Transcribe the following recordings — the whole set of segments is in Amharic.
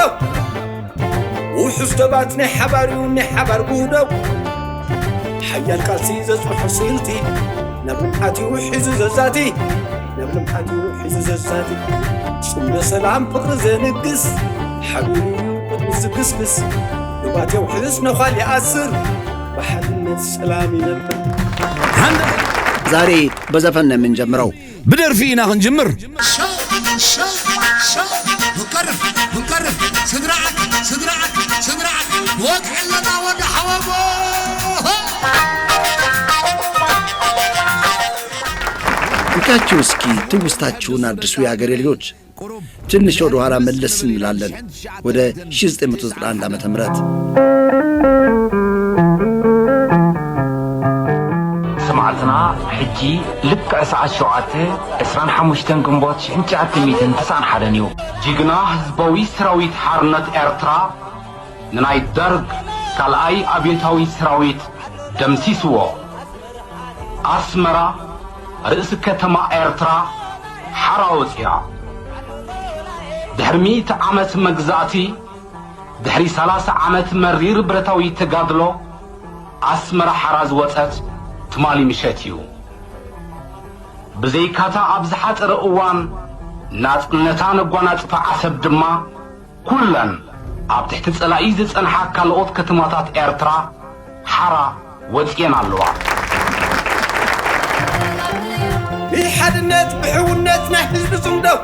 زمدو وحستباتني حباري وني حبار بودو حيال قاسي زصبح سيلتي نبلمحاتي وحيز زازاتي نبلمحاتي وحيز زازاتي سمنا سلام فقر زنقس حبيبي قد زقسقس نباتي وحيز نخالي أسر بحلنا السلام ينبت زاري بزفنا من جمرو بدر فينا نجمر منقرب صدرعك وقع لنا وقع حوابه እንካችሁ እስኪ ትውስታችሁን አድርሱ የአገሬ ልጆች ትንሽ ወደ ኋላ መለስ እንላለን ወደ 1991 ዓመተ ምህረት سمعتنا حجي لك أسعى الشعاتي إسران حموشتن قنبوت شنجعت ميتن تسعن حدنيو جيقنا هزبوي سراويت حارنت إرترا نناي درق كالأي أبينتاوي سراويت دمسيسوو أسمرا رئيس كتما إرترا حراوتيا دحرميت عمت مقزاتي دحري 30 عمت مرير برتاوي تقادلو أسمرا حراز وطت تمالي مشاتيو بزي كاتا أبزحات رؤوان ناس نتان قوانات فعسب دما كلن أبتحت تسألعيزة أنحاك كالوط كتماتات إرترا حرا وزيان اللوا بحدنات بحونات نحن بزمدو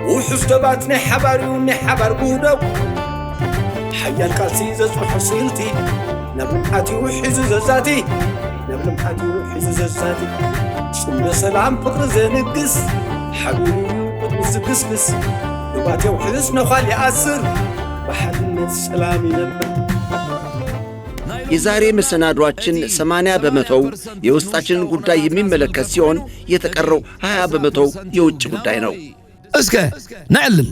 وحستباتني حباري وني حبار بودو حيال قاسي زصبح سيلتي نبلمحاتي وحيز زازاتي نبلمحاتي وحيز زازاتي سمنا سلام فقر زنقس حبيبي قد زقسقس نباتي وحيز نخالي أسر بحلنا السلام ينبت የዛሬ መሰናዷችን 80 በመቶው የውስጣችንን ጉዳይ የሚመለከት ሲሆን የተቀረው 20 በመቶው የውጭ ጉዳይ ነው እስከ ነዕልል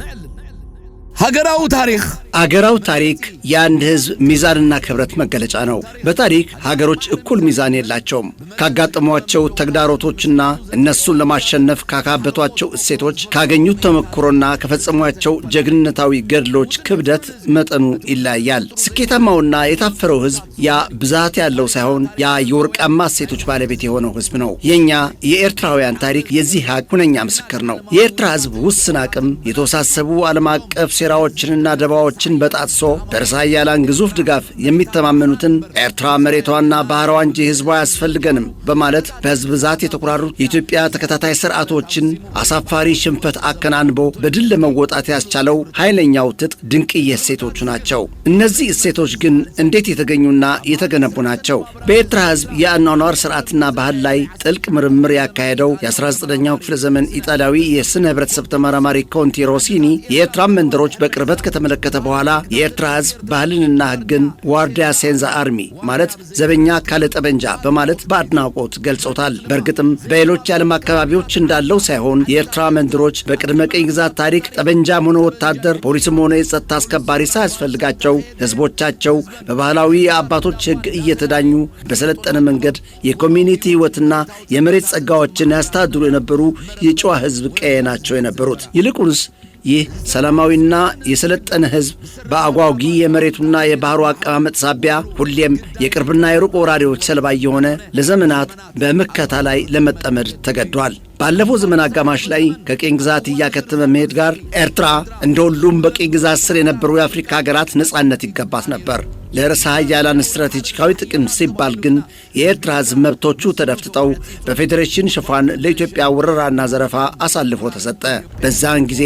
ሀገራው ታሪክ የአንድ ህዝብ ሚዛንና ክብረት መገለጫ ነው። በታሪክ ሀገሮች እኩል ሚዛን የላቸውም። ካጋጠሟቸው ተግዳሮቶችና እነሱን ለማሸነፍ ካካበቷቸው እሴቶች ካገኙት ተመክሮና ከፈጸሟቸው ጀግንነታዊ ገድሎች ክብደት መጠኑ ይለያያል። ስኬታማውና የታፈረው ህዝብ ያ ብዛት ያለው ሳይሆን ያ የወርቃማ እሴቶች ባለቤት የሆነው ህዝብ ነው። የኛ የኤርትራውያን ታሪክ የዚህ ሀቅ ሁነኛ ምስክር ነው። የኤርትራ ህዝብ ውስን አቅም የተወሳሰቡ ዓለም አቀፍ ሴራዎችንና ደባዎችን በጣጥሶ በርሳያላን ግዙፍ ድጋፍ የሚተማመኑትን ኤርትራ መሬቷና ባህሯ እንጂ ህዝቧ ያስፈልገንም በማለት በህዝብ ብዛት የተቆራሩ የኢትዮጵያ ተከታታይ ስርዓቶችን አሳፋሪ ሽንፈት አከናንቦ በድል ለመወጣት ያስቻለው ኃይለኛው ትጥቅ ድንቅዬ እሴቶቹ ናቸው። እነዚህ እሴቶች ግን እንዴት የተገኙና የተገነቡ ናቸው? በኤርትራ ህዝብ የአኗኗር ስርዓትና ባህል ላይ ጥልቅ ምርምር ያካሄደው የ19ኛው ክፍለ ዘመን ኢጣሊያዊ የስነ ህብረተሰብ ተመራማሪ ኮንቲ ሮሲኒ የኤርትራ መንደሮች በቅርበት ከተመለከተ በኋላ የኤርትራ ህዝብ ባህልንና ህግን ዋርዲያ ሴንዛ አርሚ ማለት ዘበኛ ካለ ጠበንጃ በማለት በአድናቆት ገልጾታል። በእርግጥም በሌሎች የዓለም አካባቢዎች እንዳለው ሳይሆን የኤርትራ መንደሮች በቅድመ ቅኝ ግዛት ታሪክ ጠበንጃም ሆነ ወታደር ፖሊስም ሆነ የጸጥታ አስከባሪ ሳያስፈልጋቸው ህዝቦቻቸው በባህላዊ የአባቶች ህግ እየተዳኙ በሰለጠነ መንገድ የኮሚኒቲ ህይወትና የመሬት ጸጋዎችን ያስተዳድሩ የነበሩ የጨዋ ህዝብ ቀዬ ናቸው የነበሩት። ይልቁንስ ይህ ሰላማዊና የሰለጠነ ህዝብ በአጓጊ የመሬቱና የባህሩ አቀማመጥ ሳቢያ ሁሌም የቅርብና የሩቅ ወራሪዎች ሰለባ የሆነ ለዘመናት በመከታ ላይ ለመጠመድ ተገዷል። ባለፈው ዘመን አጋማሽ ላይ ከቅኝ ግዛት እያከተመ መሄድ ጋር ኤርትራ እንደሁሉም በቅኝ ግዛት ስር የነበሩ የአፍሪካ ሀገራት ነጻነት ይገባት ነበር። ለርዕሰ ኃያላን ስትራቴጂካዊ ጥቅም ሲባል ግን የኤርትራ ህዝብ መብቶቹ ተደፍጥጠው በፌዴሬሽን ሽፋን ለኢትዮጵያ ወረራና ዘረፋ አሳልፎ ተሰጠ። በዛን ጊዜ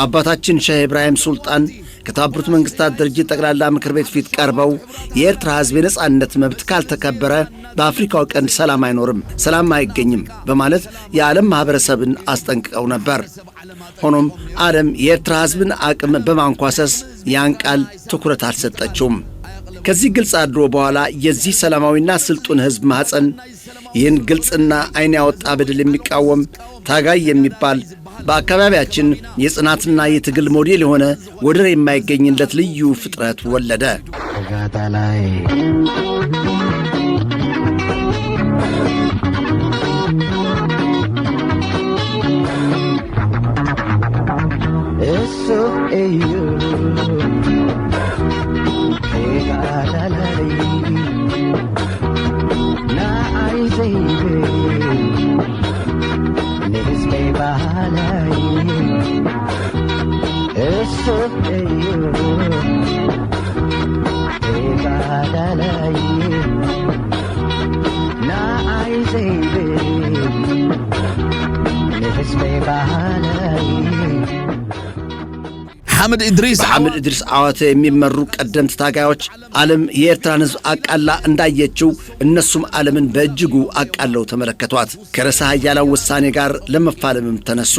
አባታችን ሼህ ኢብራሂም ሱልጣን ከተባበሩት መንግስታት ድርጅት ጠቅላላ ምክር ቤት ፊት ቀርበው የኤርትራ ህዝብ የነጻነት መብት ካልተከበረ በአፍሪካው ቀንድ ሰላም አይኖርም፣ ሰላም አይገኝም በማለት የዓለም ማህበረሰብን አስጠንቅቀው ነበር። ሆኖም ዓለም የኤርትራ ህዝብን አቅም በማንኳሰስ ያን ቃል ትኩረት አልሰጠችውም። ከዚህ ግልጽ አድሮ በኋላ የዚህ ሰላማዊና ስልጡን ህዝብ ማህፀን ይህን ግልጽና አይን ያወጣ በደል የሚቃወም ታጋይ የሚባል በአካባቢያችን የጽናትና የትግል ሞዴል የሆነ ወደር የማይገኝለት ልዩ ፍጥረት ወለደ። እሱ በሐመድ ኢድሪስ ዓዋቴ የሚመሩ ቀደምት ታጋዮች ዓለም የኤርትራን ሕዝብ አቃላ እንዳየችው እነሱም ዓለምን በእጅጉ አቃለው ተመለከቷት። ከርዕሰ ኃያላን ውሳኔ ጋር ለመፋለምም ተነሱ።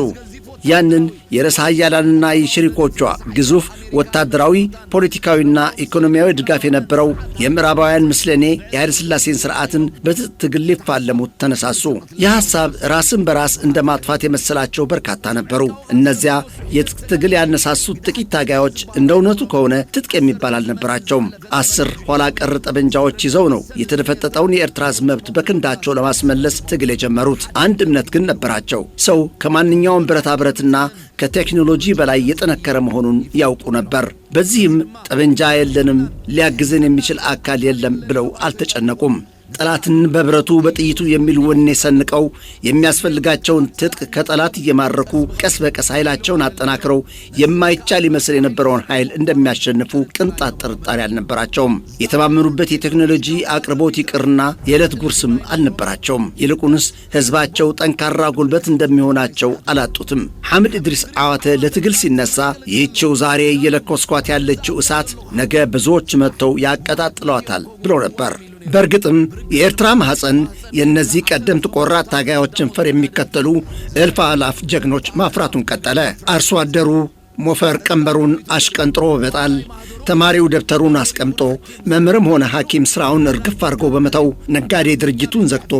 ያንን የርዕሰ ኃያላንና የሸሪኮቿ ግዙፍ ወታደራዊ ፖለቲካዊና ኢኮኖሚያዊ ድጋፍ የነበረው የምዕራባውያን ምስለኔ የኃይለ ሥላሴን ሥርዓትን በትግል ሊፋለሙት ተነሳሱ። የሐሳብ ራስን በራስ እንደ ማጥፋት የመሰላቸው በርካታ ነበሩ። እነዚያ የትግል ያነሳሱት ጥቂት ታጋዮች እንደ እውነቱ ከሆነ ትጥቅ የሚባል አልነበራቸውም። 10 ኋላ ቀር ጠመንጃዎች ይዘው ነው የተደፈጠጠውን የኤርትራ ሕዝብ መብት በክንዳቸው ለማስመለስ ትግል የጀመሩት። አንድ እምነት ግን ነበራቸው። ሰው ከማንኛውም ብረታ ብረትና ከቴክኖሎጂ በላይ የጠነከረ መሆኑን ያውቁ ነበር። በዚህም ጠመንጃ የለንም፣ ሊያግዘን የሚችል አካል የለም ብለው አልተጨነቁም። ጠላትን በብረቱ በጥይቱ የሚል ወኔ ሰንቀው የሚያስፈልጋቸውን ትጥቅ ከጠላት እየማረኩ ቀስ በቀስ ኃይላቸውን አጠናክረው የማይቻል ይመስል የነበረውን ኃይል እንደሚያሸንፉ ቅንጣት ጥርጣሬ አልነበራቸውም። የተማመኑበት የቴክኖሎጂ አቅርቦት ይቅርና የዕለት ጉርስም አልነበራቸውም። ይልቁንስ ሕዝባቸው ጠንካራ ጉልበት እንደሚሆናቸው አላጡትም። ሐመድ ኢድሪስ ዓዋቴ ለትግል ሲነሳ ይህችው ዛሬ እየለኮስኳት ያለችው እሳት ነገ ብዙዎች መጥተው ያቀጣጥለዋታል ብሎ ነበር። በእርግጥም የኤርትራ ማኅፀን የእነዚህ ቀደምት ቆራጥ ታጋዮችን ፈር የሚከተሉ እልፍ አላፍ ጀግኖች ማፍራቱን ቀጠለ። አርሶ አደሩ ሞፈር ቀንበሩን አሽቀንጥሮ በመጣል ተማሪው ደብተሩን አስቀምጦ መምህርም ሆነ ሐኪም ሥራውን እርግፍ አድርጎ በመተው ነጋዴ ድርጅቱን ዘግቶ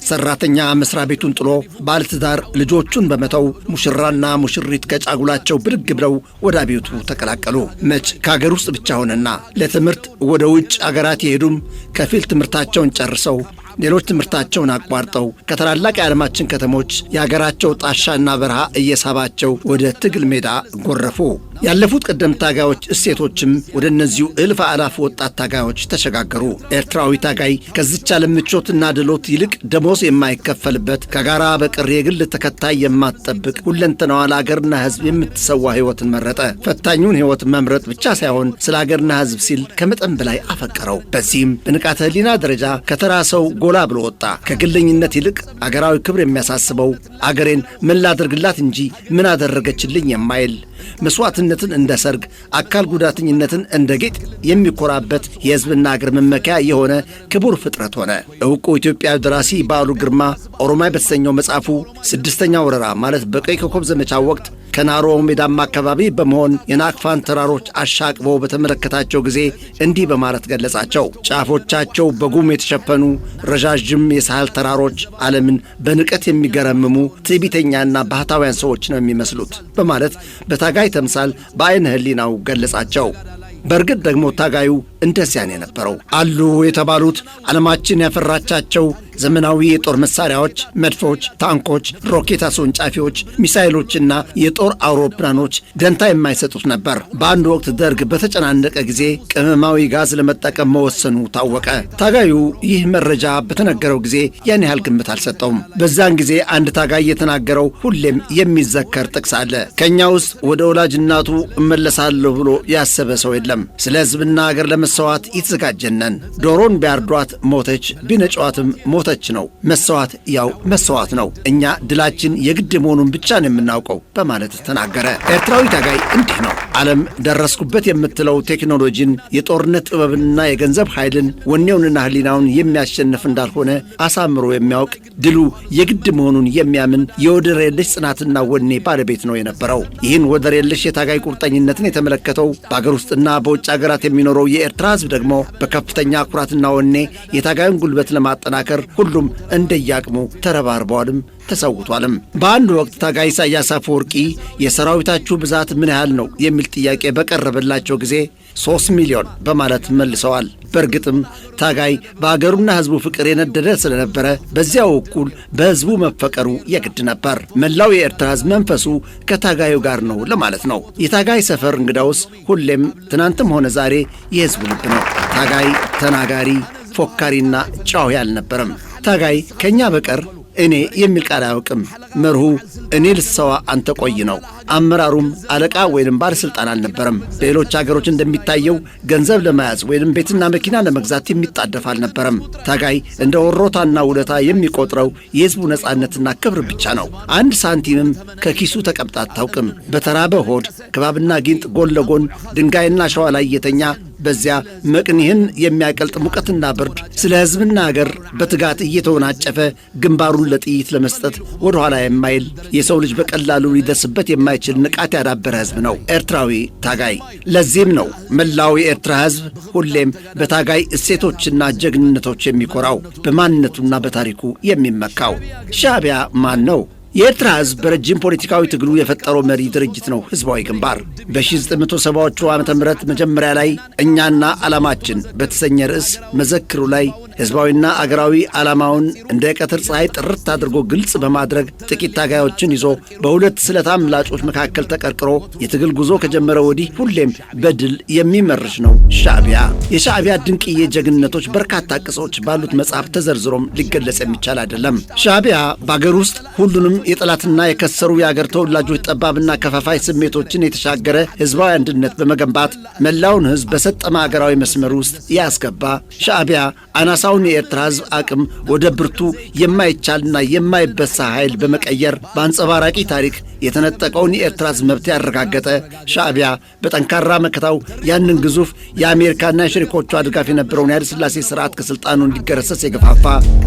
ሠራተኛ መሥሪያ ቤቱን ጥሎ ባለትዳር ልጆቹን በመተው ሙሽራና ሙሽሪት ከጫጉላቸው ብድግ ብለው ወደ አብዮቱ ተቀላቀሉ። መች ከአገር ውስጥ ብቻ ሆነና ለትምህርት ወደ ውጭ አገራት የሄዱም ከፊል ትምህርታቸውን ጨርሰው ሌሎች ትምህርታቸውን አቋርጠው ከታላላቅ የዓለማችን ከተሞች የአገራቸው ጣሻና በረሃ እየሳባቸው ወደ ትግል ሜዳ ጎረፉ። ያለፉት ቀደምት ታጋዮች እሴቶችም ወደ እነዚሁ እልፍ አላፍ ወጣት ታጋዮች ተሸጋገሩ። ኤርትራዊ ታጋይ ከዚች ዓለም ምቾትና ድሎት ይልቅ ደሞዝ የማይከፈልበት ከጋራ በቀር የግል ተከታይ የማትጠብቅ ሁለንተናዋ ለአገርና ሕዝብ የምትሰዋ ሕይወትን መረጠ። ፈታኙን ሕይወት መምረጥ ብቻ ሳይሆን ስለ አገርና ሕዝብ ሲል ከመጠን በላይ አፈቀረው። በዚህም በንቃተ ሕሊና ደረጃ ከተራ ሰው ጎላ ብሎ ወጣ። ከግለኝነት ይልቅ አገራዊ ክብር የሚያሳስበው አገሬን ምን ላደርግላት እንጂ ምን አደረገችልኝ የማይል መስዋዕትነትን እንደ ሰርግ፣ አካል ጉዳተኝነትን እንደ ጌጥ የሚኮራበት የሕዝብና አገር መመኪያ የሆነ ክቡር ፍጥረት ሆነ። ዕውቁ ኢትዮጵያዊ ደራሲ በዓሉ ግርማ ኦሮማይ በተሰኘው መጽሐፉ 6ኛ ወረራ ማለት በቀይ ኮከብ ዘመቻ ወቅት ከናሮ ሜዳማ አካባቢ በመሆን የናቅፋን ተራሮች አሻቅበው በተመለከታቸው ጊዜ እንዲህ በማለት ገለጻቸው። ጫፎቻቸው በጉም የተሸፈኑ ረዣዥም የሳህል ተራሮች ዓለምን በንቀት የሚገረምሙ ትዕቢተኛና ባህታውያን ሰዎች ነው የሚመስሉት በማለት በታጋይ ተምሳል በአይነ ህሊናው ገለጻቸው። በእርግጥ ደግሞ ታጋዩ እንደዚያ ነው የነበረው። አሉ የተባሉት ዓለማችን ያፈራቻቸው ዘመናዊ የጦር መሳሪያዎች፣ መድፎች፣ ታንኮች፣ ሮኬት አስወንጫፊዎች፣ ሚሳይሎችና የጦር አውሮፕላኖች ደንታ የማይሰጡት ነበር። በአንድ ወቅት ደርግ በተጨናነቀ ጊዜ ቅመማዊ ጋዝ ለመጠቀም መወሰኑ ታወቀ። ታጋዩ ይህ መረጃ በተነገረው ጊዜ ያን ያህል ግምት አልሰጠውም። በዛን ጊዜ አንድ ታጋይ የተናገረው ሁሌም የሚዘከር ጥቅስ አለ። ከእኛ ውስጥ ወደ ወላጅ እናቱ እመለሳለሁ ብሎ ያሰበ ሰው የለም። ስለ ሕዝብና አገር ለመሰዋት የተዘጋጀነን። ዶሮን ቢያርዷት ሞተች፣ ቢነጯትም ሞተች ነው። መሰዋት ያው መሰዋት ነው። እኛ ድላችን የግድ መሆኑን ብቻ ነው የምናውቀው በማለት ተናገረ። ኤርትራዊ ታጋይ እንዲህ ነው። ዓለም ደረስኩበት የምትለው ቴክኖሎጂን፣ የጦርነት ጥበብንና የገንዘብ ኃይልን ወኔውንና ህሊናውን የሚያሸንፍ እንዳልሆነ አሳምሮ የሚያውቅ ድሉ የግድ መሆኑን የሚያምን የወደር የለሽ ጽናትና ወኔ ባለቤት ነው የነበረው። ይህን ወደር የለሽ የታጋይ ቁርጠኝነትን የተመለከተው በአገር ውስጥና በውጭ አገራት የሚኖረው የኤርትራ ህዝብ ደግሞ በከፍተኛ ኩራትና ወኔ የታጋዩን ጉልበት ለማጠናከር ሁሉም እንደያቅሙ ተረባርበዋልም ተሰውቷልም። በአንድ ወቅት ታጋይ ኢሳያስ አፈወርቂ የሰራዊታችሁ ብዛት ምን ያህል ነው የሚል ጥያቄ በቀረበላቸው ጊዜ 3 ሚሊዮን በማለት መልሰዋል። በእርግጥም ታጋይ በአገሩና ሕዝቡ ፍቅር የነደደ ስለነበረ በዚያው እኩል በሕዝቡ መፈቀሩ የግድ ነበር። መላው የኤርትራ ሕዝብ መንፈሱ ከታጋዩ ጋር ነው ለማለት ነው። የታጋይ ሰፈር እንግዳውስ ሁሌም ትናንትም ሆነ ዛሬ የሕዝቡ ልብ ነው። ታጋይ ተናጋሪ፣ ፎካሪና ጫው አልነበረም። ታጋይ ከኛ በቀር እኔ የሚል ቃል አያውቅም። መርሁ እኔ ልሰዋ አንተ ቆይ ነው። አመራሩም አለቃ ወይንም ባለስልጣን አልነበረም። በሌሎች አገሮች እንደሚታየው ገንዘብ ለመያዝ ወይንም ቤትና መኪና ለመግዛት የሚጣደፍ አልነበረም። ታጋይ እንደ ወሮታና ውለታ የሚቆጥረው የሕዝቡ ነጻነትና ክብር ብቻ ነው። አንድ ሳንቲምም ከኪሱ ተቀምጣ አታውቅም። በተራበ ሆድ ከባብና ጊንጥ ጎን ለጎን ድንጋይና ሸዋ ላይ የተኛ በዚያ መቅኒህን የሚያቀልጥ ሙቀትና ብርድ ስለ ሕዝብና አገር በትጋት እየተወናጨፈ ግንባሩን ለጥይት ለመስጠት ወደ ኋላ የማይል የሰው ልጅ በቀላሉ ሊደርስበት የማይችል ንቃት ያዳበረ ሕዝብ ነው ኤርትራዊ ታጋይ። ለዚህም ነው መላው የኤርትራ ሕዝብ ሁሌም በታጋይ እሴቶችና ጀግንነቶች የሚኮራው፣ በማንነቱና በታሪኩ የሚመካው። ሻዕቢያ ማን ነው? የኤርትራ ሕዝብ በረጅም ፖለቲካዊ ትግሉ የፈጠረው መሪ ድርጅት ነው ሕዝባዊ ግንባር። በ1970ዎቹ ዓመተ ምህረት መጀመሪያ ላይ እኛና ዓላማችን በተሰኘ ርዕስ መዘክሩ ላይ ሕዝባዊና አገራዊ ዓላማውን እንደ ቀትር ፀሐይ ጥርት አድርጎ ግልጽ በማድረግ ጥቂት ታጋዮችን ይዞ በሁለት ስለታም ምላጮች መካከል ተቀርቅሮ የትግል ጉዞ ከጀመረ ወዲህ ሁሌም በድል የሚመርሽ ነው ሻዕቢያ። የሻዕቢያ ድንቅዬ ጀግንነቶች በርካታ ቅጾች ባሉት መጽሐፍ ተዘርዝሮም ሊገለጽ የሚቻል አይደለም። ሻዕቢያ በአገር ውስጥ ሁሉንም የጠላትና የከሰሩ የአገር ተወላጆች ጠባብና ከፋፋይ ስሜቶችን የተሻገረ ሕዝባዊ አንድነት በመገንባት መላውን ሕዝብ በሰጠመ አገራዊ መስመር ውስጥ ያስገባ ሻዕቢያ አናሳውን የኤርትራ ሕዝብ አቅም ወደ ብርቱ የማይቻልና የማይበሳ ኃይል በመቀየር በአንጸባራቂ ታሪክ የተነጠቀውን የኤርትራ ሕዝብ መብት ያረጋገጠ ሻዕቢያ በጠንካራ መከታው ያንን ግዙፍ የአሜሪካና የሸሪኮቿ ድጋፍ የነበረውን የኃይለ ሥላሴ ሥርዓት ከሥልጣኑ እንዲገረሰስ የገፋፋ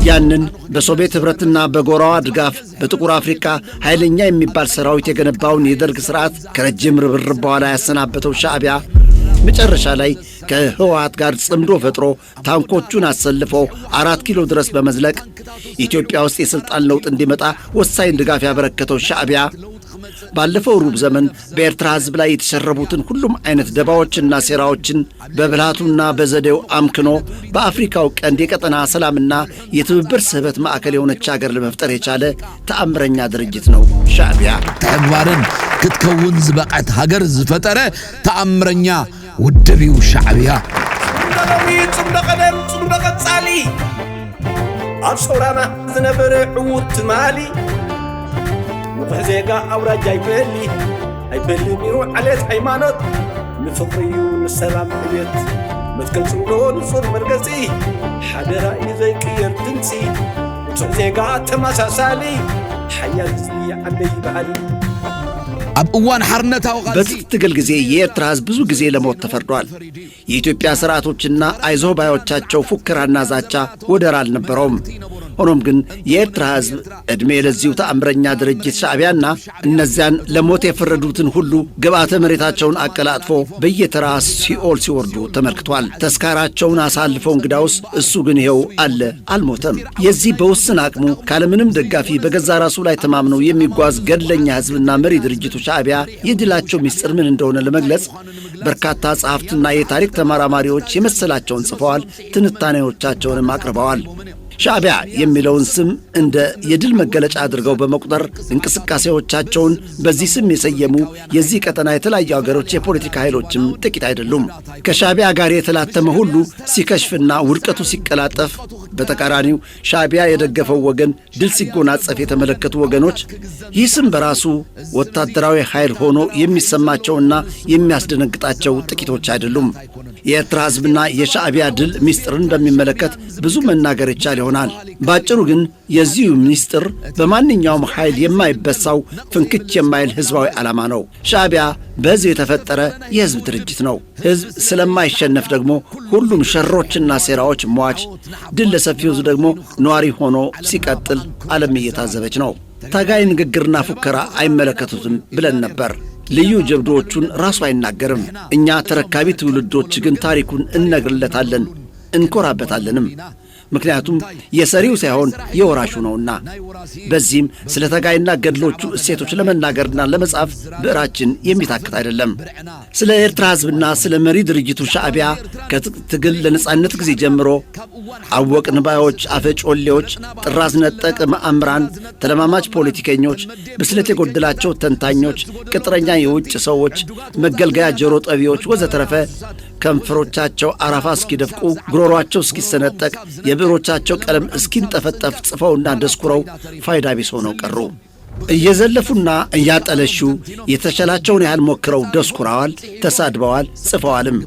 ያንን በሶቪየት ኅብረትና በጎራዋ ድጋፍ በጥቁር አፍሪካ ኃይለኛ የሚባል ሰራዊት የገነባውን የደርግ ሥርዓት ከረጅም ርብርብ በኋላ ያሰናበተው ሻዕቢያ መጨረሻ ላይ ከህወሓት ጋር ጽምዶ ፈጥሮ ታንኮቹን አሰልፎ 4 ኪሎ ድረስ በመዝለቅ ኢትዮጵያ ውስጥ የሥልጣን ለውጥ እንዲመጣ ወሳኝ ድጋፍ ያበረከተው ሻዕቢያ ባለፈው ሩብ ዘመን በኤርትራ ሕዝብ ላይ የተሸረቡትን ሁሉም አይነት ደባዎችና ሴራዎችን በብልሃቱና በዘዴው አምክኖ በአፍሪካው ቀንድ የቀጠና ሰላምና የትብብር ስህበት ማዕከል የሆነች አገር ለመፍጠር የቻለ ተአምረኛ ድርጅት ነው ሻዕቢያ። ተግባርን ክትከውን ዝበቃት ሀገር ዝፈጠረ ተአምረኛ ውድቢው ሻዕቢያ ጽምደቀደም ጽምደቀጻሊ ኣብ ሰውራና ዝነበረ ዕውት ማሊ ንፍሕ ዜጋ ኣውራጅ ኣይበሊ ሚሩ ዓሌት ሃይማኖት ንፍቕሪዩ ንሰላም ዕቤት መትከል ጽምዶ ንጹር መርገጺ ሓደራ እዩ ዘይቅየር ድምፂ ንጹሕ ዜጋ ተመሳሳሊ ሓያል ህዝቢ ዓለይ በዓሊ። በትጥቅ ትግል ጊዜ የኤርትራ ሕዝብ ብዙ ጊዜ ለሞት ተፈርዷል። የኢትዮጵያ ሥርዓቶችና አይዞህ ባዮቻቸው ፉከራና ዛቻ ወደር አልነበረውም። ሆኖም ግን የኤርትራ ሕዝብ ዕድሜ ለዚሁ ተአምረኛ ድርጅት ሻዕቢያና እነዚያን ለሞት የፈረዱትን ሁሉ ግብዓተ መሬታቸውን አቀላጥፎ በየተራ ሲኦል ሲወርዱ ተመልክቷል። ተስካራቸውን አሳልፈው እንግዳውስ እሱ ግን ይኸው አለ፣ አልሞተም። የዚህ በውስን አቅሙ ካለምንም ደጋፊ በገዛ ራሱ ላይ ተማምነው የሚጓዝ ገድለኛ ሕዝብና መሪ ድርጅቱ ሻዕቢያ የድላቸው ምስጢር ምን እንደሆነ ለመግለጽ በርካታ ጸሐፍትና የታሪክ ተመራማሪዎች የመሰላቸውን ጽፈዋል፣ ትንታኔዎቻቸውንም አቅርበዋል። ሻዕቢያ የሚለውን ስም እንደ የድል መገለጫ አድርገው በመቁጠር እንቅስቃሴዎቻቸውን በዚህ ስም የሰየሙ የዚህ ቀጠና የተለያዩ ሀገሮች የፖለቲካ ኃይሎችም ጥቂት አይደሉም። ከሻዕቢያ ጋር የተላተመ ሁሉ ሲከሽፍና ውድቀቱ ሲቀላጠፍ፣ በተቃራኒው ሻዕቢያ የደገፈው ወገን ድል ሲጎናጸፍ የተመለከቱ ወገኖች ይህ ስም በራሱ ወታደራዊ ኃይል ሆኖ የሚሰማቸውና የሚያስደነግጣቸው ጥቂቶች አይደሉም። የኤርትራ ሕዝብና የሻዕቢያ ድል ምስጢርን በሚመለከት ብዙ መናገር ይቻል ይሆናል። ባጭሩ ግን የዚሁ ምስጢር በማንኛውም ኃይል የማይበሳው ፍንክች የማይል ሕዝባዊ ዓላማ ነው። ሻዕቢያ በሕዝብ የተፈጠረ የሕዝብ ድርጅት ነው። ሕዝብ ስለማይሸነፍ ደግሞ ሁሉም ሸሮችና ሴራዎች ሟች፣ ድል ለሰፊው ሕዝብ ደግሞ ነዋሪ ሆኖ ሲቀጥል ዓለም እየታዘበች ነው። ታጋይ ንግግርና ፉከራ አይመለከቱትም ብለን ነበር። ልዩ ጀብዶዎቹን ራሱ አይናገርም። እኛ ተረካቢ ትውልዶች ግን ታሪኩን እነግርለታለን፣ እንኮራበታለንም። ምክንያቱም የሰሪው ሳይሆን የወራሹ ነውና። በዚህም ስለ ተጋይና ገድሎቹ እሴቶች ለመናገርና ለመጻፍ ብዕራችን የሚታክት አይደለም። ስለ ኤርትራ ሕዝብና ስለ መሪ ድርጅቱ ሻዕቢያ ከትግል ለነጻነት ጊዜ ጀምሮ አወቅን ባዮች፣ አፈጮሌዎች፣ ጥራዝ ነጠቅ መአምራን፣ ተለማማች ፖለቲከኞች፣ ብስለት የጎደላቸው ተንታኞች፣ ቅጥረኛ የውጭ ሰዎች፣ መገልገያ ጆሮ ጠቢዎች ወዘተረፈ ከንፈሮቻቸው አረፋ እስኪደፍቁ ጉሮሯቸው እስኪሰነጠቅ የብዕሮቻቸው ቀለም እስኪንጠፈጠፍ ጽፈውና ደስኩረው ፋይዳ ቢስ ሆነው ቀሩ። እየዘለፉና እያጠለሹ የተቻላቸውን ያህል ሞክረው ደስኩረዋል፣ ተሳድበዋል፣ ጽፈዋልም።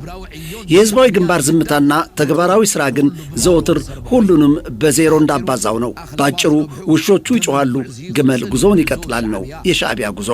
የሕዝባዊ ግንባር ዝምታና ተግባራዊ ሥራ ግን ዘወትር ሁሉንም በዜሮ እንዳባዛው ነው። ባጭሩ ውሾቹ ይጮኻሉ፣ ግመል ጉዞውን ይቀጥላል ነው የሻዕቢያ ጉዞ።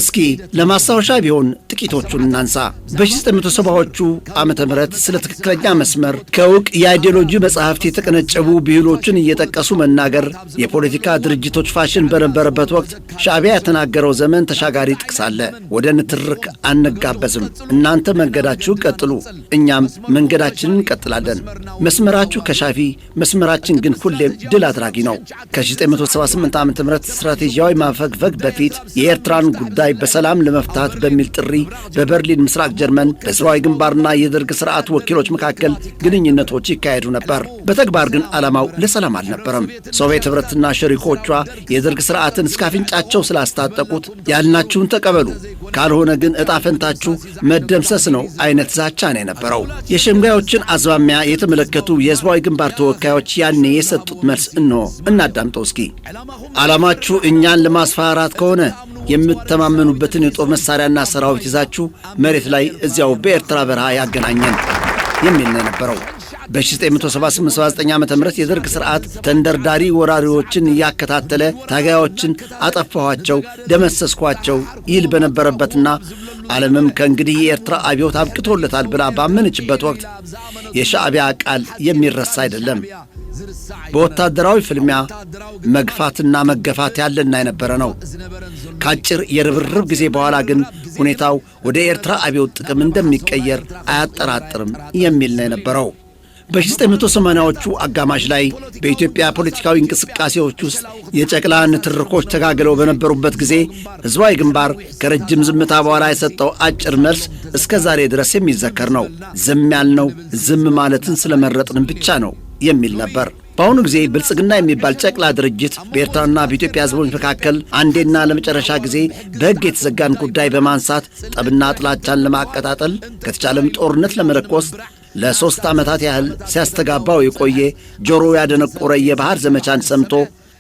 እስኪ ለማስታወሻ ቢሆን ጥቂቶቹን እናንሳ። በ1970ዎቹ ዓመተ ምህረት ስለ ትክክለኛ መስመር ከዕውቅ የአይዲዮሎጂ መጻሕፍት የተቀነጨቡ ብሂሎችን እየጠቀሱ መናገር የፖለቲካ ድርጅቶች ፋሽን በነበረበት ወቅት ሻዕቢያ የተናገረው ዘመን ተሻጋሪ ጥቅስ አለ። ወደ ንትርክ አንጋበዝም፣ እናንተ መንገዳችሁ ቀጥሉ፣ እኛም መንገዳችንን እንቀጥላለን። መስመራችሁ ከሻፊ፣ መስመራችን ግን ሁሌም ድል አድራጊ ነው። ከ1978 ዓ.ም ስትራቴጂያዊ ማፈግፈግ በፊት የኤርትራን ጉዳይ በሰላም ለመፍታት በሚል ጥሪ በበርሊን ምስራቅ ጀርመን በሕዝባዊ ግንባርና የደርግ ሥርዓት ወኪሎች መካከል ግንኙነቶች ይካሄዱ ነበር። በተግባር ግን ዓላማው ለሰላም አልነበረም። ሶቪየት ኅብረትና ሸሪኮቿ የደርግ ሥርዓትን እስከ አፍንጫቸው ስላስታጠቁት ያልናችሁን ተቀበሉ፣ ካልሆነ ግን ዕጣ ፈንታችሁ መደምሰስ ነው አይነት ዛቻ ነው የነበረው። የሸምጋዮችን አዝማሚያ የተመለከቱ የሕዝባዊ ግንባር ተወካዮች ያኔ የሰጡት መልስ እንሆ፣ እናዳምጠው እስኪ። ዓላማችሁ እኛን ለማስፈራራት ከሆነ የምትተማመኑበትን የጦር መሳሪያና ሰራዊት ይዛችሁ መሬት ላይ እዚያው በኤርትራ በረሃ ያገናኘን የሚል ነው የነበረው። በ1978-79 ዓ.ም የደርግ ሥርዓት ተንደርዳሪ ወራሪዎችን እያከታተለ ታጋዮችን አጠፋኋቸው፣ ደመሰስኳቸው ይል በነበረበትና ዓለምም ከእንግዲህ የኤርትራ አብዮት አብቅቶለታል ብላ ባመነችበት ወቅት የሻዕቢያ ቃል የሚረሳ አይደለም። በወታደራዊ ፍልሚያ መግፋትና መገፋት ያለና የነበረ ነው። ከአጭር የርብርብ ጊዜ በኋላ ግን ሁኔታው ወደ ኤርትራ አብዮት ጥቅም እንደሚቀየር አያጠራጥርም የሚል ነው የነበረው። በ1980ዎቹ አጋማሽ ላይ በኢትዮጵያ ፖለቲካዊ እንቅስቃሴዎች ውስጥ የጨቅላ ንትርኮች ተጋግለው በነበሩበት ጊዜ ሕዝባዊ ግንባር ከረጅም ዝምታ በኋላ የሰጠው አጭር መልስ እስከ ዛሬ ድረስ የሚዘከር ነው። ዝም ያልነው ዝም ማለትን ስለመረጥን ብቻ ነው የሚል ነበር። በአሁኑ ጊዜ ብልጽግና የሚባል ጨቅላ ድርጅት በኤርትራና በኢትዮጵያ ሕዝቦች መካከል አንዴና ለመጨረሻ ጊዜ በሕግ የተዘጋን ጉዳይ በማንሳት ጠብና ጥላቻን ለማቀጣጠል ከተቻለም ጦርነት ለመለኮስ ለ3 ዓመታት ያህል ሲያስተጋባው የቆየ ጆሮ ያደነቆረ የባህር ዘመቻን ሰምቶ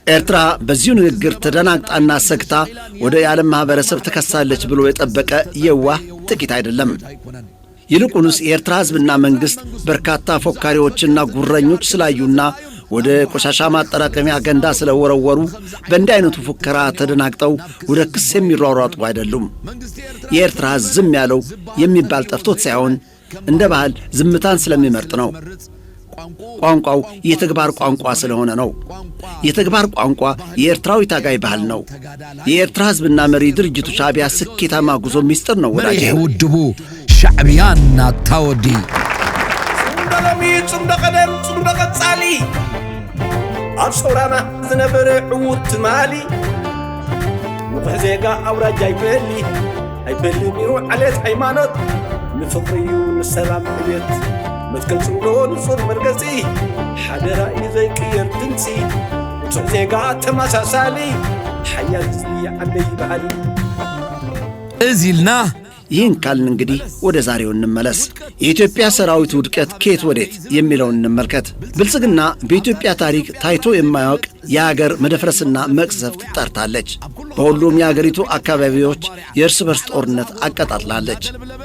ኤርትራ በዚሁ ንግግር ተደናግጣና ሰግታ ወደ የዓለም ማኅበረሰብ ተከሳለች ብሎ የጠበቀ የዋህ ጥቂት አይደለም። ይልቁንስ የኤርትራ ሕዝብና መንግሥት በርካታ ፎካሪዎችና ጉረኞች ስላዩና ወደ ቆሻሻ ማጠራቀሚያ ገንዳ ስለወረወሩ በእንዲህ አይነቱ ፉከራ ተደናግጠው ወደ ክስ የሚሯሯጡ አይደሉም። የኤርትራ ሕዝብ ዝም ያለው የሚባል ጠፍቶት ሳይሆን እንደ ባህል ዝምታን ስለሚመርጥ ነው። ቋንቋው የተግባር ቋንቋ ስለሆነ ነው። የተግባር ቋንቋ የኤርትራዊ ታጋይ ባህል ነው። የኤርትራ ሕዝብና መሪ ድርጅቱ ሻዕቢያ ስኬታማ ጉዞ ሚስጥር ነው። ወዳጄ ውድቡ ሻዕቢያና ታወዲ ጽምደሎሚ ጽምደቀደም ጽምደቀጻሊ ኣብ ሰውራና ዝነበረ ዕዉት ትማሊ ንቑሕ ዜጋ ኣውራጃ ኣይበሊ ሚሩ ዓሌት ሃይማኖት ንፍቕሪ ንሰላም ዕቤት መትከል ጽምዶ ንጹር መርገጺ ሓደራ እዩ ዘይቅየር ድምፂ ንጹሕ ዜጋ ተመሳሳሊ ሓያል ህዝቢ ዓለይ ባህሊ እዚልና ይህን ካልን እንግዲህ ወደ ዛሬው እንመለስ። የኢትዮጵያ ሰራዊት ውድቀት ከየት ወዴት የሚለውን እንመልከት። ብልጽግና በኢትዮጵያ ታሪክ ታይቶ የማያውቅ የአገር መደፍረስና መቅሰፍት ጠርታለች። በሁሉም የአገሪቱ አካባቢዎች የእርስ በርስ ጦርነት አቀጣጥላለች።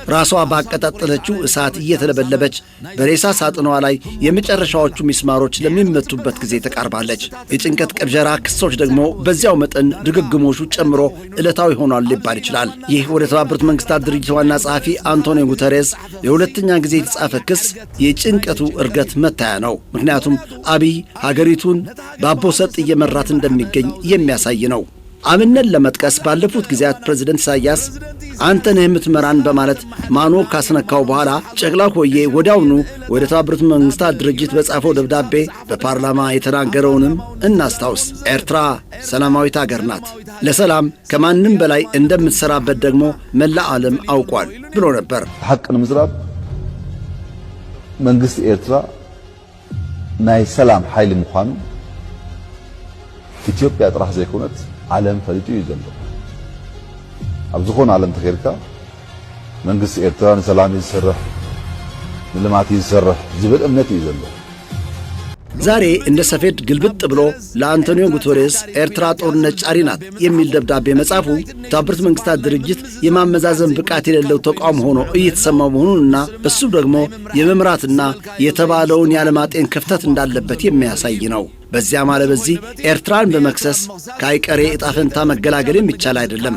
ራሷ ባቀጣጠለችው እሳት እየተለበለበች በሬሳ ሳጥኗ ላይ የመጨረሻዎቹ ሚስማሮች ለሚመቱበት ጊዜ ተቃርባለች። የጭንቀት ቅብጀራ ክሶች ደግሞ በዚያው መጠን ድግግሞሹ ጨምሮ ዕለታዊ ሆኗል ሊባል ይችላል። ይህ ወደ ተባበሩት መንግስታት ድርጅት ዋና ጸሐፊ አንቶኒዮ ጉተሬስ ለሁለተኛ ጊዜ የተጻፈ ክስ የጭንቀቱ እርገት መታያ ነው። ምክንያቱም አብይ ሀገሪቱን በአቦ ሰጥ እየመራት እንደሚገኝ የሚያሳይ ነው። አብነን ለመጥቀስ ባለፉት ጊዜያት ፕሬዝደንት ኢሳያስ አንተ ነህ የምትመራን በማለት ማኖ ካስነካው በኋላ ጨቅላ ኮዬ ወዲያውኑ ወደ ተባበሩት መንግስታት ድርጅት በጻፈው ደብዳቤ በፓርላማ የተናገረውንም እናስታውስ። ኤርትራ ሰላማዊት አገር ናት፣ ለሰላም ከማንም በላይ እንደምትሰራበት ደግሞ መላ ዓለም አውቋል ብሎ ነበር። ሐቅን ምዝራብ መንግስት ኤርትራ ናይ ሰላም ኃይል ምዃኑ ኢትዮጵያ ጥራሕ ዘይኮነት ዓለም ፈሊጡ እዩ ዘሎ። ኣብ ዝኾነ ዓለም ተኸይድካ መንግስቲ ኤርትራ ንሰላም ይሰርሕ ንልማት ይሰርሕ ዝብል እምነት እዩ ዘሎ። ዛሬ እንደ ሰፌድ ግልብጥ ብሎ ለአንቶኒዮ ጉተሬስ ኤርትራ ጦርነት ጫሪ ናት የሚል ደብዳቤ መጻፉ የተባበሩት መንግስታት ድርጅት የማመዛዘን ብቃት የሌለው ተቋም ሆኖ እየተሰማው መሆኑንና እሱ ደግሞ የመምራትና የተባለውን ያለማጤን ክፍተት እንዳለበት የሚያሳይ ነው። በዚያ ማለት በዚህ ኤርትራን በመክሰስ ከአይቀሬ ዕጣ ፈንታ መገላገል የሚቻል አይደለም።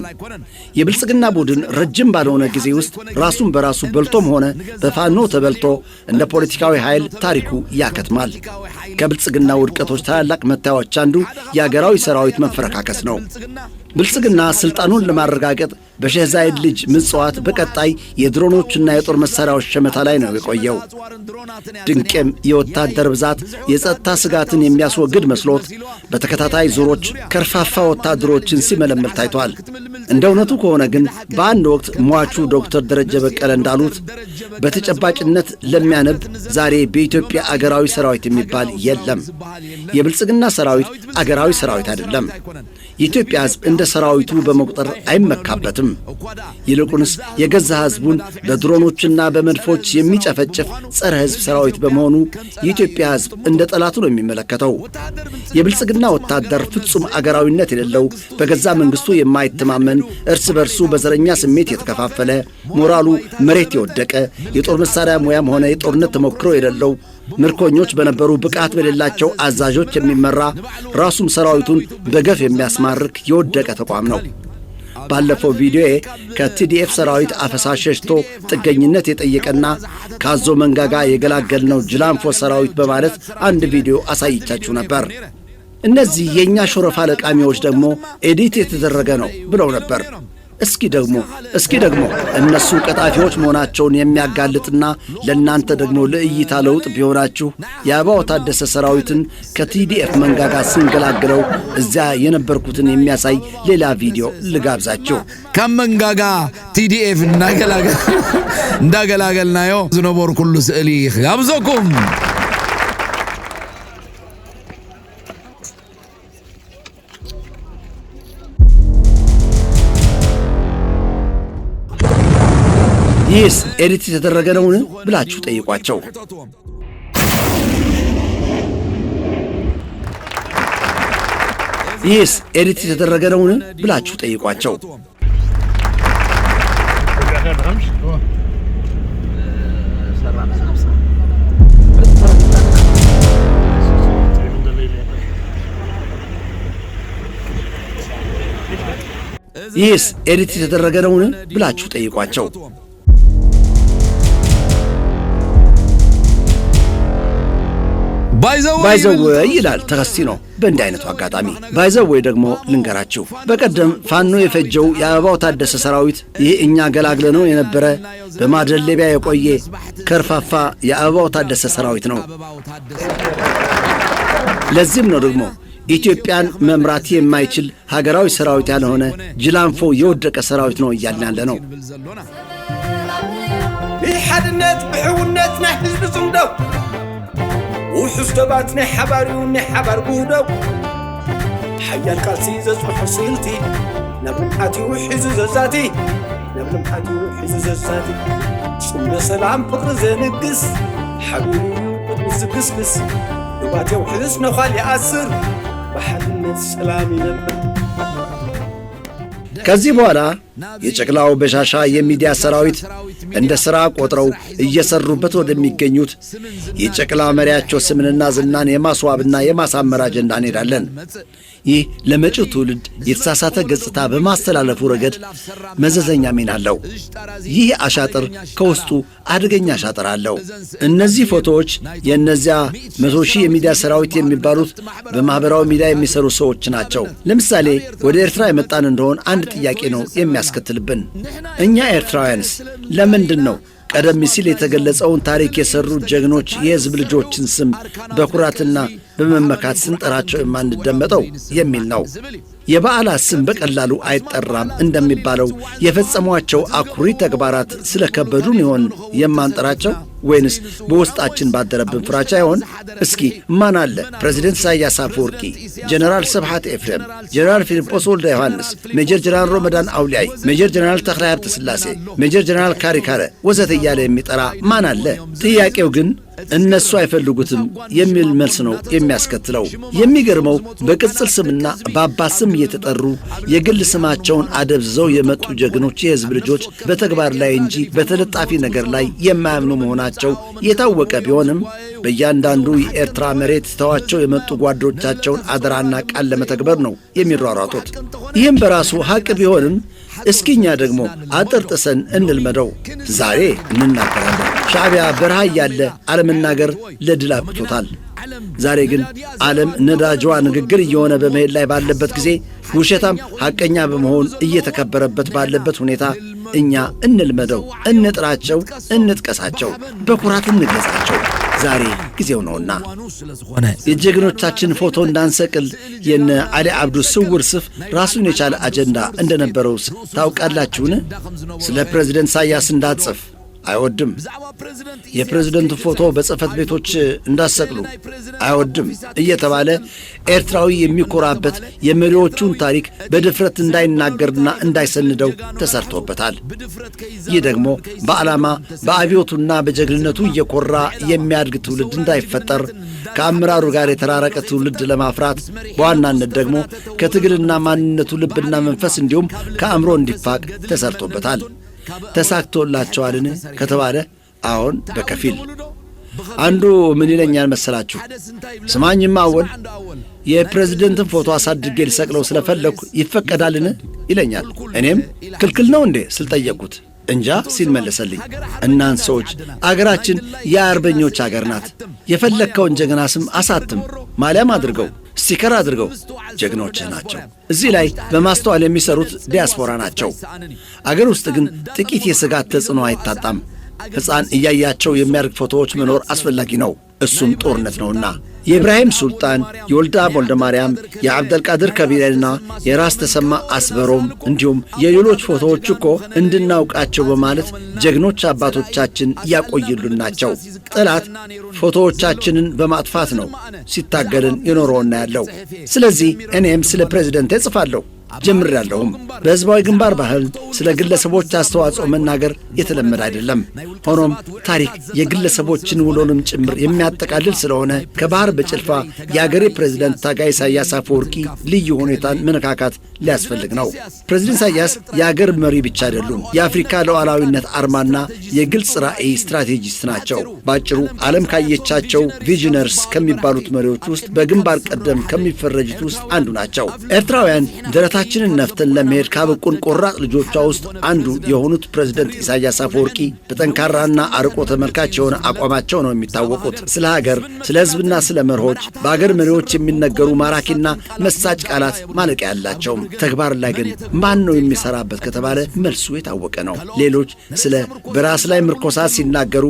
የብልጽግና ቡድን ረጅም ባልሆነ ጊዜ ውስጥ ራሱን በራሱ በልቶም ሆነ በፋኖ ተበልቶ እንደ ፖለቲካዊ ኃይል ታሪኩ ያከትማል። ከብልጽግና ውድቀቶች ታላላቅ መታያዎች አንዱ የአገራዊ ሰራዊት መፈረካከስ ነው። ብልጽግና ስልጣኑን ለማረጋገጥ በሼህ ዛይድ ልጅ ምጽዋት በቀጣይ የድሮኖችና የጦር መሳሪያዎች ሸመታ ላይ ነው የቆየው። ድንቅም የወታደር ብዛት የጸጥታ ስጋትን የሚያስወግድ መስሎት በተከታታይ ዙሮች ከርፋፋ ወታደሮችን ሲመለመል ታይቷል። እንደ እውነቱ ከሆነ ግን በአንድ ወቅት ሟቹ ዶክተር ደረጀ በቀለ እንዳሉት በተጨባጭነት ለሚያነብ ዛሬ በኢትዮጵያ አገራዊ ሰራዊት የሚባል የለም። የብልጽግና ሰራዊት አገራዊ ሰራዊት አይደለም። የኢትዮጵያ ሕዝብ እንደ ሰራዊቱ በመቁጠር አይመካበትም። ይልቁንስ የገዛ ሕዝቡን በድሮኖችና በመድፎች የሚጨፈጭፍ ጸረ ሕዝብ ሰራዊት በመሆኑ የኢትዮጵያ ሕዝብ እንደ ጠላቱ ነው የሚመለከተው። የብልጽግና ወታደር ፍጹም አገራዊነት የሌለው፣ በገዛ መንግስቱ የማይተማመን፣ እርስ በርሱ በዘረኛ ስሜት የተከፋፈለ፣ ሞራሉ መሬት የወደቀ፣ የጦር መሳሪያ ሙያም ሆነ የጦርነት ተሞክሮ የሌለው፣ ምርኮኞች በነበሩ ብቃት በሌላቸው አዛዦች የሚመራ፣ ራሱም ሰራዊቱን በገፍ የሚያስማርክ የወደቀ ተቋም ነው። ባለፈው ቪዲዮዬ ከቲዲኤፍ ሰራዊት አፈሳ ሸሽቶ ጥገኝነት የጠየቀና ካዞ መንጋጋ የገላገልነው ጅላንፎ ሰራዊት በማለት አንድ ቪዲዮ አሳይቻችሁ ነበር። እነዚህ የእኛ ሾረፋ ለቃሚዎች ደግሞ ኤዲት የተደረገ ነው ብለው ነበር። እስኪ ደግሞ እነሱ ቀጣፊዎች መሆናቸውን የሚያጋልጥና ለእናንተ ደግሞ ለእይታ ለውጥ ቢሆናችሁ የአበባው ታደሰ ሰራዊትን ከቲዲኤፍ መንጋጋ ስንገላግለው እዚያ የነበርኩትን የሚያሳይ ሌላ ቪዲዮ ልጋብዛችሁ። ከመንጋጋ ቲዲኤፍ እንዳገላገልናዮ ዝነበሩ ኩሉ ስእሊ ጋብዘኩም። ይህስ ኤዲት የተደረገ ነውን ብላችሁ ጠይቋቸው። ይህስ ኤዲት የተደረገ ነውን ብላችሁ ጠይቋቸው። ይህስ ኤዲት የተደረገ ነውን ብላችሁ ጠይቋቸው። ባይዘወይ ይላል ተከስቲኖ። በእንዲህ አይነቱ አጋጣሚ ባይዘወይ ደግሞ ልንገራችሁ። በቀደም ፋኖ የፈጀው የአበባው ታደሰ ሰራዊት ይህ እኛ ገላግለ ነው የነበረ በማደለቢያ የቆየ ከርፋፋ የአበባው ታደሰ ሰራዊት ነው። ለዚህም ነው ደግሞ ኢትዮጵያን መምራት የማይችል ሀገራዊ ሰራዊት ያልሆነ ጅላንፎ የወደቀ ሰራዊት ነው እያልን ያለ ነው። ብሓድነት ብሕውነት ናይ ህዝቢ ጽምደው ውሑስ ደባት ናይ ሓባሪው ናይ ሓባር ጉህደው ሓያል ቃልሲ ዘጽውሑ ስልቲ ናብ ልምዓትዩ ሒዙ ዘዛቲ ናብ ልምዓትዩ ሒዙ ዘዛቲ ጽምደ ሰላም ፍቕሪ ዘንግስ ሓቢሩ ቅድሚ ዝግስግስ ድባት የውሕስ ነዃል ይኣስር በሓድነት ሰላም ይነብር። ከዚህ በኋላ የጨቅላው በሻሻ የሚዲያ ሰራዊት እንደ ሥራ ቆጥረው እየሰሩበት ወደሚገኙት የጨቅላ መሪያቸው ስምንና ዝናን የማስዋብና የማሳመር አጀንዳ እንሄዳለን። ይህ ለመጪው ትውልድ የተሳሳተ ገጽታ በማስተላለፉ ረገድ መዘዘኛ ሚና አለው። ይህ አሻጥር ከውስጡ አደገኛ አሻጥር አለው። እነዚህ ፎቶዎች የእነዚያ 100 ሺህ የሚዲያ ሰራዊት የሚባሉት በማኅበራዊ ሚዲያ የሚሰሩ ሰዎች ናቸው። ለምሳሌ ወደ ኤርትራ የመጣን እንደሆን አንድ ጥያቄ ነው የሚያስከትልብን። እኛ ኤርትራውያንስ ለምንድን ነው ቀደም ሲል የተገለጸውን ታሪክ የሰሩ ጀግኖች የሕዝብ ልጆችን ስም በኩራትና በመመካት ስንጠራቸው የማንደመጠው የሚል ነው። የበዓላት ስም በቀላሉ አይጠራም እንደሚባለው የፈጸሟቸው አኩሪ ተግባራት ስለከበዱን ይሆን የማንጠራቸው? ወይንስ በውስጣችን ባደረብን ፍራቻ ይሆን? እስኪ ማን አለ ፕሬዚደንት ኢሳያስ አፈወርቂ፣ ጀነራል ስብሐት ኤፍሬም፣ ጀነራል ፊልጶስ ወልደ ዮሐንስ፣ ሜጀር ጀነራል ሮመዳን አውሊያይ፣ ሜጀር ጀነራል ተክላይ ሀብተ ሥላሴ፣ ሜጀር ጀነራል ካሪካረ ወዘተ እያለ የሚጠራ ማን አለ? ጥያቄው ግን እነሱ አይፈልጉትም የሚል መልስ ነው የሚያስከትለው። የሚገርመው በቅጽል ስምና በአባት ስም እየተጠሩ የግል ስማቸውን አደብዝዘው የመጡ ጀግኖች የሕዝብ ልጆች በተግባር ላይ እንጂ በተለጣፊ ነገር ላይ የማያምኑ መሆናቸው የታወቀ ቢሆንም በእያንዳንዱ የኤርትራ መሬት ተዋቸው የመጡ ጓዶቻቸውን አደራና ቃል ለመተግበር ነው የሚሯሯጡት። ይህም በራሱ ሐቅ ቢሆንም እስኪኛ ደግሞ አጥርጥሰን እንልመደው። ዛሬ እንናገራለን። ሻዕቢያ በረሃ ያለ አለመናገር ለድል አብቅቶታል። ዛሬ ግን ዓለም ነዳጅዋ ንግግር እየሆነ በመሄድ ላይ ባለበት ጊዜ ውሸታም ሐቀኛ በመሆን እየተከበረበት ባለበት ሁኔታ እኛ እንልመደው፣ እንጥራቸው፣ እንጥቀሳቸው፣ በኩራት እንገዛቸው። ዛሬ ጊዜው ነውና የጀግኖቻችን ፎቶ እንዳንሰቅል የነ አሊ አብዱ ስውር ስፍ ራሱን የቻለ አጀንዳ እንደነበረውስ ታውቃላችሁን? ስለ ፕሬዝደንት ኢሳያስ እንዳትጽፍ አይወድም። የፕሬዝደንቱ ፎቶ በጽሕፈት ቤቶች እንዳሰቅሉ አይወድም እየተባለ ኤርትራዊ የሚኮራበት የመሪዎቹን ታሪክ በድፍረት እንዳይናገርና እንዳይሰንደው ተሰርቶበታል። ይህ ደግሞ በዓላማ በአብዮቱና በጀግንነቱ እየኮራ የሚያድግ ትውልድ እንዳይፈጠር ከአመራሩ ጋር የተራረቀ ትውልድ ለማፍራት በዋናነት ደግሞ ከትግልና ማንነቱ ልብና መንፈስ እንዲሁም ከአእምሮ እንዲፋቅ ተሰርቶበታል። ተሳክቶላቸዋልን ከተባለ አሁን በከፊል። አንዱ ምን ይለኛል መሰላችሁ? ስማኝማ አወል የፕሬዝደንትን ፎቶ አሳድጌ ልሰቅለው ስለፈለግኩ ይፈቀዳልን ይለኛል። እኔም ክልክል ነው እንዴ ስልጠየቅኩት እንጃ ሲል መለሰልኝ። እናንት ሰዎች አገራችን የአርበኞች አገር ናት። የፈለግከውን ጀግና ስም አሳትም፣ ማሊያም አድርገው፣ ስቲከር አድርገው፣ ጀግኖችህ ናቸው። እዚህ ላይ በማስተዋል የሚሰሩት ዲያስፖራ ናቸው። አገር ውስጥ ግን ጥቂት የስጋት ተጽዕኖ አይታጣም። ሕፃን እያያቸው የሚያርግ ፎቶዎች መኖር አስፈላጊ ነው። እሱም ጦርነት ነውና የኢብራሂም ሱልጣን፣ የወልዳ ወልደ ማርያም፣ የአብደልቃድር ከቢረና የራስ ተሰማ አስበሮም እንዲሁም የሌሎች ፎቶዎች እኮ እንድናውቃቸው በማለት ጀግኖች አባቶቻችን ያቆይሉን ናቸው። ጠላት ፎቶዎቻችንን በማጥፋት ነው ሲታገልን የኖረውና ያለው። ስለዚህ እኔም ስለ ፕሬዝደንት እጽፋለሁ ጀምሬያለሁም። በሕዝባዊ ግንባር ባህል ስለ ግለሰቦች አስተዋጽኦ መናገር የተለመደ አይደለም። ሆኖም ታሪክ የግለሰቦችን ውሎንም ጭምር የሚያጠቃልል ስለሆነ ከባህር በጭልፋ የአገሬ ፕሬዝደንት ታጋይ ኢሳያስ አፈወርቂ ልዩ ሁኔታን መነካካት ሊያስፈልግ ነው። ፕሬዝደንት ኢሳያስ የአገር መሪ ብቻ አይደሉም። የአፍሪካ ሉዓላዊነት አርማና የግልጽ ራዕይ ስትራቴጂስት ናቸው። ባጭሩ ዓለም ካየቻቸው ቪዥነርስ ከሚባሉት መሪዎች ውስጥ በግንባር ቀደም ከሚፈረጁት ውስጥ አንዱ ናቸው። ኤርትራውያን ደረታችንን ነፍተን ለመሄድ ካበቁን ቆራጥ ልጆቿ ውስጥ አንዱ የሆኑት ፕሬዝደንት ኢሳያስ አፈወርቂ በጠንካራና አርቆ ተመልካች የሆነ አቋማቸው ነው የሚታወቁት። ስለ ሀገር፣ ስለ ሕዝብና ስለ መርሆች በአገር መሪዎች የሚነገሩ ማራኪና መሳጭ ቃላት ማለቂያ ያላቸውም። ተግባር ላይ ግን ማን ነው የሚሰራበት ከተባለ መልሱ የታወቀ ነው። ሌሎች ስለ በራስ ላይ ምርኮሳ ሲናገሩ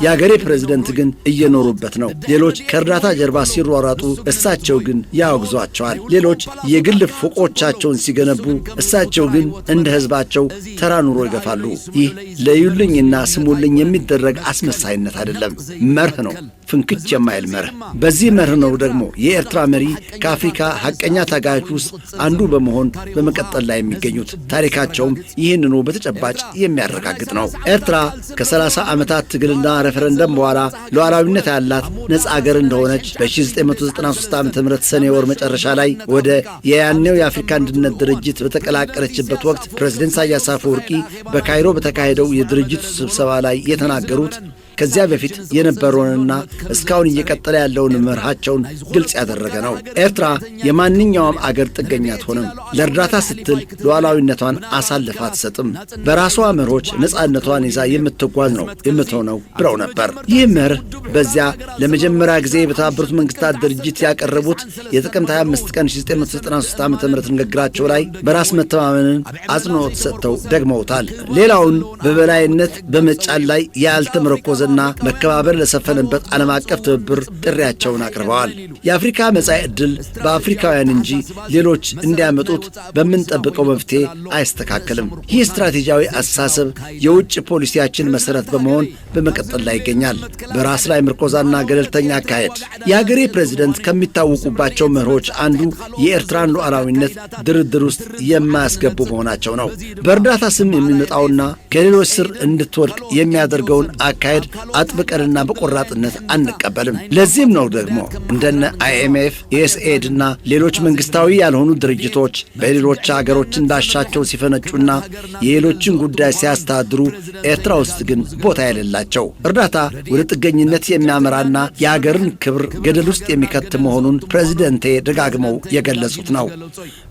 የአገሬ ፕሬዝደንት ግን እየኖሩበት ነው። ሌሎች ከእርዳታ ጀርባ ሲሯሯጡ እሳቸው ግን ያወግዟቸዋል። ሌሎች የግል ፎቆቻቸውን ሲገነቡ እሳቸው ግን እንደ ሕዝባቸው ተራ ኑሮ ይገፋሉ። ይህ ለዩልኝና ስሙልኝ የሚደረግ አስመሳይነት አይደለም፣ መርህ ነው። ፍንክች የማይል መርህ። በዚህ መርህ ነው ደግሞ የኤርትራ መሪ ከአፍሪካ ሐቀኛ ታጋዮች ውስጥ አንዱ በመሆን በመቀጠል ላይ የሚገኙት። ታሪካቸውም ይህንኑ በተጨባጭ የሚያረጋግጥ ነው። ኤርትራ ከ30 ዓመታት ትግልና ሬፈረንደም በኋላ ሉዓላዊነት ያላት ነፃ አገር እንደሆነች በ1993 ዓ.ም ሰኔ ወር መጨረሻ ላይ ወደ የያኔው የአፍሪካ አንድነት ድርጅት በተቀላቀለችበት ወቅት ፕሬዝደንት ኢሳያስ አፈወርቂ በካይሮ በተካሄደው የድርጅቱ ስብሰባ ላይ የተናገሩት ከዚያ በፊት የነበረውንና እስካሁን እየቀጠለ ያለውን መርሃቸውን ግልጽ ያደረገ ነው። ኤርትራ የማንኛውም አገር ጥገኛ አትሆንም። ለእርዳታ ስትል ሉዓላዊነቷን አሳልፋ አትሰጥም። በራሷ መርሆች ነፃነቷን ይዛ የምትጓዝ ነው የምትሆነው ብለው ነበር። ይህ መርህ በዚያ ለመጀመሪያ ጊዜ በተባበሩት መንግስታት ድርጅት ያቀረቡት የጥቅምት 25 ቀን 1993 ዓ.ም ንግግራቸው ላይ በራስ መተማመንን አጽንዖት ሰጥተው ደግመውታል። ሌላውን በበላይነት በመጫን ላይ ያልተመረኮዘ እና መከባበር ለሰፈነበት ዓለም አቀፍ ትብብር ጥሪያቸውን አቅርበዋል። የአፍሪካ መጻኢ ዕድል በአፍሪካውያን እንጂ ሌሎች እንዲያመጡት በምንጠብቀው መፍትሄ አይስተካከልም። ይህ ስትራቴጂያዊ አስተሳሰብ የውጭ ፖሊሲያችን መሠረት በመሆን በመቀጠል ላይ ይገኛል። በራስ ላይ ምርኮዛና ገለልተኛ አካሄድ። የአገሬ ፕሬዝደንት ከሚታወቁባቸው መርሆች አንዱ የኤርትራን ሉዓላዊነት ድርድር ውስጥ የማያስገቡ መሆናቸው ነው። በእርዳታ ስም የሚመጣውና ከሌሎች ስር እንድትወድቅ የሚያደርገውን አካሄድ አጥብቀንና በቆራጥነት አንቀበልም። ለዚህም ነው ደግሞ እንደነ IMF፣ USAID እና ሌሎች መንግስታዊ ያልሆኑ ድርጅቶች በሌሎች አገሮች እንዳሻቸው ሲፈነጩና የሌሎችን ጉዳይ ሲያስተዳድሩ ኤርትራ ውስጥ ግን ቦታ የሌላቸው። እርዳታ ወደ ጥገኝነት የሚያመራና የአገርን ክብር ገደል ውስጥ የሚከት መሆኑን ፕሬዚደንቴ ደጋግመው የገለጹት ነው።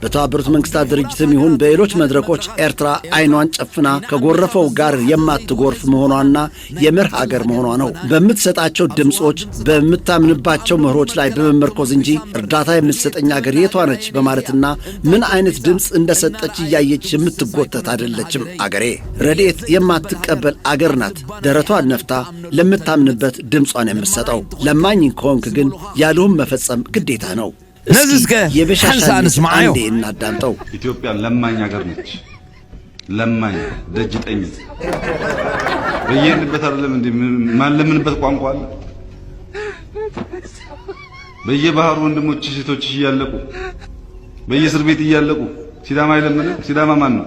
በተባበሩት መንግስታት ድርጅትም ይሁን በሌሎች መድረኮች ኤርትራ አይኗን ጨፍና ከጎረፈው ጋር የማትጎርፍ መሆኗና የመርህ አገር መሆኗ ነው። በምትሰጣቸው ድምጾች በምታምንባቸው መርሆች ላይ በመመርኮዝ እንጂ እርዳታ የምትሰጠኝ አገር የቷ ነች በማለትና ምን አይነት ድምፅ እንደሰጠች እያየች የምትጎተት አይደለችም። አገሬ ረድኤት የማትቀበል አገር ናት። ደረቷን ነፍታ ለምታምንበት ድምጿን የምትሰጠው። ለማኝ ከሆንክ ግን ያሉህም መፈጸም ግዴታ ነው። እስኪ የበሻሻን አንዴ እናዳምጠው። ኢትዮጵያ ለማኝ አገር ነች። ለማኝ ደጅ ጠኝ በየንበት አይደለም እንዴ ማለምንበት ቋንቋ አለ። በየባህሩ ወንድሞች ሴቶች እያለቁ በየእስር ቤት እያለቁ ሲዳማ አይለምንም። ሲዳማ ማን ነው?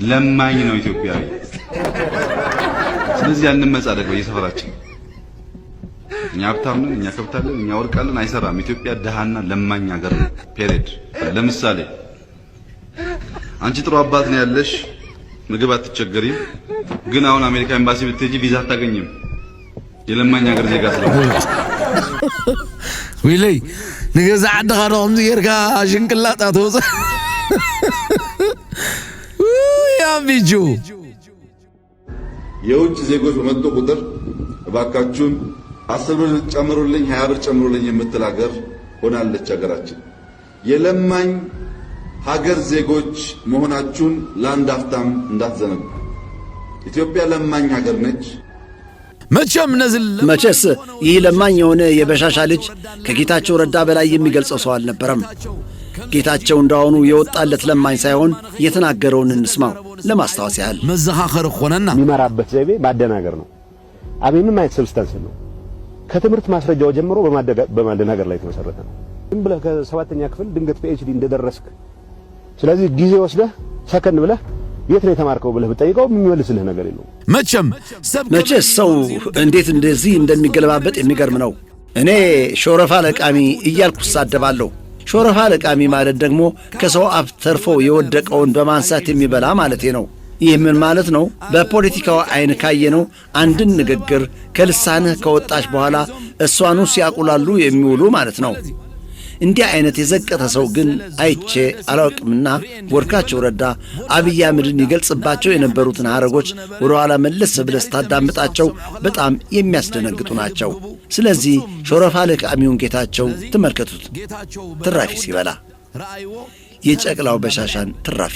ለማኝ ነው ኢትዮጵያዊ። ስለዚህ ያንን መጻደቅ በየሰፈራችን እኛ ሀብታም ነን፣ እኛ ከብታለን፣ እኛ ወርቃለን አይሰራም። ኢትዮጵያ ደሃና ለማኝ ሀገር ነው። ፔሬድ። ለምሳሌ አንቺ ጥሩ አባት ነው ያለሽ፣ ምግብ አትቸገሪም። ግን አሁን አሜሪካ ኤምባሲ ብትሄጂ ቪዛ አታገኝም። የለማኝ ሀገር ዜጋ ስለሆነ ويلي نجزع عندها رقم يرجع شنكلات أتوصل يا بيجو የውጭ ዜጎች በመጡ ቁጥር እባካችሁን 10 ብር ጨምሩልኝ 20 ብር ጨምሩልኝ የምትል ሀገር ሆናለች ሀገራችን። የለማኝ ሀገር ዜጎች መሆናችሁን ለአንድ አፍታም እንዳትዘነጉ። ኢትዮጵያ ለማኝ ሀገር ነች። መቼስ ይህ ለማኝ የሆነ የበሻሻ ልጅ ከጌታቸው ረዳ በላይ የሚገልጸው ሰው አልነበረም። ጌታቸው እንዳሆኑ የወጣለት ለማኝ ሳይሆን የተናገረውን እንስማው ለማስታወስ ያህል። መዘኻኸር ሆነና የሚመራበት ዘይቤ ማደናገር ነው። አብይ ምን ማለት ሰብስታንስ ነው? ከትምህርት ማስረጃው ጀምሮ በማደናገር ላይ የተመሰረተ ነው። ዝም ብለህ ከ7ኛ ክፍል ድንገት PhD እንደደረስክ ስለዚህ ጊዜ ወስደህ ሰከን ብለህ የት ነው የተማርከው ብለህ ብትጠይቀው የሚመልስልህ ነገር የለውም። መቼስ ሰው እንዴት እንደዚህ እንደሚገለባበጥ የሚገርም ነው። እኔ ሾረፋ ለቃሚ እያልኩ ሳደባለሁ። ሾረፋ ለቃሚ ማለት ደግሞ ከሰው አፍ ተርፎ የወደቀውን በማንሳት የሚበላ ማለቴ ነው። ይህ ምን ማለት ነው? በፖለቲካው አይን ካየነው አንድን ንግግር ከልሳንህ ከወጣች በኋላ እሷኑ ሲያቁላሉ የሚውሉ ማለት ነው። እንዲህ አይነት የዘቀተ ሰው ግን አይቼ አላውቅምና ወርካቸው ረዳ አብይ አህመድን ይገልጽባቸው የነበሩትን ሐረጎች ወደ ኋላ መለስ ብለህ ስታዳምጣቸው በጣም የሚያስደነግጡ ናቸው። ስለዚህ ሾረፋ ለቃሚውን ጌታቸው ተመልከቱት። ትራፊ ሲበላ የጨቅላው በሻሻን ትራፊ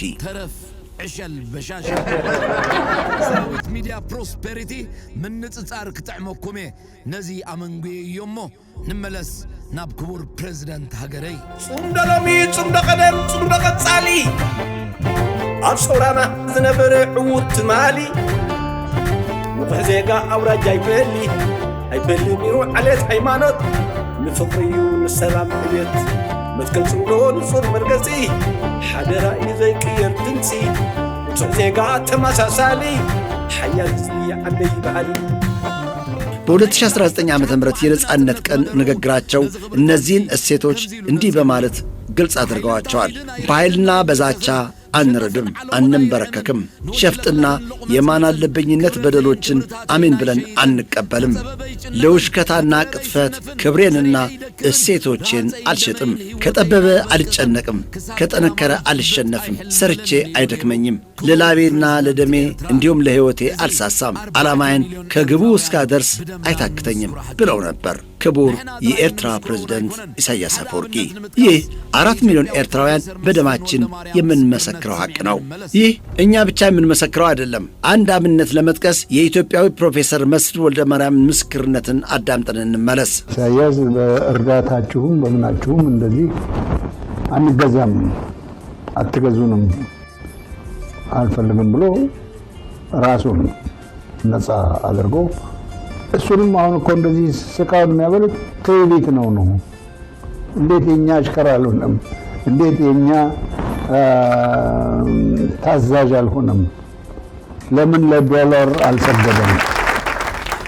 عشل بشاشة سراويت ميديا بروسبريتي من نتصار كتعمكمي نزي أمنقوي يومو نملس ناب كبور بريزيدنت هاجري صندلمي صندقدم صندقت سالي أبصرانا زنبر عود مالي مفزيقا أورا جايبلي ኣይበልኒው ዓለት ሃይማኖት ንፍቕሪዩ ንሰላም ዕቤት መትከል ጽምዶ ንጹር መርገጺ ሓደራ እዩ ዘይቅየር ድምፂ ውፅዕ ዜጋ ተመሳሳሊ ሓያል ህዝቢ ዓለይ በዓሊ በ2019 ዓ.ም የነጻነት ቀን ንግግራቸው እነዚህን እሴቶች እንዲህ በማለት ግልጽ አድርገዋቸዋል። በኃይልና በዛቻ አንረድም፣ አንንበረከክም። ሸፍጥና የማናለበኝነት በደሎችን አሜን ብለን አንቀበልም። ለውሽከታና ቅጥፈት ክብሬንና እሴቶቼን አልሸጥም። ከጠበበ አልጨነቅም፣ ከጠነከረ አልሸነፍም። ሰርቼ አይደክመኝም፣ ለላቤና ለደሜ እንዲሁም ለሕይወቴ አልሳሳም። ዓላማዬን ከግቡ እስካደርስ አይታክተኝም ብለው ነበር ክቡር የኤርትራ ፕሬዝዳንት ኢሳያስ አፈወርቂ። ይህ 4 ሚሊዮን ኤርትራውያን በደማችን የምንመሰክረው ሐቅ ነው። ይህ እኛ ብቻ የምንመሰክረው አይደለም። አንድ አብነት ለመጥቀስ የኢትዮጵያዊ ፕሮፌሰር መስፍን ወልደማርያም ምስክርነትን አዳምጠን እንመለስ። ኢሳያስ በእርዳታችሁም በምናችሁም እንደዚህ አንገዛም፣ አትገዙንም፣ አልፈልግም ብሎ ራሱን ነፃ አድርጎ እሱንም አሁን እኮ እንደዚህ ስቃውን የሚያበሉት ትዕቢት ነው። እንዴት የኛ አሽከር አልሆነም? እንዴት የኛ ታዛዥ አልሆነም? ለምን ለዶላር አልሰገደም?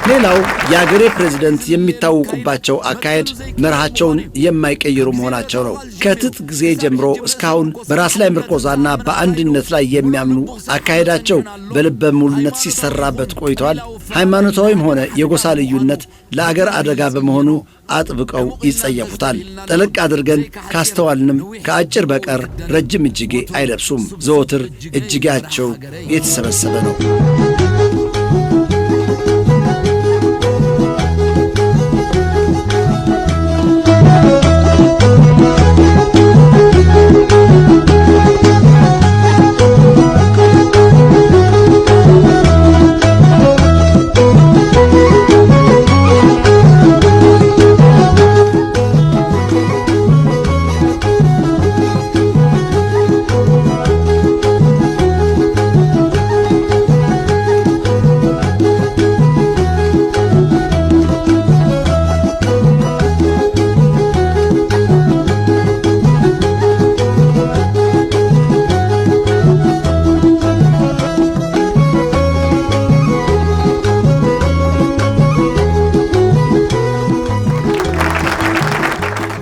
ሌላው የአገሬ ፕሬዝደንት የሚታወቁባቸው አካሄድ መርሃቸውን የማይቀይሩ መሆናቸው ነው። ከጥንት ጊዜ ጀምሮ እስካሁን በራስ ላይ ምርኮዛና በአንድነት ላይ የሚያምኑ አካሄዳቸው በልበ ሙሉነት ሲሰራበት ቆይቷል። ሃይማኖታዊም ሆነ የጎሳ ልዩነት ለአገር አደጋ በመሆኑ አጥብቀው ይጸየፉታል። ጠለቅ አድርገን ካስተዋልንም ከአጭር በቀር ረጅም እጅጌ አይለብሱም። ዘወትር እጅጌያቸው የተሰበሰበ ነው።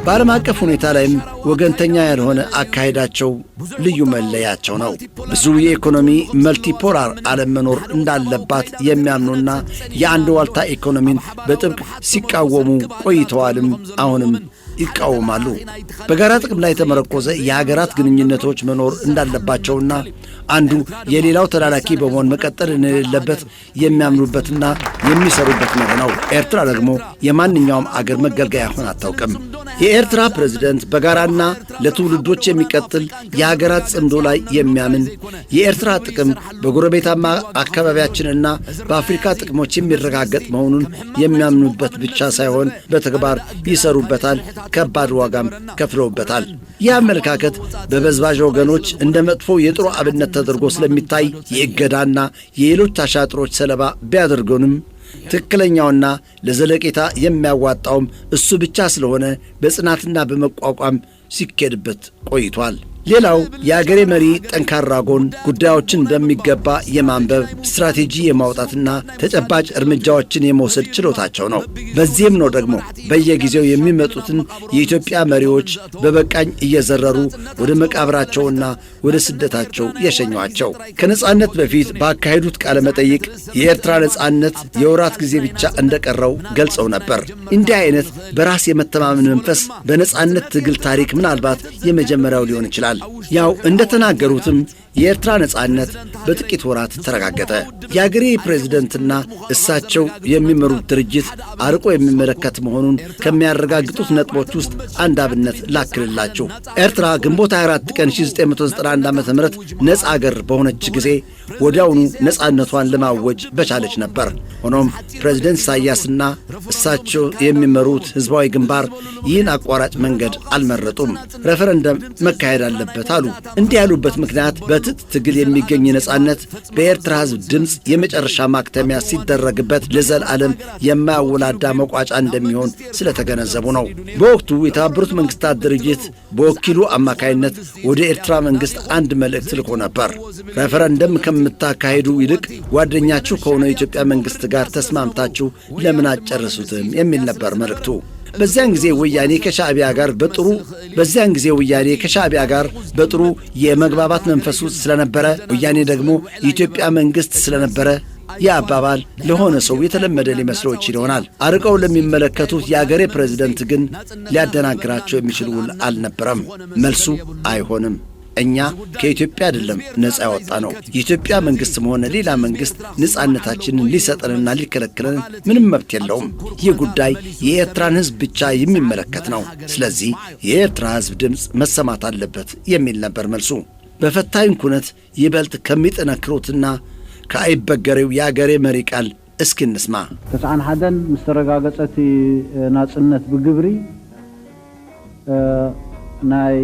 በዓለም አቀፍ ሁኔታ ላይም ወገንተኛ ያልሆነ አካሄዳቸው ልዩ መለያቸው ነው። ብዙ የኢኮኖሚ መልቲፖላር ዓለም መኖር እንዳለባት የሚያምኑና የአንድ ዋልታ ኢኮኖሚን በጥብቅ ሲቃወሙ ቆይተዋልም አሁንም ይቃወማሉ። በጋራ ጥቅም ላይ የተመረኮዘ የሀገራት ግንኙነቶች መኖር እንዳለባቸውና አንዱ የሌላው ተላላኪ በመሆን መቀጠል እንደሌለበት የሚያምኑበትና የሚሰሩበት ነው። ኤርትራ ደግሞ የማንኛውም አገር መገልገያ ሆና አታውቅም። የኤርትራ ፕሬዝዳንት በጋራና ለትውልዶች የሚቀጥል የሀገራት ጽምዶ ላይ የሚያምን የኤርትራ ጥቅም በጎረቤታማ አካባቢያችንና በአፍሪካ ጥቅሞች የሚረጋገጥ መሆኑን የሚያምኑበት ብቻ ሳይሆን በተግባር ይሰሩበታል፣ ከባድ ዋጋም ከፍለውበታል። ይህ አመለካከት በበዝባዥ ወገኖች እንደ መጥፎ የጥሩ አብነት ተደርጎ ስለሚታይ የእገዳና የሌሎች አሻጥሮች ሰለባ ቢያደርገንም ትክክለኛውና ለዘለቄታ የሚያዋጣውም እሱ ብቻ ስለሆነ በጽናትና በመቋቋም ሲኬድበት ቆይቷል። ሌላው የአገሬ መሪ ጠንካራ ጎን ጉዳዮችን በሚገባ የማንበብ ስትራቴጂ የማውጣትና ተጨባጭ እርምጃዎችን የመውሰድ ችሎታቸው ነው። በዚህም ነው ደግሞ በየጊዜው የሚመጡትን የኢትዮጵያ መሪዎች በበቃኝ እየዘረሩ ወደ መቃብራቸውና ወደ ስደታቸው የሸኟቸው። ከነጻነት በፊት ባካሄዱት ቃለ መጠይቅ የኤርትራ ነጻነት የወራት ጊዜ ብቻ እንደቀረው ገልጸው ነበር። እንዲህ አይነት በራስ የመተማመን መንፈስ በነጻነት ትግል ታሪክ ምናልባት የመጀመሪያው ሊሆን ይችላል። ያው እንደተናገሩትም የኤርትራ ነጻነት በጥቂት ወራት ተረጋገጠ። የአገሬ ፕሬዝደንትና እሳቸው የሚመሩት ድርጅት አርቆ የሚመለከት መሆኑን ከሚያረጋግጡት ነጥቦች ውስጥ አንድ አብነት ላክልላችሁ። ኤርትራ ግንቦት 24 ቀን 1991 ዓ.ም ነጻ አገር በሆነች ጊዜ ወዲያውኑ ነጻነቷን ለማወጅ በቻለች ነበር። ሆኖም ፕሬዝደንት ኢሳያስና እሳቸው የሚመሩት ሕዝባዊ ግንባር ይህን አቋራጭ መንገድ አልመረጡም። ሬፈረንደም መካሄድ አለበት አሉ። እንዲህ ያሉበት ምክንያት በትጥቅ ትግል የሚገኝ ነጻነት በኤርትራ ሕዝብ ድምፅ የመጨረሻ ማክተሚያ ሲደረግበት ለዘላለም የማያወላዳ መቋጫ እንደሚሆን ስለተገነዘቡ ነው። በወቅቱ የተባበሩት መንግስታት ድርጅት በወኪሉ አማካይነት ወደ ኤርትራ መንግስት አንድ መልእክት ልኮ ነበር። ሬፈረንደም ከምታካሄዱ ይልቅ ጓደኛችሁ ከሆነው የኢትዮጵያ መንግስት ጋር ተስማምታችሁ ለምን አጨርሱትም የሚል ነበር መልእክቱ። በዚያን ጊዜ ወያኔ ከሻዕቢያ ጋር በጥሩ የመግባባት መንፈስ ውስጥ ስለነበረ፣ ወያኔ ደግሞ የኢትዮጵያ መንግስት ስለነበረ የአባባል ለሆነ ሰው የተለመደ ሊመስለው ይችል ይሆናል። አርቀው ለሚመለከቱት የአገሬ ፕሬዝደንት ግን ሊያደናግራቸው የሚችል ውል አልነበረም። መልሱ አይሆንም። እኛ ከኢትዮጵያ አይደለም ነፃ ያወጣ ነው። የኢትዮጵያ መንግስትም ሆነ ሌላ መንግስት ነፃነታችንን ሊሰጠንና ሊከለክለን ምንም መብት የለውም። ይህ ጉዳይ የኤርትራን ህዝብ ብቻ የሚመለከት ነው። ስለዚህ የኤርትራ ህዝብ ድምፅ መሰማት አለበት የሚል ነበር መልሱ። በፈታኝ ኩነት ይበልጥ ከሚጠነክሩትና ከአይበገሬው የአገሬ መሪ ቃል እስኪ እንስማ። ተስዓን ሓደን ምስ ተረጋገፀቲ ናጽነት ብግብሪ ናይ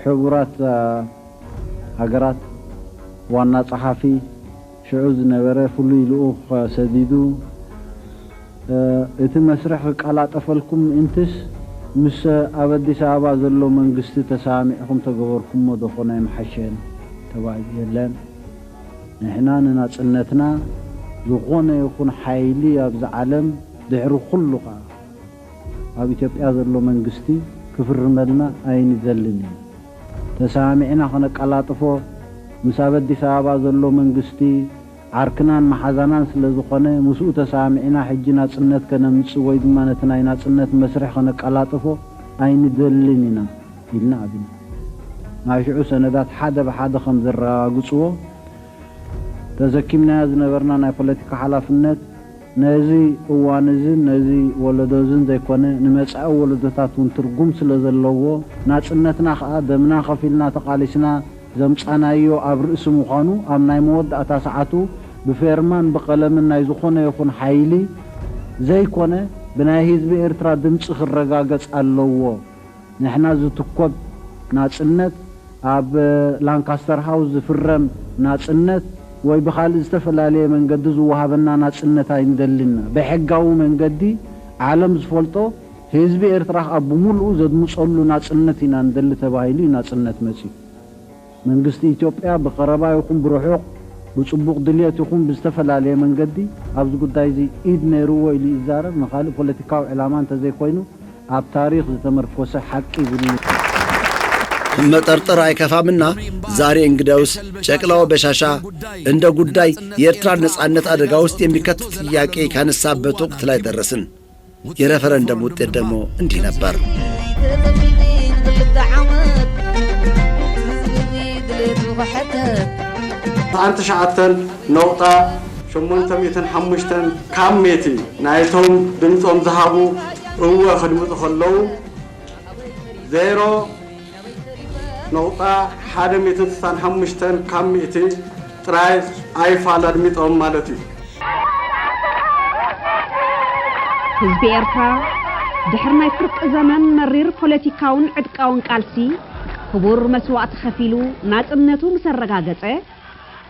ሕቡራት ሃገራት ዋና ጸሓፊ ሽዑ ዝነበረ ፍሉይ ልኡኽ ሰዲዱ እቲ መስርሕ ክቃላጠፈልኩም እንትስ ምስ ኣብ ኣዲስ ኣበባ ዘሎ መንግስቲ ተሳሚዕኩም ተገበርኩሞ ደኾነ ይመሓሸን ተባሂሉ የለን። ንሕና ንናጽነትና ዝኾነ ይኹን ሓይሊ ኣብዚ ዓለም ድሕሪ ኩሉ ኸዓ ኣብ ኢትዮጵያ ዘሎ መንግስቲ ክፍርመልና ኣይንዘልን እዩ። ተሳሚዕና ኸነቃላጥፎ ምስ ኣብ ኣዲስ ኣበባ ዘሎ መንግስቲ ዓርክናን መሓዛናን ስለ ዝኾነ ምስኡ ተሳሚዕና ሕጂ ናጽነት ከነምጽእ ወይ ድማ ነቲ ናይ ናጽነት መስርሕ ኸነቃላጥፎ ኣይንደልን ኢና ኢልና ኣብና ናብ ሽዑ ሰነዳት ሓደ ብሓደ ከም ዘረጋግጽዎ ተዘኪምናዮ ዝነበርና ናይ ፖለቲካ ሓላፍነት ነዚ እዋን እዝን ነዚ ወለዶ እዝን ዘይኮነ ንመጻኢ ወለዶታት እውን ትርጉም ስለ ዘለዎ ናጽነትና ከዓ ደምና ኸፊልና ተቓሊስና ዘምጻናዮ ኣብ ርእሲ ምዃኑ ኣብ ናይ መወዳእታ ሰዓቱ ብፌርማን ብቐለምን ናይ ዝኾነ ይኹን ሓይሊ ዘይኮነ ብናይ ህዝቢ ኤርትራ ድምፂ ክረጋገጽ ኣለዎ። ንሕና ዝትኰብ ናጽነት ኣብ ላንካስተር ሃውስ ዝፍረም ናጽነት ወይ ብኻልእ ዝተፈላለየ መንገዲ ዝወሃበና ናጽነት ኣይንደልና። ብሕጋዊ መንገዲ ዓለም ዝፈልጦ ህዝቢ ኤርትራ ኣብ ብምሉኡ ዘድምጸሉ ናጽነት ኢና ንደሊ ተባሂሉ ናጽነት መጺኡ መንግስቲ ኢትዮጵያ ብቐረባ ይኹን ብርሑቕ ብጽቡቕ ድልየት ይኹን ብዝተፈላለየ መንገዲ ኣብዚ ጉዳይ እዚ ኢድ ነይርዎ ኢሉ ይዛረብ ንኻልእ ፖለቲካዊ ዕላማ እንተዘይኮይኑ ኣብ ታሪክ ዝተመርኮሰ ሓቂ ይብሉ መጠርጠር አይከፋምና ዛሬ እንግዳውስ ጨቅላው በሻሻ እንደ ጉዳይ የኤርትራን ነጻነት አደጋ ውስጥ የሚከት ጥያቄ ካነሳበት ወቅት ላይ ደረስን። የሬፈረንደም ውጤት ደግሞ እንዲህ ነበር። አንተ ሻዓተን ነውጣ 805 ካሜቲ ናይቶም ድምጾም ዝሃቡ እወ ክድምፁ ከለዉ 0 ነውጣ 195 ካሜቲ ጥራይ ኣይፋል ኣድሚጦም ማለት እዩ። ህዝቢ ኤርትራ ድሕሪ ናይ ፍርቂ ዘመን መሪር ፖለቲካውን ዕድቃውን ቃልሲ ክቡር መስዋዕቲ ከፊሉ ናጽነቱ ምስ ኣረጋገጸ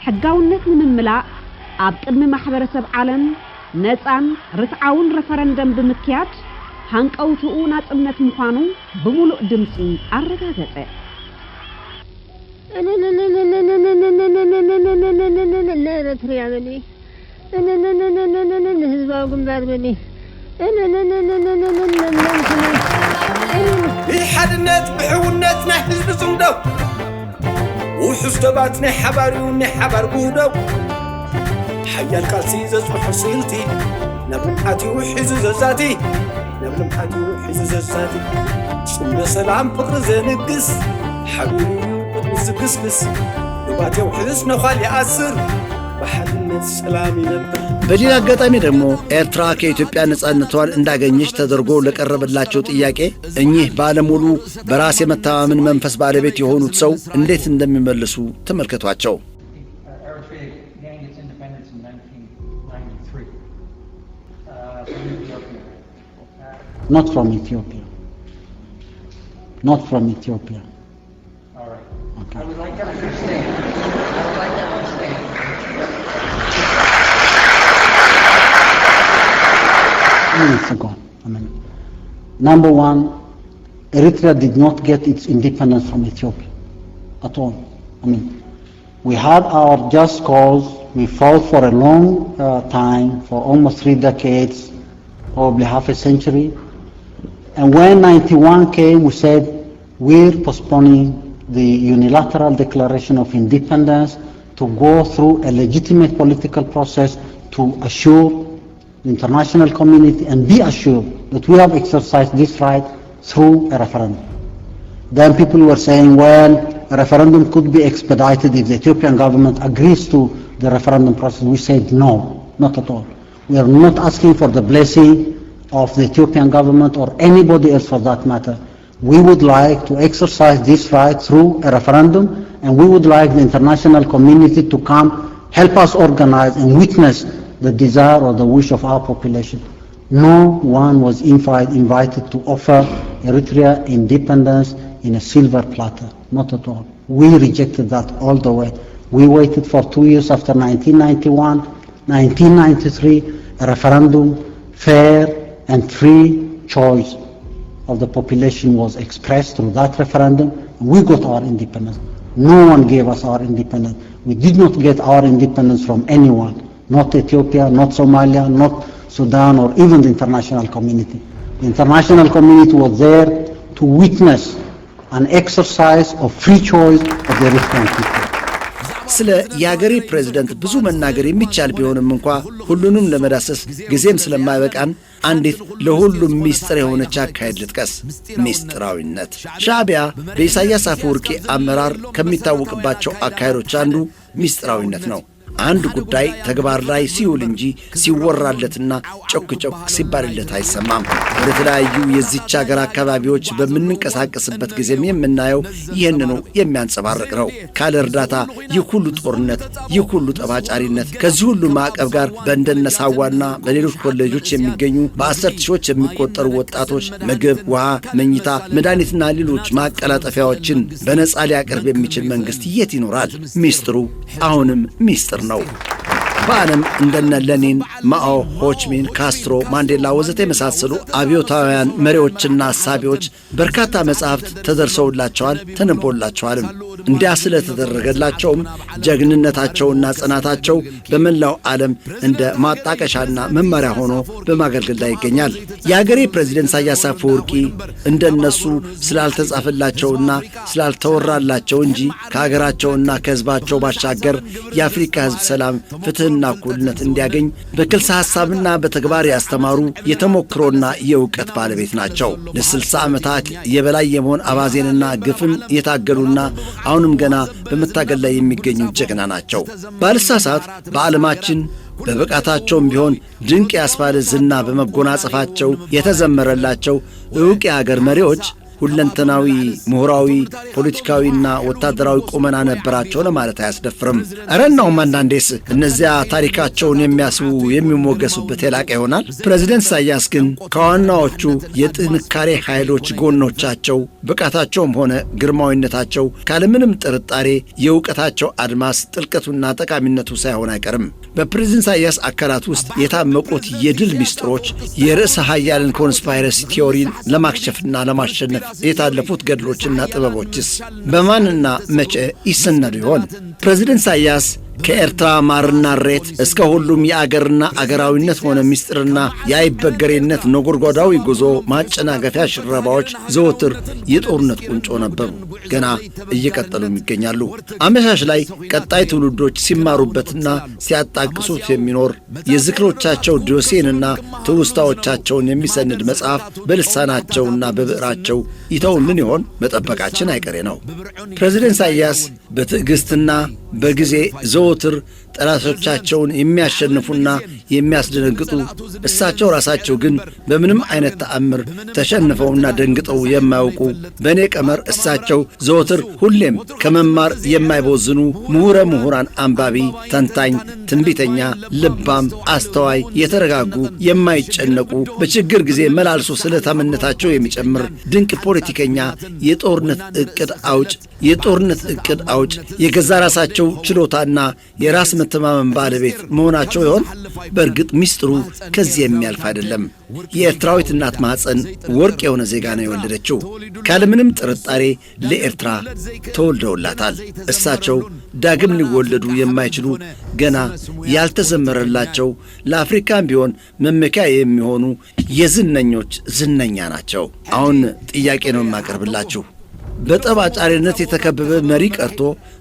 ሕጋውነት ንምምላእ ኣብ ቅድሚ ማሕበረሰብ ዓለም ነፃን ርትዓውን ረፈረንደም ብምክያድ ሃንቀውትኡ ናጽነት ምዃኑ ብሙሉእ ድምፂ ኣረጋገጸ። ኤርትራ በኒ ህዝባዊ ግንባር በኒ ብሓድነት ብሕውነት ናይ ህዝቢ ጽምደው ውሑስ ደባት ናይ ሓባሪው ናይ ሓባር ጉህደው ሓያል ቃልሲ ዘጽሑ ስልቲ ነብልምሓትዩ ሒዙ ዘዛቲ ነብልምሓትዩ ሒዙ ዘዛቲ ጽምደ ሰላም ፍቕሪ ዘንግስ ሓቢሩ ቅድሚ ዝግስግስ ደባት የውሕስ ነዃል ይኣስር በሓድነት ሰላም ይነብር። በሌላ አጋጣሚ ደግሞ ኤርትራ ከኢትዮጵያ ነጻነቷን እንዳገኘች ተደርጎ ለቀረበላቸው ጥያቄ እኚህ ባለሙሉ በራስ የመተማመን መንፈስ ባለቤት የሆኑት ሰው እንዴት እንደሚመልሱ ተመልከቷቸው። Not from Ethiopia. Not from Ethiopia. All right. Okay. I would like to understand. I would like to understand. Minutes ago. I mean, number one, Eritrea did not get its independence from Ethiopia at all. I mean, we had our just cause. We fought for a long time, for almost 3 decades, probably half a century. And when 91 came, we said, we're postponing the unilateral declaration of independence to go through a legitimate political process to assure the international community and be assured that we have exercised this right through a referendum. Then people were saying, well, a referendum could be expedited if the Ethiopian government agrees to the referendum process. We said no, not at all. We are not asking for the blessing of the Ethiopian government or anybody else for that matter. We would like to exercise this right through a referendum, and we would like the international community to come help us organize and witness the desire or the wish of our population. No one was invited to offer Eritrea independence in a silver platter, not at all. We rejected that all the way. We waited for 2 years after 1991, 1993, a referendum, fair and free choice of the population was expressed through that referendum. We got our independence. No one gave us our independence. We did not get our independence from anyone, not Ethiopia, not Somalia, not Sudan, or even the international community. The international community was there to witness an exercise of free choice of the Eritrean people. ስለ የአገሬ ፕሬዝዳንት ብዙ መናገር የሚቻል ቢሆንም እንኳ ሁሉንም ለመዳሰስ ጊዜም ስለማይበቃን አንዲት ለሁሉም ሚስጥር የሆነች አካሄድ ልጥቀስ። ሚስጥራዊነት። ሻዕቢያ በኢሳያስ አፈወርቂ አመራር ከሚታወቅባቸው አካሄዶች አንዱ ሚስጥራዊነት ነው። አንድ ጉዳይ ተግባር ላይ ሲውል እንጂ ሲወራለትና ጮክ ጮክ ሲባልለት አይሰማም። ወደ ተለያዩ የዚች ሀገር አካባቢዎች በምንንቀሳቀስበት ጊዜም የምናየው ይህንኑ የሚያንጸባርቅ ነው። ካለ እርዳታ ይህ ሁሉ ጦርነት፣ ይህ ሁሉ ጠባጫሪነት፣ ከዚህ ሁሉ ማዕቀብ ጋር በእንደነሳዋና በሌሎች ኮሌጆች የሚገኙ በ10 ሺዎች የሚቆጠሩ ወጣቶች ምግብ፣ ውሃ፣ መኝታ፣ መድኃኒትና ሌሎች ማቀላጠፊያዎችን በነጻ ሊያቀርብ የሚችል መንግስት የት ይኖራል? ሚስጥሩ አሁንም ሚስጥር ነው። በዓለም እንደነ ሌኒን፣ ማኦ፣ ሆችሚን፣ ካስትሮ፣ ማንዴላ ወዘተ የመሳሰሉ አብዮታውያን መሪዎችና አሳቢዎች በርካታ መጻሕፍት ተደርሰውላቸዋል፣ ተነቦላቸዋልም። እንዲያ ስለተደረገላቸውም ጀግንነታቸውና ጽናታቸው በመላው ዓለም እንደ ማጣቀሻና መመሪያ ሆኖ በማገልገል ላይ ይገኛል። የአገሬ ፕሬዝደንት ኢሳያስ አፈወርቂ እንደነሱ ስላልተጻፈላቸውና ስላልተወራላቸው እንጂ ከሀገራቸውና ከሕዝባቸው ባሻገር የአፍሪካ ሕዝብ ሰላም፣ ፍትህና እኩልነት እንዲያገኝ በክልሰ ሐሳብና በተግባር ያስተማሩ የተሞክሮና የእውቀት ባለቤት ናቸው። ለ60 ዓመታት የበላይ የመሆን አባዜንና ግፍን የታገሉና አሁንም ገና በመታገል ላይ የሚገኙ ጀግና ናቸው። ባልሳሳት በዓለማችን በብቃታቸውም ቢሆን ድንቅ ያስባለ ዝና በመጎናጸፋቸው የተዘመረላቸው ዕውቅ የአገር መሪዎች ሁለንተናዊ ምሁራዊ፣ ፖለቲካዊና ወታደራዊ ቁመና ነበራቸው ለማለት አያስደፍርም። እረናውም አንዳንዴስ እነዚያ ታሪካቸውን የሚያስቡ የሚሞገሱበት የላቀ ይሆናል። ፕሬዝደንት ኢሳያስ ግን ከዋናዎቹ የጥንካሬ ኃይሎች ጎኖቻቸው ብቃታቸውም ሆነ ግርማዊነታቸው ካለምንም ጥርጣሬ የእውቀታቸው አድማስ ጥልቀቱና ጠቃሚነቱ ሳይሆን አይቀርም። በፕሬዝደንት ኢሳያስ አካላት ውስጥ የታመቁት የድል ሚስጥሮች የርዕሰ ኃያልን ኮንስፓይረሲ ቲዮሪን ለማክሸፍና ለማሸነፍ የታለፉት ገድሎችና ጥበቦችስ በማንና መቼ ይሰነዱ ይሆን? ፕሬዝደንት ኢሳያስ ከኤርትራ ማርና ሬት እስከ ሁሉም የአገርና አገራዊነት ሆነ ሚስጥርና የአይበገሬነት ነጎድጓዳዊ ጉዞ ማጨናገፊያ ሽረባዎች ዘወትር የጦርነት ቁንጮ ነበሩ። ገና እየቀጠሉም ይገኛሉ። አመሻሽ ላይ ቀጣይ ትውልዶች ሲማሩበትና ሲያጣቅሱት የሚኖር የዝክሮቻቸው ዶሴንና ትውስታዎቻቸውን የሚሰንድ መጽሐፍ በልሳናቸውና በብዕራቸው ይተውልን ይሆን? መጠበቃችን አይቀሬ ነው። ፕሬዝደንት ኢሳያስ በትዕግሥትና በጊዜ ዘወትር ጠላቶቻቸውን የሚያሸንፉና የሚያስደነግጡ፣ እሳቸው ራሳቸው ግን በምንም አይነት ተአምር ተሸንፈውና ደንግጠው የማያውቁ፣ በእኔ ቀመር እሳቸው ዘወትር ሁሌም ከመማር የማይቦዝኑ ምሁራን፣ አንባቢ፣ ተንታኝ፣ ትንቢተኛ፣ ልባም፣ አስተዋይ፣ የተረጋጉ፣ የማይጨነቁ፣ በችግር ጊዜ መላልሶ ስለታምነታቸው የሚጨምር ድንቅ ፖለቲከኛ፣ የጦርነት ዕቅድ አውጭ፣ የገዛ ራሳቸው ችሎታና የራስ መተማመን ባለቤት መሆናቸው ይሆን? በእርግጥ ሚስጥሩ ከዚህ የሚያልፍ አይደለም። የኤርትራዊት እናት ማኅፀን ወርቅ የሆነ ዜጋ ነው የወለደችው። ካለምንም ጥርጣሬ ለኤርትራ ተወልደውላታል። እሳቸው ዳግም ሊወለዱ የማይችሉ ገና ያልተዘመረላቸው፣ ለአፍሪካም ቢሆን መመኪያ የሚሆኑ የዝነኞች ዝነኛ ናቸው። አሁን ጥያቄ ነው የማቀርብላችሁ። በጠብ አጫሪነት የተከበበ መሪ ቀርቶ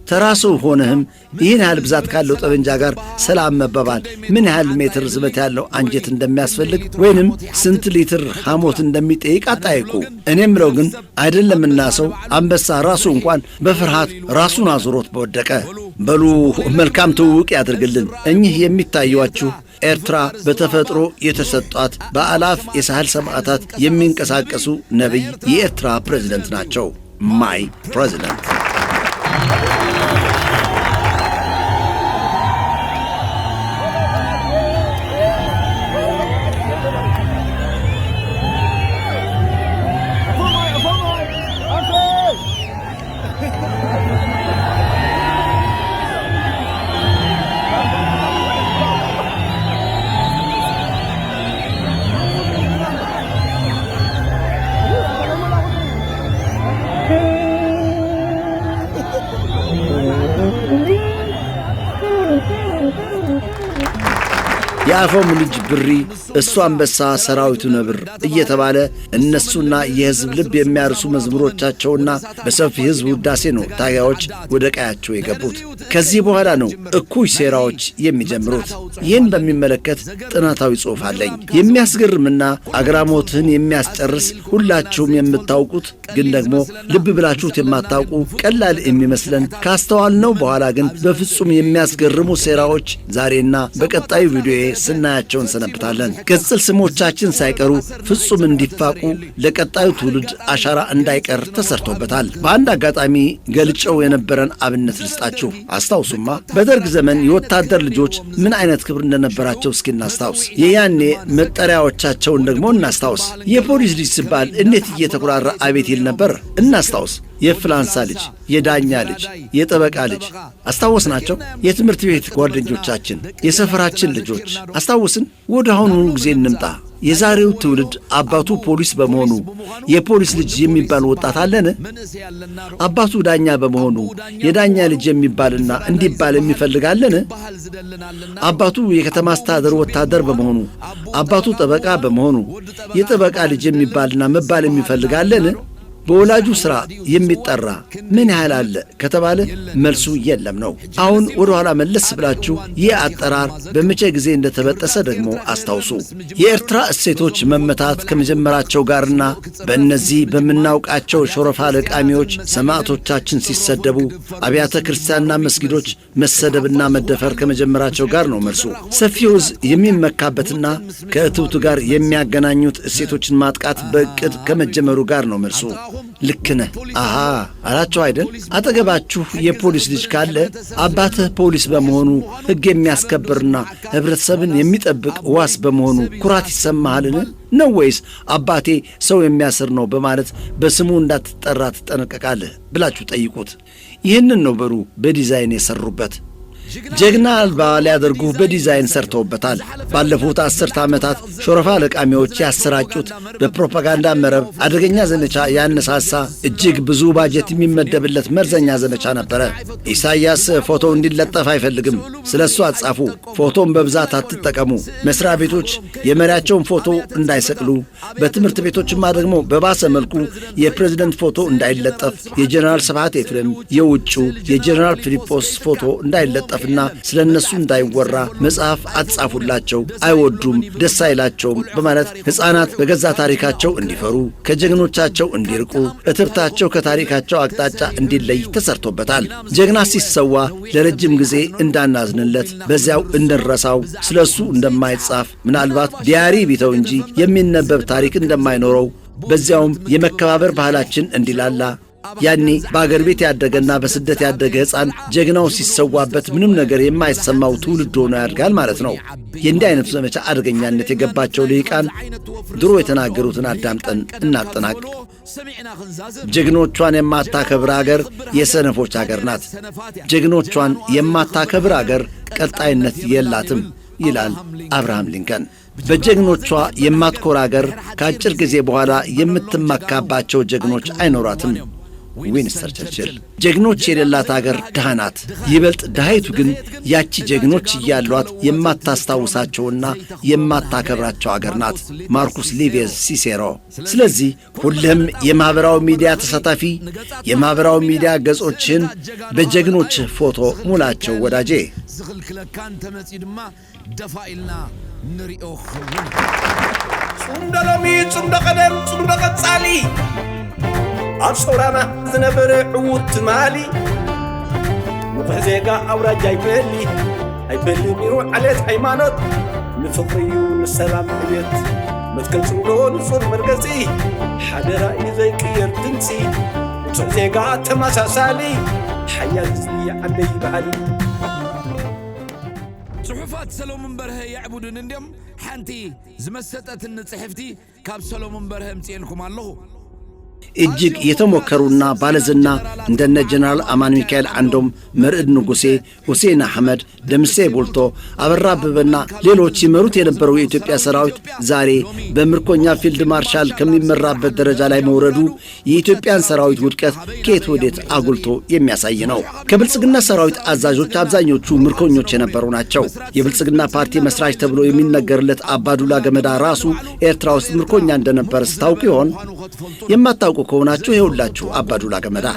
ተራሱ ሆነህም ይህን ያህል ብዛት ካለው ጠበንጃ ጋር ሰላም መባባል ምን ያህል ሜትር ርዝመት ያለው አንጀት እንደሚያስፈልግ ወይንም ስንት ሊትር ሐሞት እንደሚጠይቅ አጣይቁ። እኔም ብለው ግን አይደለምና ሰው አንበሳ ራሱ እንኳን በፍርሃት ራሱን አዙሮት በወደቀ። በሉ መልካም ትውውቅ ያድርግልን። እኚህ የሚታዩአችሁ ኤርትራ በተፈጥሮ የተሰጧት በአላፍ የሳህል ሰማዕታት የሚንቀሳቀሱ ነቢይ የኤርትራ ፕሬዝደንት ናቸው። ማይ ፕሬዝደንት። የአፎም ልጅ ብሪ እሱ አንበሳ ሰራዊቱ ነብር እየተባለ እነሱና የሕዝብ ልብ የሚያርሱ መዝሙሮቻቸውና በሰፊ ሕዝብ ውዳሴ ነው ታጋዮች ወደ ቀያቸው የገቡት። ከዚህ በኋላ ነው እኩይ ሴራዎች የሚጀምሩት። ይህን በሚመለከት ጥናታዊ ጽሑፍ አለኝ። የሚያስገርምና አግራሞትህን የሚያስጨርስ ሁላችሁም የምታውቁት ግን ደግሞ ልብ ብላችሁት የማታውቁ ቀላል የሚመስለን ካስተዋልነው በኋላ ግን በፍጹም የሚያስገርሙ ሴራዎች ዛሬና በቀጣዩ ቪዲዮ ስናያቸውን ሰነብታለን። ቅጽል ስሞቻችን ሳይቀሩ ፍጹም እንዲፋቁ ለቀጣዩ ትውልድ አሻራ እንዳይቀር ተሰርቶበታል። በአንድ አጋጣሚ ገልጨው የነበረን አብነት ልስጣችሁ። አስታውሱማ በደርግ ዘመን የወታደር ልጆች ምን አይነት ክብር እንደነበራቸው እስኪ እናስታውስ። የያኔ መጠሪያዎቻቸውን ደግሞ እናስታውስ። የፖሊስ ልጅ ሲባል እንዴት እየተኩራራ አቤት ይል ነበር። እናስታውስ። የፍላንሳ ልጅ፣ የዳኛ ልጅ፣ የጠበቃ ልጅ አስታወስናቸው። የትምህርት ቤት ጓደኞቻችን፣ የሰፈራችን ልጆች አስታወስን። ወደ አሁኑ ጊዜ እንምጣ። የዛሬው ትውልድ አባቱ ፖሊስ በመሆኑ የፖሊስ ልጅ የሚባል ወጣት አለን? አባቱ ዳኛ በመሆኑ የዳኛ ልጅ የሚባልና እንዲባል የሚፈልጋለን? አባቱ የከተማ አስተዳደር ወታደር በመሆኑ አባቱ ጠበቃ በመሆኑ የጠበቃ ልጅ የሚባልና መባል የሚፈልጋለን? በወላጁ ሥራ የሚጠራ ምን ያህል አለ ከተባለ መልሱ የለም ነው። አሁን ወደ ኋላ መለስ ብላችሁ ይህ አጠራር በመቼ ጊዜ እንደተበጠሰ ደግሞ አስታውሱ። የኤርትራ እሴቶች መመታት ከመጀመራቸው ጋርና በእነዚህ በምናውቃቸው ሾረፋ ለቃሚዎች ሰማዕቶቻችን ሲሰደቡ አብያተ ክርስቲያንና መስጊዶች መሰደብና መደፈር ከመጀመራቸው ጋር ነው መልሱ። ሰፊው ሕዝብ የሚመካበትና ከእትብቱ ጋር የሚያገናኙት እሴቶችን ማጥቃት በዕቅድ ከመጀመሩ ጋር ነው መልሱ። ልክ ነህ አሃ አላቸው አይደል? አጠገባችሁ የፖሊስ ልጅ ካለ አባትህ ፖሊስ በመሆኑ ሕግ የሚያስከብርና ኅብረተሰብን የሚጠብቅ ዋስ በመሆኑ ኩራት ይሰማሃልን? ነው ወይስ አባቴ ሰው የሚያስር ነው በማለት በስሙ እንዳትጠራ ትጠነቀቃለህ ብላችሁ ጠይቁት። ይህንን ነው በሩ በዲዛይን የሰሩበት። ጀግና አልባ ሊያደርጉ በዲዛይን ሰርተውበታል። ባለፉት 10 ዓመታት ሾረፋ ለቃሚዎች ያሰራጩት በፕሮፓጋንዳ መረብ አደገኛ ዘመቻ ያነሳሳ እጅግ ብዙ ባጀት የሚመደብለት መርዘኛ ዘመቻ ነበረ። ኢሳያስ ፎቶ እንዲለጠፍ አይፈልግም። ስለሱ አጻፉ። ፎቶን በብዛት አትጠቀሙ። መስሪያ ቤቶች የመሪያቸውን ፎቶ እንዳይሰቅሉ፣ በትምህርት ቤቶችማ ደግሞ በባሰ መልኩ የፕሬዝደንት ፎቶ እንዳይለጠፍ፣ የጀነራል ስብሐት ኤፍሬም የውጩ የጀነራል ፊሊጶስ ፎቶ እንዳይለጠፍ እንዲታጠፍና ስለ እነሱ እንዳይወራ መጽሐፍ አጻፉላቸው፣ አይወዱም፣ ደስ አይላቸውም በማለት ሕፃናት በገዛ ታሪካቸው እንዲፈሩ፣ ከጀግኖቻቸው እንዲርቁ፣ እትብታቸው ከታሪካቸው አቅጣጫ እንዲለይ ተሰርቶበታል። ጀግና ሲሰዋ ለረጅም ጊዜ እንዳናዝንለት፣ በዚያው እንድንረሳው፣ ስለሱ እንደማይጻፍ ምናልባት ዲያሪ ቢተው እንጂ የሚነበብ ታሪክ እንደማይኖረው፣ በዚያውም የመከባበር ባህላችን እንዲላላ ያኔ በአገር ቤት ያደገና በስደት ያደገ ሕፃን ጀግናው ሲሰዋበት ምንም ነገር የማይሰማው ትውልድ ሆኖ ያድጋል ማለት ነው። የእንዲህ አይነቱ ዘመቻ አደገኛነት የገባቸው ልሂቃን ድሮ የተናገሩትን አዳምጠን እናጠናቅ። ጀግኖቿን የማታከብር አገር የሰነፎች አገር ናት። ጀግኖቿን የማታከብር አገር ቀጣይነት የላትም ይላል አብርሃም ሊንከን። በጀግኖቿ የማትኮር አገር ከአጭር ጊዜ በኋላ የምትመካባቸው ጀግኖች አይኖራትም። ዊንስተን ቸርችል። ጀግኖች የሌላት አገር ድሃ ናት። ይበልጥ ድሃይቱ ግን ያቺ ጀግኖች እያሏት የማታስታውሳቸውና የማታከብራቸው አገር ናት። ማርኩስ ሊቪየስ ሲሴሮ። ስለዚህ ሁልህም የማኅበራዊ ሚዲያ ተሳታፊ የማኅበራዊ ሚዲያ ገጾችን በጀግኖች ፎቶ ሙላቸው ወዳጄ። ዝኽልክለካን ተመጺ ድማ ደፋኢልና ንሪኦ ጽምደሎሚ ጽምደቀደም ጽምደቀጻሊ ኣብ ሰውራና ዝነበረ ዕዉት ትማሊ ንፍሕ ዜጋ ኣውራጃ ኣይበሊ ሚሩ ዓለት ሃይማኖት ንፍቕሪ እዩ ንሰላም ዕቤት መትከል ጽምዶ ንጹር መርገጺ ሓደ ራእይ ዘይቅየር ድምፂ ንጹር ዜጋ ተመሳሳሊ ሓያል ህዝቢ ዓለይ በዓሊ ጽሑፋት ሰሎሞን በርሀ ያዕቡድን እንዲም ሓንቲ ዝመሰጠትን ጽሕፍቲ ካብ ሰሎሞን በርሀ ምጽኤልኩም ኣለኹ። እጅግ የተሞከሩና ባለዝና እንደነ ጀነራል አማን ሚካኤል አንዶም፣ መርዕድ ንጉሴ፣ ሁሴን አህመድ፣ ደምሴ ቡልቶ፣ አበራ አበበና ሌሎች ይመሩት የነበረው የኢትዮጵያ ሰራዊት ዛሬ በምርኮኛ ፊልድ ማርሻል ከሚመራበት ደረጃ ላይ መውረዱ የኢትዮጵያን ሰራዊት ውድቀት ከየት ወዴት አጉልቶ የሚያሳይ ነው። ከብልጽግና ሰራዊት አዛዦች አብዛኞቹ ምርኮኞች የነበሩ ናቸው። የብልጽግና ፓርቲ መስራች ተብሎ የሚነገርለት አባዱላ ገመዳ ራሱ ኤርትራ ውስጥ ምርኮኛ እንደነበረ ስታውቁ ይሆን? የማታውቁ ከሆናችሁ ይኸውላችሁ አባዱላ ገመዳ።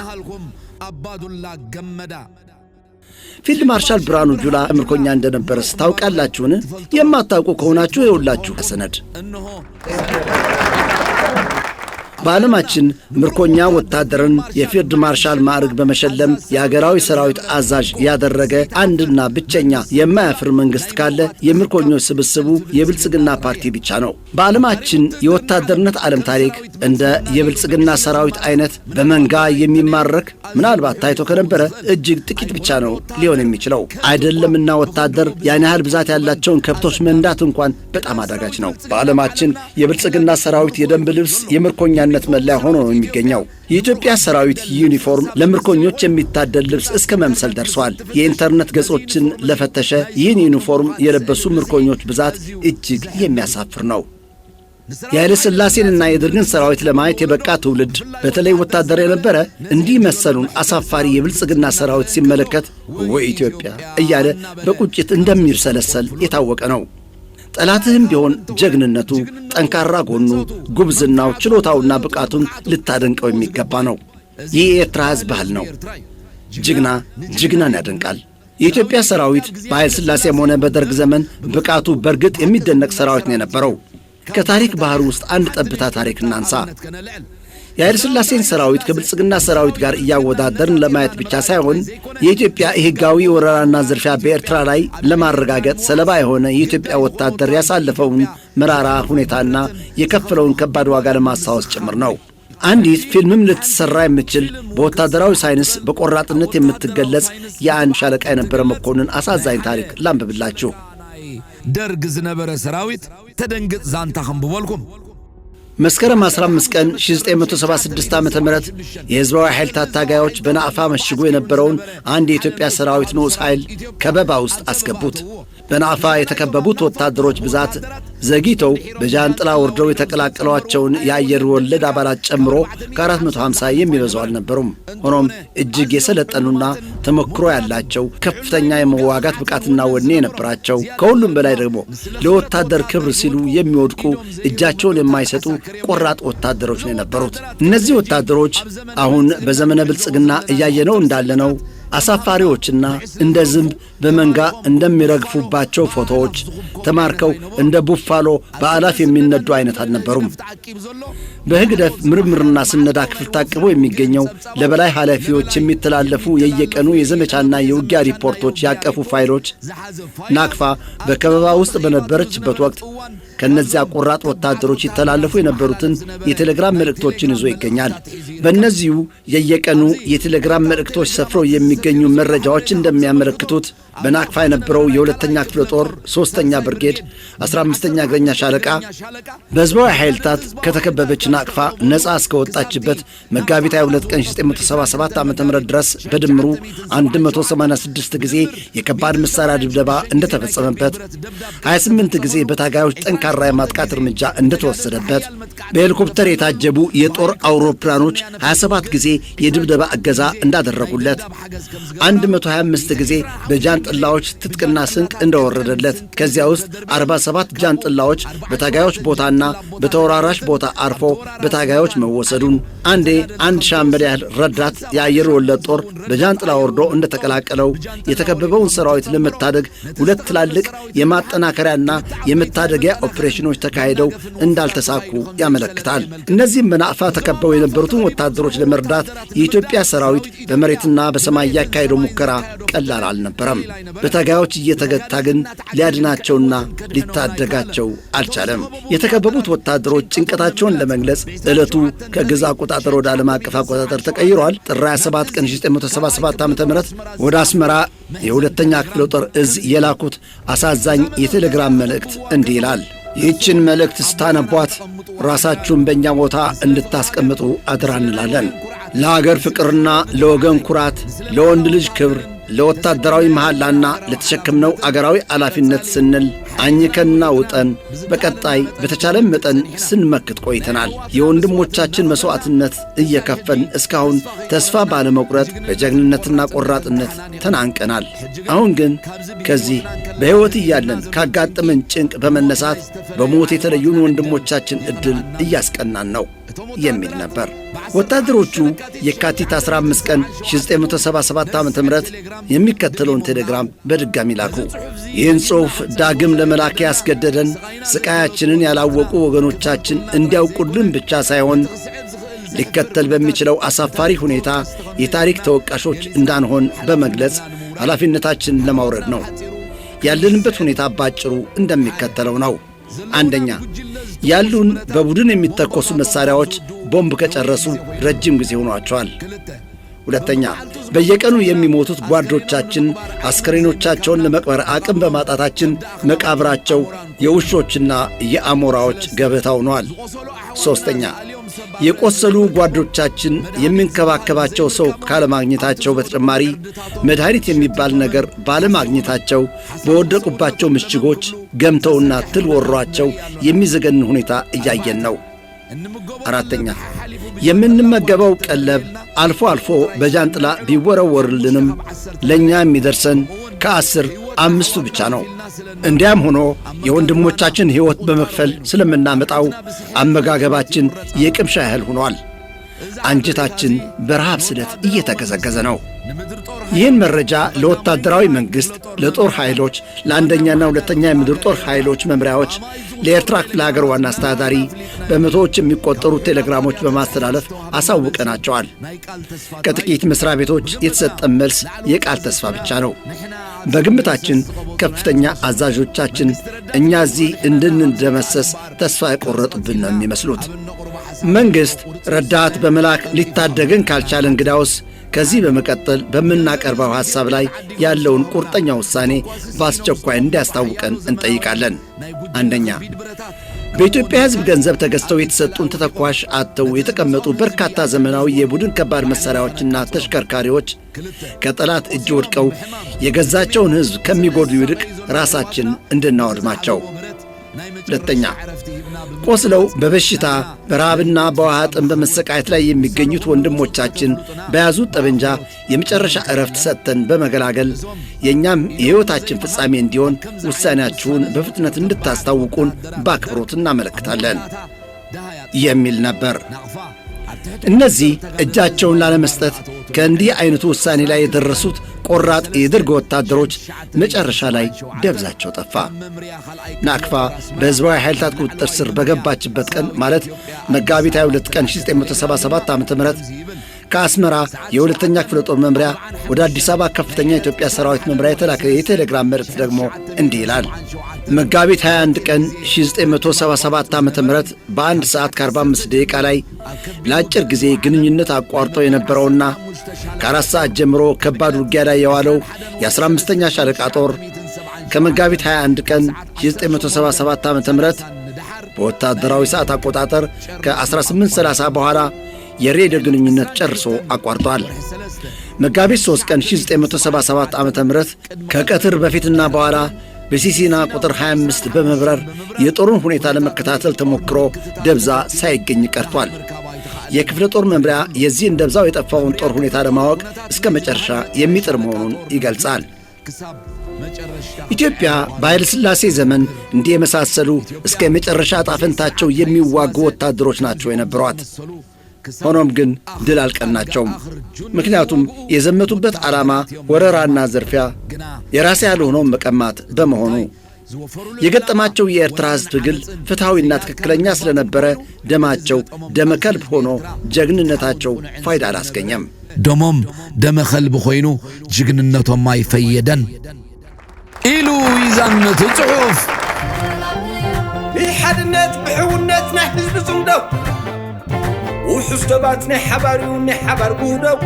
ፊልድ ማርሻል ብርሃኑ ጁላ ምርኮኛ እንደነበረ ታውቃላችሁን? የማታውቁ ከሆናችሁ ይኸውላችሁ ሰነድ። በዓለማችን ምርኮኛ ወታደርን የፊልድ ማርሻል ማዕረግ በመሸለም የሀገራዊ ሰራዊት አዛዥ ያደረገ አንድና ብቸኛ የማያፍር መንግስት ካለ የምርኮኞች ስብስቡ የብልጽግና ፓርቲ ብቻ ነው። በዓለማችን የወታደርነት ዓለም ታሪክ እንደ የብልጽግና ሰራዊት አይነት በመንጋ የሚማረክ ምናልባት ታይቶ ከነበረ እጅግ ጥቂት ብቻ ነው ሊሆን የሚችለው። አይደለምና ወታደር ያን ያህል ብዛት ያላቸውን ከብቶች መንዳት እንኳን በጣም አዳጋች ነው። በዓለማችን የብልጽግና ሰራዊት የደንብ ልብስ የምርኮኛ ነት መለያ ሆኖ ነው የሚገኘው። የኢትዮጵያ ሰራዊት ዩኒፎርም ለምርኮኞች የሚታደል ልብስ እስከ መምሰል ደርሷል። የኢንተርኔት ገጾችን ለፈተሸ ይህን ዩኒፎርም የለበሱ ምርኮኞች ብዛት እጅግ የሚያሳፍር ነው። የኃይለ ሥላሴንና የደርግን ሰራዊት ለማየት የበቃ ትውልድ በተለይ ወታደር የነበረ እንዲህ መሰሉን አሳፋሪ የብልጽግና ሰራዊት ሲመለከት ወይ ኢትዮጵያ እያለ በቁጭት እንደሚርሰለሰል የታወቀ ነው። ጠላትህም ቢሆን ጀግንነቱ፣ ጠንካራ ጎኑ፣ ጉብዝናው፣ ችሎታውና ብቃቱን ልታደንቀው የሚገባ ነው። ይህ የኤርትራ ሕዝብ ባህል ነው። ጀግናን ያደንቃል። የኢትዮጵያ ሰራዊት በኃይለ ሥላሴም ሆነ በደርግ ዘመን ብቃቱ በርግጥ የሚደነቅ ሰራዊት ነው የነበረው። ከታሪክ ባህር ውስጥ አንድ ጠብታ ታሪክ እናንሳ። የኃይለ ሥላሴን ሰራዊት ከብልጽግና ሰራዊት ጋር እያወዳደርን ለማየት ብቻ ሳይሆን የኢትዮጵያ ሕጋዊ ወረራና ዝርፊያ በኤርትራ ላይ ለማረጋገጥ ሰለባ የሆነ የኢትዮጵያ ወታደር ያሳለፈውን መራራ ሁኔታና የከፈለውን ከባድ ዋጋ ለማስታወስ ጭምር ነው። አንዲት ፊልምም ልትሰራ የምትችል በወታደራዊ ሳይንስ በቆራጥነት የምትገለጽ የአንድ ሻለቃ የነበረ መኮንን አሳዛኝ ታሪክ ላንብብላችሁ። ደርግ ዝነበረ ሰራዊት ተደንግጥ ዛንታ ኸንብበልኩም። መስከረም 15 ቀን 1976 ዓ.ም የሕዝባዊ ኃይል ታጋዮች በናዕፋ መሽጎ የነበረውን አንድ የኢትዮጵያ ሰራዊት ንዑስ ኃይል ከበባ ውስጥ አስገቡት። በናዕፋ የተከበቡት ወታደሮች ብዛት ዘግይተው በጃንጥላ ወርደው የተቀላቀሏቸውን የአየር ወለድ አባላት ጨምሮ ከ450 የሚበዙ አልነበሩም። ሆኖም እጅግ የሰለጠኑና ተሞክሮ ያላቸው ከፍተኛ የመዋጋት ብቃትና ወኔ የነበራቸው ከሁሉም በላይ ደግሞ ለወታደር ክብር ሲሉ የሚወድቁ እጃቸውን የማይሰጡ ቆራጥ ወታደሮች ነው የነበሩት። እነዚህ ወታደሮች አሁን በዘመነ ብልጽግና እያየነው እንዳለነው አሳፋሪዎችና እንደ ዝንብ በመንጋ እንደሚረግፉባቸው ፎቶዎች ተማርከው እንደ ቡፋሎ በአላፍ የሚነዱ አይነት አልነበሩም። በህግደፍ ምርምርና ስነዳ ክፍል ታቅበው የሚገኘው ለበላይ ኃላፊዎች የሚተላለፉ የየቀኑ የዘመቻና የውጊያ ሪፖርቶች ያቀፉ ፋይሎች ናቅፋ በከበባ ውስጥ በነበረችበት ወቅት ከነዚያ ቆራጥ ወታደሮች ይተላለፉ የነበሩትን የቴሌግራም መልእክቶችን ይዞ ይገኛል። በእነዚሁ የየቀኑ የቴሌግራም መልእክቶች ሰፍረው የሚገኙ መረጃዎች እንደሚያመለክቱት በናቅፋ የነበረው የሁለተኛ ክፍለ ጦር 3ኛ ብርጌድ 15ኛ እግረኛ ሻለቃ በህዝባዊ ኃይልታት ከተከበበች ናቅፋ ነፃ እስከወጣችበት መጋቢት 22 ቀን 1977 ዓ.ም ድረስ በድምሩ 186 ጊዜ የከባድ መሳሪያ ድብደባ እንደተፈጸመበት፣ 28 ጊዜ በታጋዮች ጠንካራ የማጥቃት እርምጃ እንደተወሰደበት፣ በሄሊኮፕተር የታጀቡ የጦር አውሮፕላኖች 27 ጊዜ የድብደባ እገዛ እንዳደረጉለት፣ 125 ጊዜ በጃንጥላዎች ትጥቅና ስንቅ እንደወረደለት፣ ከዚያ ውስጥ 47 ጃንጥላዎች በታጋዮች ቦታና በተወራራሽ ቦታ አርፎ በታጋዮች መወሰዱን፣ አንዴ አንድ ሻምበል ያህል ረዳት የአየር ወለድ ጦር በጃንጥላ ወርዶ እንደተቀላቀለው፣ የተከበበውን ሰራዊት ለመታደግ 2 ትላልቅ የማጠናከሪያና የመታደጊያ ኦፕሬሽኖች ተካሂደው እንዳልተሳኩ ያመለክታል። እነዚህም በናቅፋ ተከበው የነበሩትን ወታደሮች ለመርዳት የኢትዮጵያ ሰራዊት በመሬትና በሰማይ ያካሄደው ሙከራ ቀላል አልነበረም። በታጋዮች እየተገታ ግን ሊያድናቸውና ሊታደጋቸው አልቻለም። የተከበቡት ወታደሮች ጭንቀታቸውን ለመግለጽ ዕለቱ ከግዛ አቆጣጠር ወደ ዓለም አቀፍ አቆጣጠር ተቀይሯል። ጥር 27 ቀን 1977 ዓ.ም ወደ አስመራ የሁለተኛ ክፍለ ጦር እዝ የላኩት አሳዛኝ የቴሌግራም መልእክት እንዲህ ይላል። ይህችን መልእክት ስታነቧት ራሳችሁን በእኛ ቦታ እንድታስቀምጡ አድራ እንላለን። ለአገር ፍቅርና ለወገን ኩራት፣ ለወንድ ልጅ ክብር፣ ለወታደራዊ መሐላና ለተሸከምነው አገራዊ ኃላፊነት ስንል አኝከንና ውጠን በቀጣይ በተቻለን መጠን ስንመክት ቆይተናል። የወንድሞቻችን መሥዋዕትነት እየከፈን እስካሁን ተስፋ ባለመቁረጥ በጀግንነትና ቆራጥነት ተናንቀናል። አሁን ግን ከዚህ በሕይወት እያለን ካጋጠመን ጭንቅ በመነሳት በሞት የተለዩን ወንድሞቻችን ዕድል እያስቀናን ነው የሚል ነበር። ወታደሮቹ የካቲት 15 ቀን 1977 ዓ.ም የሚከተለውን ቴሌግራም በድጋሚ ላኩ። ይህን ጽሑፍ ዳግም ለመላክ ያስገደደን ስቃያችንን ያላወቁ ወገኖቻችን እንዲያውቁልን ብቻ ሳይሆን ሊከተል በሚችለው አሳፋሪ ሁኔታ የታሪክ ተወቃሾች እንዳንሆን በመግለጽ ኃላፊነታችንን ለማውረድ ነው። ያለንበት ሁኔታ ባጭሩ እንደሚከተለው ነው። አንደኛ፣ ያሉን በቡድን የሚተኮሱ መሳሪያዎች ቦምብ ከጨረሱ ረጅም ጊዜ ሆኗቸዋል። ሁለተኛ፣ በየቀኑ የሚሞቱት ጓዶቻችን አስከሬኖቻቸውን ለመቅበር አቅም በማጣታችን መቃብራቸው የውሾችና የአሞራዎች ገበታ ሆኗል። ሦስተኛ፣ የቆሰሉ ጓዶቻችን የሚንከባከባቸው ሰው ካለማግኘታቸው በተጨማሪ መድኃኒት የሚባል ነገር ባለማግኘታቸው በወደቁባቸው ምሽጎች ገምተውና ትል ወሯቸው የሚዘገን ሁኔታ እያየን ነው። አራተኛ፣ የምንመገበው ቀለብ አልፎ አልፎ በጃንጥላ ቢወረወርልንም ለእኛ የሚደርሰን ከ10 5ቱ ብቻ ነው። እንዲያም ሆኖ የወንድሞቻችን ሕይወት በመክፈል ስለምናመጣው አመጋገባችን የቅምሻ ያህል ሆኗል። አንጀታችን በረሃብ ስለት እየተገዘገዘ ነው። ይህን መረጃ ለወታደራዊ መንግሥት፣ ለጦር ኃይሎች፣ ለአንደኛና ሁለተኛ የምድር ጦር ኃይሎች መምሪያዎች፣ ለኤርትራ ክፍለ ሀገር ዋና አስተዳዳሪ በመቶዎች የሚቆጠሩ ቴሌግራሞች በማስተላለፍ አሳውቀናቸዋል። ከጥቂት መሥሪያ ቤቶች የተሰጠን መልስ የቃል ተስፋ ብቻ ነው። በግምታችን ከፍተኛ አዛዦቻችን እኛ እዚህ እንድንደመሰስ ተስፋ የቆረጡብን ነው የሚመስሉት። መንግሥት ረዳት በመላክ ሊታደገን ካልቻለ እንግዳውስ ከዚህ በመቀጠል በምናቀርበው ሐሳብ ላይ ያለውን ቁርጠኛ ውሳኔ በአስቸኳይ እንዲያስታውቀን እንጠይቃለን። አንደኛ፣ በኢትዮጵያ ሕዝብ ገንዘብ ተገዝተው የተሰጡን ተተኳሽ አጥተው የተቀመጡ በርካታ ዘመናዊ የቡድን ከባድ መሣሪያዎችና ተሽከርካሪዎች ከጠላት እጅ ወድቀው የገዛቸውን ሕዝብ ከሚጎዱ ይልቅ ራሳችን እንድናወድማቸው። ሁለተኛ፣ ቆስለው በበሽታ በረሃብና በውሃ ጥም በመሰቃየት ላይ የሚገኙት ወንድሞቻችን በያዙት ጠመንጃ የመጨረሻ ዕረፍት ሰጥተን በመገላገል የእኛም የሕይወታችን ፍጻሜ እንዲሆን ውሳኔያችሁን በፍጥነት እንድታስታውቁን በአክብሮት እናመለክታለን የሚል ነበር። እነዚህ እጃቸውን ላለመስጠት ከእንዲህ አይነቱ ውሳኔ ላይ የደረሱት ቆራጥ የደርግ ወታደሮች መጨረሻ ላይ ደብዛቸው ጠፋ። ናቅፋ በሕዝባዊ ኃይላት ቁጥጥር ስር በገባችበት ቀን ማለት መጋቢት 22 ቀን 1977 ዓ.ም ከአስመራ የሁለተኛ ክፍለ ጦር መምሪያ ወደ አዲስ አበባ ከፍተኛ የኢትዮጵያ ሰራዊት መምሪያ የተላከ የቴሌግራም መልእክት ደግሞ እንዲህ ይላል። መጋቢት 21 ቀን 1977 ዓ.ም በ1 ሰዓት ከ45 ደቂቃ ላይ ለአጭር ጊዜ ግንኙነት አቋርጦ የነበረውና ከ4 ሰዓት ጀምሮ ከባድ ውጊያ ላይ የዋለው የ15ኛ ሻለቃ ጦር ከመጋቢት 21 ቀን 1977 ዓ.ም በወታደራዊ ሰዓት አቆጣጠር ከ1830 በኋላ የሬዲዮ ግንኙነት ጨርሶ አቋርጧል። መጋቢት 3 ቀን 1977 ዓ.ም ከቀትር በፊትና በኋላ በሲሲና ቁጥር 25 በመብረር የጦሩን ሁኔታ ለመከታተል ተሞክሮ ደብዛ ሳይገኝ ቀርቷል። የክፍለ ጦር መምሪያ የዚህን ደብዛው የጠፋውን ጦር ሁኔታ ለማወቅ እስከ መጨረሻ የሚጥር መሆኑን ይገልጻል። ኢትዮጵያ በኃይለ ሥላሴ ዘመን እንዲህ የመሳሰሉ እስከ መጨረሻ ጣፈንታቸው የሚዋጉ ወታደሮች ናቸው የነበሯት። ሆኖም ግን ድል አልቀናቸውም። ምክንያቱም የዘመቱበት ዓላማ ወረራና ዘርፊያ፣ የራስ ያልሆነውን መቀማት በመሆኑ የገጠማቸው የኤርትራ ሕዝብ ትግል ፍትሐዊና ትክክለኛ ስለነበረ ደማቸው ደመ ከልብ ሆኖ ጀግንነታቸው ፋይዳ አላስገኘም። ደሞም ደመ ከልብ ኾይኑ ጅግንነቶም አይፈየደን ኢሉ ይዛነት ጽሑፍ ብሓድነት ብሕውነት ናይ ሕዝቢ ጽምደው ውሑስ ደባት ናይ ሓባሪው ናይ ሓባር ጉህደው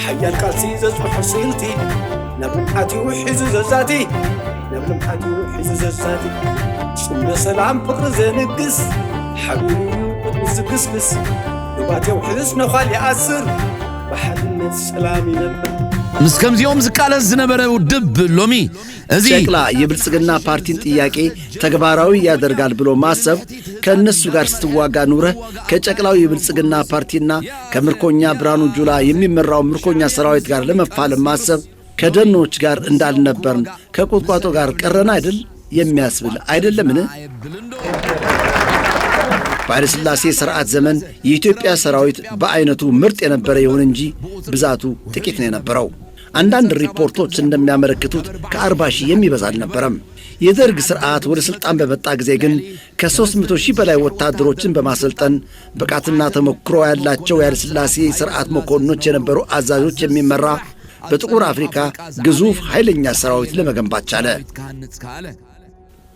ሓያል ቃልሲ ዘጽሑ ስልቲ ናብ ልምዓትዩ ሒዙ ዘዛቲ ናብ ልምዓትዩ ሒዙ ዘዛቲ ጽምደ ሰላም ፍቕሪ ዘንግስ ሓቢሩ ቅድሚ ዝግስግስ ድባትየው ሕዝስ ነዃል ይኣስር ብሓድነት ሰላም ይነብር ምስ ከምዚኦም ዝቃለስ ዝነበረ ውድብ ሎሚ እዚ ጨቅላ የብልጽግና ፓርቲን ጥያቄ ተግባራዊ ያደርጋል ብሎ ማሰብ ከእነሱ ጋር ስትዋጋ ኑረህ ከጨቅላው የብልጽግና ፓርቲና ከምርኮኛ ብርሃኑ ጁላ የሚመራው ምርኮኛ ሰራዊት ጋር ለመፋለም ማሰብ ከደኖች ጋር እንዳልነበርን ከቁጥቋጦ ጋር ቀረና አይደል የሚያስብል አይደለምን? በኃይለ ሥላሴ ሥርዓት ዘመን የኢትዮጵያ ሰራዊት በአይነቱ ምርጥ የነበረ ይሁን እንጂ ብዛቱ ጥቂት ነው የነበረው። አንዳንድ ሪፖርቶች እንደሚያመለክቱት ከ40 ሺህ የሚበዛ አልነበረም። የደርግ ሥርዓት ወደ ሥልጣን በመጣ ጊዜ ግን ከ300 ሺህ በላይ ወታደሮችን በማሰልጠን ብቃትና ተሞክሮ ያላቸው የኃይለ ሥላሴ ሥርዓት መኮንኖች የነበሩ አዛዦች የሚመራ በጥቁር አፍሪካ ግዙፍ ኃይለኛ ሰራዊት ለመገንባት ቻለ።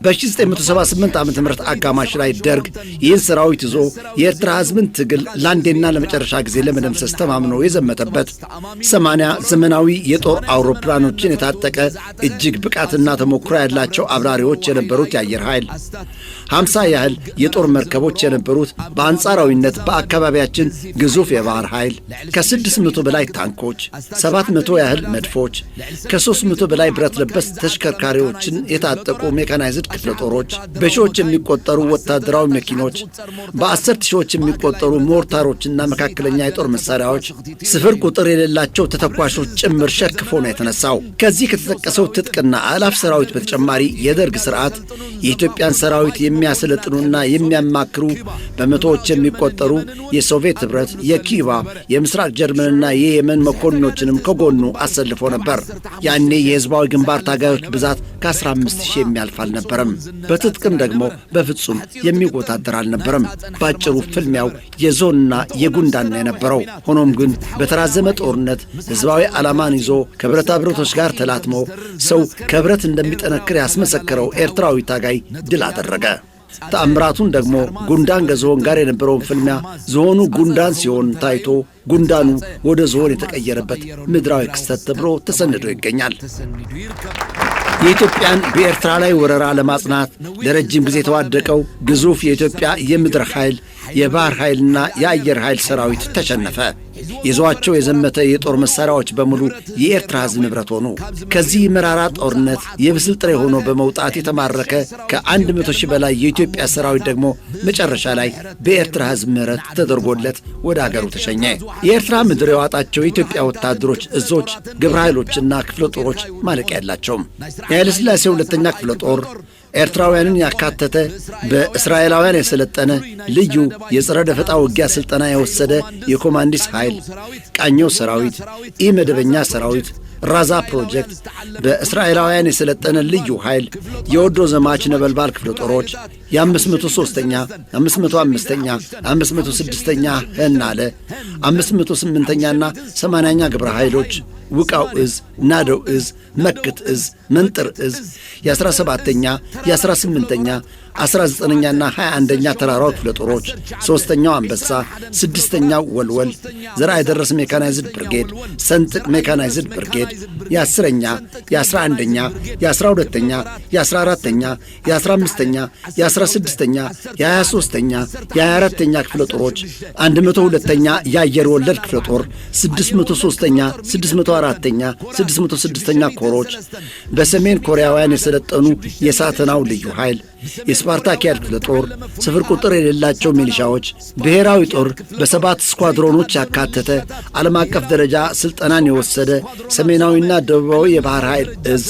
በ1978 ዓመተ ምህረት አጋማሽ ላይ ደርግ ይህን ሰራዊት ይዞ የኤርትራ ሕዝብን ትግል ለአንዴና ለመጨረሻ ጊዜ ለመደምሰስ ተማምኖ የዘመተበት 80 ዘመናዊ የጦር አውሮፕላኖችን የታጠቀ እጅግ ብቃትና ተሞክሮ ያላቸው አብራሪዎች የነበሩት የአየር ኃይል፣ 50 ያህል የጦር መርከቦች የነበሩት በአንጻራዊነት በአካባቢያችን ግዙፍ የባህር ኃይል፣ ከ600 በላይ ታንኮች፣ 700 ያህል መድፎች፣ ከ300 በላይ ብረት ለበስ ተሽከርካሪዎችን የታጠቁ ሜካናይዝድ ክፍለ ጦሮች፣ በሺዎች የሚቆጠሩ ወታደራዊ መኪኖች፣ በ10 ሺዎች የሚቆጠሩ ሞርታሮችና መካከለኛ የጦር መሳሪያዎች፣ ስፍር ቁጥር የሌላቸው ተተኳሾች ጭምር ሸክፎ ነው የተነሳው። ከዚህ ከተጠቀሰው ትጥቅና አላፍ ሰራዊት በተጨማሪ የደርግ ሥርዓት የኢትዮጵያን ሰራዊት የሚያሰለጥኑና የሚያማክሩ በመቶዎች የሚቆጠሩ የሶቪየት ኅብረት፣ የኪዩባ፣ የምስራቅ ጀርመንና የየመን መኮንኖችንም ከጎኑ አሰልፎ ነበር። ያኔ የሕዝባዊ ግንባር ታጋዮች ብዛት ከ15 ሺህ የሚያልፍ አልነበረም። በትጥቅም ደግሞ በፍጹም የሚወዳደር አልነበረም። ባጭሩ ፍልሚያው የዞንና የጉንዳን የነበረው። ሆኖም ግን በተራዘመ ጦርነት ሕዝባዊ ዓላማን ይዞ ከብረታ ብረቶች ጋር ተላትሞ ሰው ከብረት እንደሚጠነክር ያስመሰከረው ኤርትራዊ ታጋይ ድል አደረገ። ተአምራቱን ደግሞ ጉንዳን ከዝሆን ጋር የነበረውን ፍልሚያ ዝሆኑ ጉንዳን ሲሆን ታይቶ ጉንዳኑ ወደ ዝሆን የተቀየረበት ምድራዊ ክስተት ተብሎ ተሰንዶ ይገኛል። የኢትዮጵያን በኤርትራ ላይ ወረራ ለማጽናት ለረጅም ጊዜ የተዋደቀው ግዙፍ የኢትዮጵያ የምድር ኃይል፣ የባህር ኃይልና የአየር ኃይል ሰራዊት ተሸነፈ። ይዟቸው የዘመተ የጦር መሳሪያዎች በሙሉ የኤርትራ ሕዝብ ንብረት ሆኑ። ከዚህ መራራ ጦርነት የብስል ጥሬ ሆኖ በመውጣት የተማረከ ከ100 ሺህ በላይ የኢትዮጵያ ሰራዊት ደግሞ መጨረሻ ላይ በኤርትራ ሕዝብ ምሕረት ተደርጎለት ወደ አገሩ ተሸኘ። የኤርትራ ምድር የዋጣቸው የኢትዮጵያ ወታደሮች እዞች፣ ግብረ ኃይሎችና ክፍለ ጦሮች ማለቂያ ያላቸውም። የኃይለ ሥላሴ ሁለተኛ ክፍለ ጦር ኤርትራውያንን ያካተተ በእስራኤላውያን የሰለጠነ ልዩ የጸረ ደፈጣ ውጊያ ሥልጠና የወሰደ የኮማንዲስ ኃይል፣ ቃኘው ሰራዊት፣ ኢመደበኛ ሰራዊት፣ ራዛ ፕሮጀክት፣ በእስራኤላውያን የሰለጠነ ልዩ ኃይል፣ የወዶ ዘማች ነበልባል ክፍለ ጦሮች፣ የ503ኛ፣ 505ኛ፣ 506ኛ ህናለ፣ 508ኛና 80ኛ ግብረ ኃይሎች፣ ውቃው እዝ፣ ናደው እዝ፣ መክት እዝ፣ መንጥር እዝ፣ የ17ኛ፣ የ18ኛ፣ 19ኛና 21ኛ ተራራው ክፍለ ጦሮች፣ 3ኛው አንበሳ፣ 6ኛው ወልወል፣ ዘርአይ ደረስ ሜካናይዝድ ብርጌድ፣ ሰንጥቅ ሜካናይዝድ ብርጌድ፣ የ10ኛ፣ የ11ኛ፣ የ12ኛ፣ የ14ኛ፣ የ15ኛ፣ የ16ኛ፣ የ23ኛ፣ የ24ኛ ክፍለ ጦሮች፣ 102ኛ የአየር ወለድ ክፍለ ጦር፣ 603ኛ፣ 604ኛ፣ 606ኛ ኮሮች፣ በሰሜን ኮሪያውያን የሰለጠኑ የሳተናው ልዩ ኃይል፣ የስፓርታኪያድ ክፍለ ጦር፣ ስፍር ቁጥር የሌላቸው ሚሊሻዎች፣ ብሔራዊ ጦር በ7 ስኳድሮኖች ያካተተ ዓለም አቀፍ ደረጃ ሥልጠናን የወሰደ ሰሜናዊና ደቡባዊ የባሕር ኃይል እዝ፣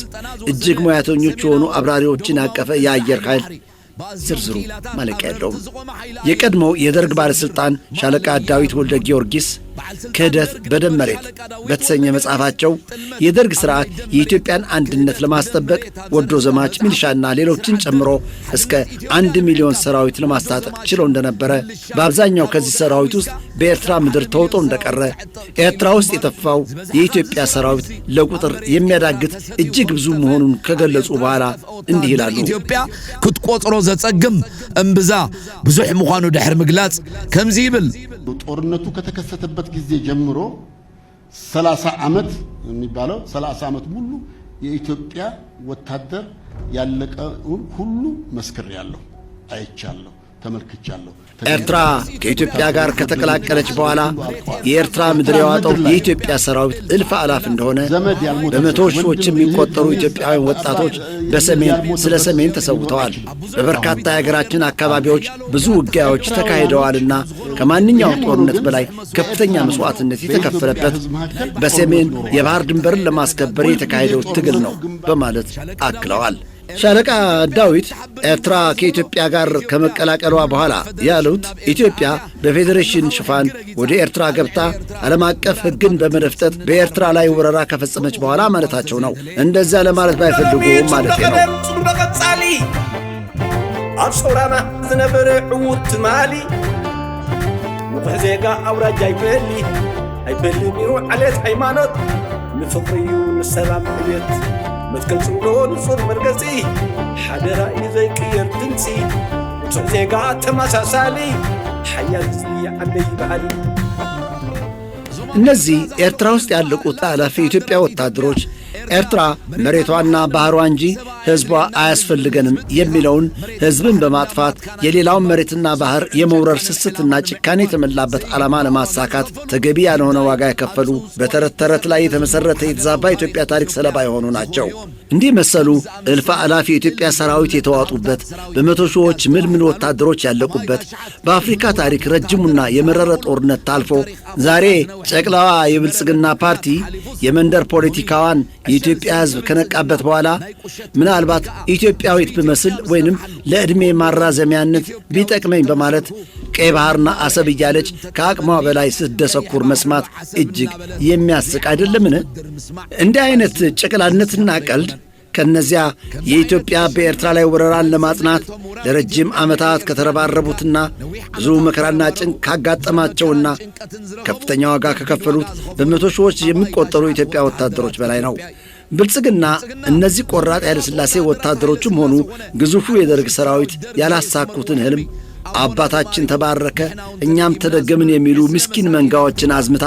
እጅግ ሙያተኞች የሆኑ አብራሪዎችን ያቀፈ የአየር ኃይል፣ ዝርዝሩ ማለቂያ የለውም። የቀድሞው የደርግ ባለሥልጣን ሻለቃ ዳዊት ወልደ ጊዮርጊስ ክህደት በደም መሬት በተሰኘ መጽሐፋቸው የደርግ ሥርዓት የኢትዮጵያን አንድነት ለማስጠበቅ ወዶ ዘማች ሚሊሻና ሌሎችን ጨምሮ እስከ 1 ሚሊዮን ሰራዊት ለማስታጠቅ ችለው እንደነበረ፣ በአብዛኛው ከዚህ ሰራዊት ውስጥ በኤርትራ ምድር ተውጦ እንደቀረ፣ ኤርትራ ውስጥ የጠፋው የኢትዮጵያ ሰራዊት ለቁጥር የሚያዳግት እጅግ ብዙ መሆኑን ከገለጹ በኋላ እንዲህ ይላሉ። ኢትዮጵያ ክትቆጥሮ ዘጸግም እምብዛ ብዙሕ ምዃኑ ድሕር ምግላጽ ከምዚ ይብል ጦርነቱ ከተከሰተበት ጊዜ ጀምሮ 30 ዓመት የሚባለው 30 ዓመት ሙሉ የኢትዮጵያ ወታደር ያለቀውን ሁሉ መስክሬያለሁ፣ አይቻለሁ፣ ተመልክቻለሁ። ኤርትራ ከኢትዮጵያ ጋር ከተቀላቀለች በኋላ የኤርትራ ምድር የዋጠው የኢትዮጵያ ሰራዊት እልፍ አላፍ እንደሆነ፣ በመቶ ሺዎች የሚቆጠሩ ኢትዮጵያውያን ወጣቶች በሰሜን ስለ ሰሜን ተሰውተዋል። በበርካታ የሀገራችን አካባቢዎች ብዙ ውጊያዎች ተካሂደዋልና ከማንኛውም ጦርነት በላይ ከፍተኛ መስዋዕትነት የተከፈለበት በሰሜን የባህር ድንበርን ለማስከበር የተካሄደው ትግል ነው በማለት አክለዋል። ሻለቃ ዳዊት ኤርትራ ከኢትዮጵያ ጋር ከመቀላቀሏ በኋላ ያሉት ኢትዮጵያ በፌዴሬሽን ሽፋን ወደ ኤርትራ ገብታ ዓለም አቀፍ ሕግን በመደፍጠጥ በኤርትራ ላይ ወረራ ከፈጸመች በኋላ ማለታቸው ነው። እንደዚያ ለማለት ባይፈልጉም ማለት ነው። በቀጻሊ ኣብ ሶራና ዝነበረ ዕውት ማሊ ንቑሕ ዜጋ ኣውራጅ ኣይበሊ ሚሩ ዓሌት ሃይማኖት ንፍቕሪ ንሰላም ዕቤት መትከል ጽውሎ ንጹር መርገጺ ሓደራ እዩ ዘይቅየር ድምፂ ንጹሕ ዜጋ ተመሳሳሊ ሓያል ህዝቢ ዓለይ በዓሊ። እነዚህ ኤርትራ ውስጥ ያለቁት አላፊ የኢትዮጵያ ወታደሮች ኤርትራ መሬቷና ባህሯ እንጂ ሕዝቧ አያስፈልገንም የሚለውን ሕዝብን በማጥፋት የሌላውን መሬትና ባህር የመውረር ስስትና ጭካኔ የተመላበት ዓላማ ለማሳካት ተገቢ ያልሆነ ዋጋ የከፈሉ በተረት ተረት ላይ የተመሠረተ የተዛባ ኢትዮጵያ ታሪክ ሰለባ የሆኑ ናቸው። እንዲህ መሰሉ እልፍ አላፊ የኢትዮጵያ ሰራዊት የተዋጡበት፣ በመቶ ሺዎች ምልምል ወታደሮች ያለቁበት በአፍሪካ ታሪክ ረጅሙና የመረረ ጦርነት ታልፎ ዛሬ ጨቅላዋ የብልጽግና ፓርቲ የመንደር ፖለቲካዋን የኢትዮጵያ ሕዝብ ከነቃበት በኋላ ምናልባት ኢትዮጵያዊት ብመስል ወይንም ለዕድሜ ማራዘሚያነት ቢጠቅመኝ በማለት ቀይ ባህርና አሰብ እያለች ከአቅሟ በላይ ስትደሰኩር መስማት እጅግ የሚያስቅ አይደለምን? እንዲህ አይነት ጨቅላነትና ቀልድ ከነዚያ የኢትዮጵያ በኤርትራ ላይ ወረራን ለማጽናት ለረጅም ዓመታት ከተረባረቡትና ብዙ መከራና ጭንቅ ካጋጠማቸውና ከፍተኛ ዋጋ ከከፈሉት በመቶ ሺዎች የሚቆጠሩ የኢትዮጵያ ወታደሮች በላይ ነው። ብልጽግና እነዚህ ቆራጥ ኃይለሥላሴ ወታደሮችም ሆኑ ግዙፉ የደርግ ሰራዊት ያላሳኩትን ሕልም አባታችን ተባረከ እኛም ተደገምን የሚሉ ምስኪን መንጋዎችን አዝምታ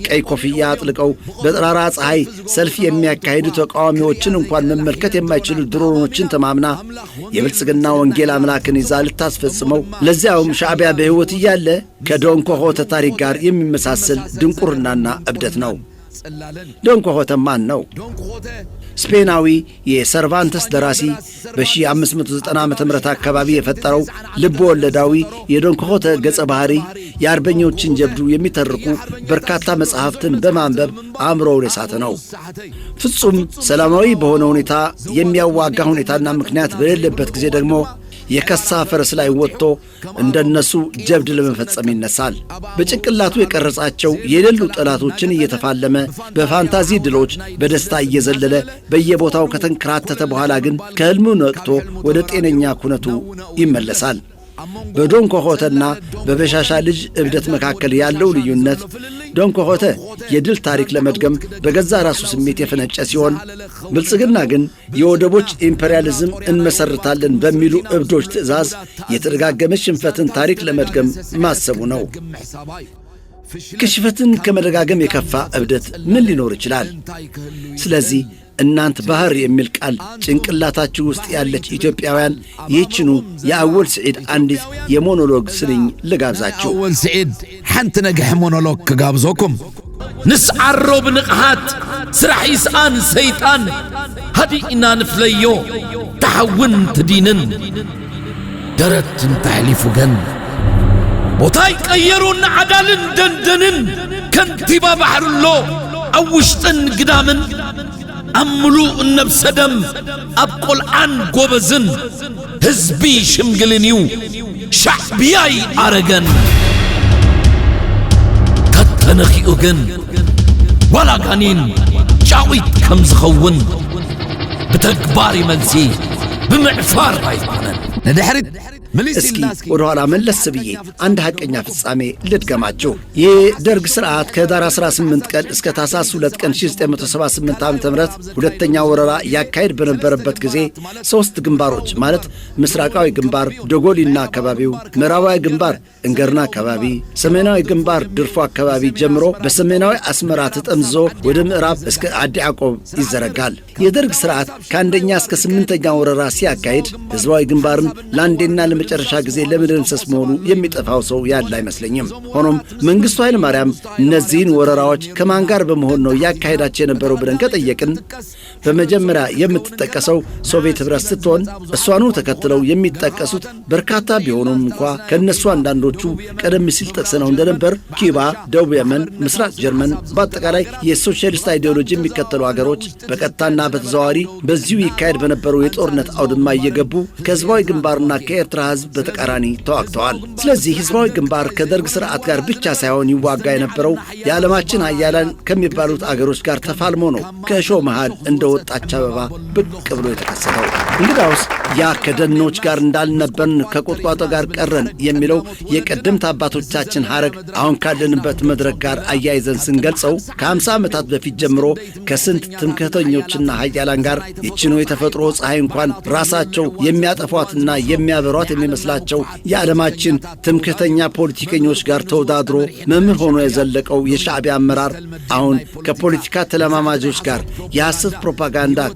ቀይ ኮፍያ አጥልቀው በጠራራ ፀሐይ ሰልፍ የሚያካሂዱ ተቃዋሚዎችን እንኳን መመልከት የማይችሉ ድሮኖችን ተማምና የብልጽግና ወንጌል አምላክን ይዛ ልታስፈጽመው፣ ለዚያውም ሻዕቢያ በሕይወት እያለ ከዶንኮሆተ ታሪክ ጋር የሚመሳሰል ድንቁርናና እብደት ነው። ዶንኮሆተ ማን ነው? ስፔናዊ የሰርቫንተስ ደራሲ በ1590 ዓመተ ምህረት አካባቢ የፈጠረው ልብ ወለዳዊ የዶን ኪሆቴ ገጸ ባህሪ የአርበኞችን ጀብዱ የሚተርኩ በርካታ መጽሐፍትን በማንበብ አእምሮውን የሳተ ነው። ፍጹም ሰላማዊ በሆነ ሁኔታ የሚያዋጋ ሁኔታና ምክንያት በሌለበት ጊዜ ደግሞ የከሳ ፈረስ ላይ ወጥቶ እንደነሱ ጀብድ ለመፈጸም ይነሳል። በጭንቅላቱ የቀረጻቸው የሌሉ ጠላቶችን እየተፋለመ በፋንታዚ ድሎች በደስታ እየዘለለ በየቦታው ከተንከራተተ በኋላ ግን ከህልሙ ነቅቶ ወደ ጤነኛ ኩነቱ ይመለሳል። በዶን ኪሆቴና በበሻሻ ልጅ እብደት መካከል ያለው ልዩነት ዶን ኪሆቴ የድል ታሪክ ለመድገም በገዛ ራሱ ስሜት የፈነጨ ሲሆን፣ ብልጽግና ግን የወደቦች ኢምፔሪያሊዝም እንመሰርታለን በሚሉ እብዶች ትዕዛዝ የተደጋገመ ሽንፈትን ታሪክ ለመድገም ማሰቡ ነው። ክሽፈትን ከመደጋገም የከፋ እብደት ምን ሊኖር ይችላል? ስለዚህ እናንት ባህር የሚል ቃል ጭንቅላታችሁ ውስጥ ያለች ኢትዮጵያውያን ይህችኑ የአወል ስዒድ አንዲት የሞኖሎግ ስንኝ ልጋብዛችሁ። አወል ስዒድ ሓንቲ ነግሕ ሞኖሎግ ክጋብዘኩም። ንስዓሮ ብንቕሓት ስራሕ ይስኣን ሰይጣን ሃዲእና ንፍለዮ ተሓውን ትዲንን ደረት እንተሕሊፉ ገን ቦታ ይቀየሩን ዓዳልን ደንደንን ከንቲባ ባሕርሎ ኣብ ውሽጥን ግዳምን أملو النفس دم أبقل عن قوبزن هزبي شمقلنيو شعبياي أرغن كتنخي أغن ولا قانين جاويت كمزخون بتكباري منسي بمعفار بايبانن ندحرد እስኪ ወደ ኋላ መለስ ብዬ አንድ ሐቀኛ ፍጻሜ ልድገማችሁ። የደርግ ሥርዓት ከዳር 18 ቀን እስከ ታኅሳስ 2 ቀን 1978 ዓ.ም ሁለተኛ ወረራ ያካሄድ በነበረበት ጊዜ ሦስት ግንባሮች ማለት ምስራቃዊ ግንባር ዶጎሊና አካባቢው፣ ምዕራባዊ ግንባር እንገርና አካባቢ፣ ሰሜናዊ ግንባር ድርፎ አካባቢ ጀምሮ በሰሜናዊ አስመራ ተጠምዞ ወደ ምዕራብ እስከ አዲ ያዕቆብ ይዘረጋል። የደርግ ሥርዓት ከአንደኛ እስከ 8ኛ ወረራ ሲያካሄድ ሕዝባዊ ግንባርን ለአንዴና ለመጨረሻ ጊዜ ለመደምሰስ መሆኑ የሚጠፋው ሰው ያለ አይመስለኝም። ሆኖም መንግስቱ ኃይለ ማርያም እነዚህን ወረራዎች ከማን ጋር በመሆን ነው ያካሄዳቸው የነበረው ብለን ከጠየቅን በመጀመሪያ የምትጠቀሰው ሶቪየት ኅብረት ስትሆን እሷኑ ተከትለው የሚጠቀሱት በርካታ ቢሆኑም እንኳ ከነሱ አንዳንዶቹ ቀደም ሲል ጠቅሰነው እንደነበር ኪዩባ፣ ደቡብ የመን፣ ምስራቅ ጀርመን፣ በአጠቃላይ የሶሻሊስት አይዲዮሎጂ የሚከተሉ አገሮች በቀጥታና በተዘዋዋሪ በዚሁ ይካሄድ በነበረው የጦርነት አውድማ እየገቡ ከህዝባዊ ግንባርና ከኤርትራ ህዝብ በተቃራኒ ተዋግተዋል። ስለዚህ ህዝባዊ ግንባር ከደርግ ሥርዓት ጋር ብቻ ሳይሆን ይዋጋ የነበረው የዓለማችን ኃያላን ከሚባሉት አገሮች ጋር ተፋልሞ ነው ከእሾህ መሃል እንደ ወጣች አበባ ብቅ ብሎ የተከሰተው። እንግዳውስ ያ ከደኖች ጋር እንዳልነበርን ከቁጥቋጦ ጋር ቀረን የሚለው የቀደምት አባቶቻችን ሐረግ አሁን ካለንበት መድረክ ጋር አያይዘን ስንገልጸው ከ50 ዓመታት በፊት ጀምሮ ከስንት ትምክህተኞችና ኃያላን ጋር ይችኑ የተፈጥሮ ፀሐይ እንኳን ራሳቸው የሚያጠፏትና የሚያበሯት የሚመስላቸው የዓለማችን ትምክህተኛ ፖለቲከኞች ጋር ተወዳድሮ መምህር ሆኖ የዘለቀው የሻዕቢያ አመራር አሁን ከፖለቲካ ተለማማጆች ጋር የሐሰት ፕሮፓጋንዳ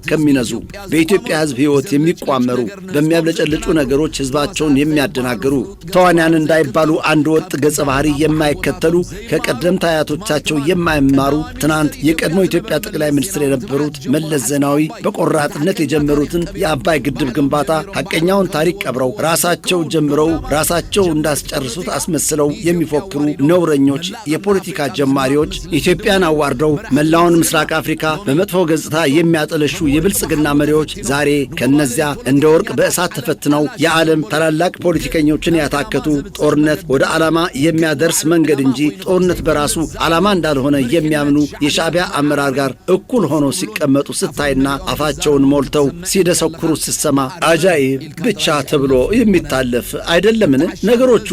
ከሚነዙ በኢትዮጵያ ህዝብ ሕይወት የሚቋመሩ በሚያብለጨልጩ ነገሮች ህዝባቸውን የሚያደናግሩ ተዋንያን እንዳይባሉ አንድ ወጥ ገጸ ባህሪ የማይከተሉ ከቀደምት አያቶቻቸው የማይማሩ ትናንት የቀድሞ ኢትዮጵያ ጠቅላይ ሚኒስትር የነበሩት መለስ ዜናዊ በቆራጥነት የጀመሩትን የአባይ ግድብ ግንባታ ሐቀኛውን ታሪክ ቀብረው ራሳቸው ጀምረው ራሳቸው እንዳስጨርሱት አስመስለው የሚፎክሩ ነውረኞች የፖለቲካ ጀማሪዎች ኢትዮጵያን አዋርደው መላውን ምስራቅ አፍሪካ በመጥፎ ገጽታ የሚያጠለሹ የብልጽግና መሪዎች ዛሬ ከነዚያ እንደ ወርቅ በእሳት ተፈትነው የዓለም ታላላቅ ፖለቲከኞችን ያታከቱ ጦርነት ወደ ዓላማ የሚያደርስ መንገድ እንጂ ጦርነት በራሱ ዓላማ እንዳልሆነ የሚያምኑ የሻዕቢያ አመራር ጋር እኩል ሆነው ሲቀመጡ ስታይና አፋቸውን ሞልተው ሲደሰኩሩ ስትሰማ አጃኢብ ብቻ ተብሎ የሚታለፍ አይደለምን? ነገሮቹ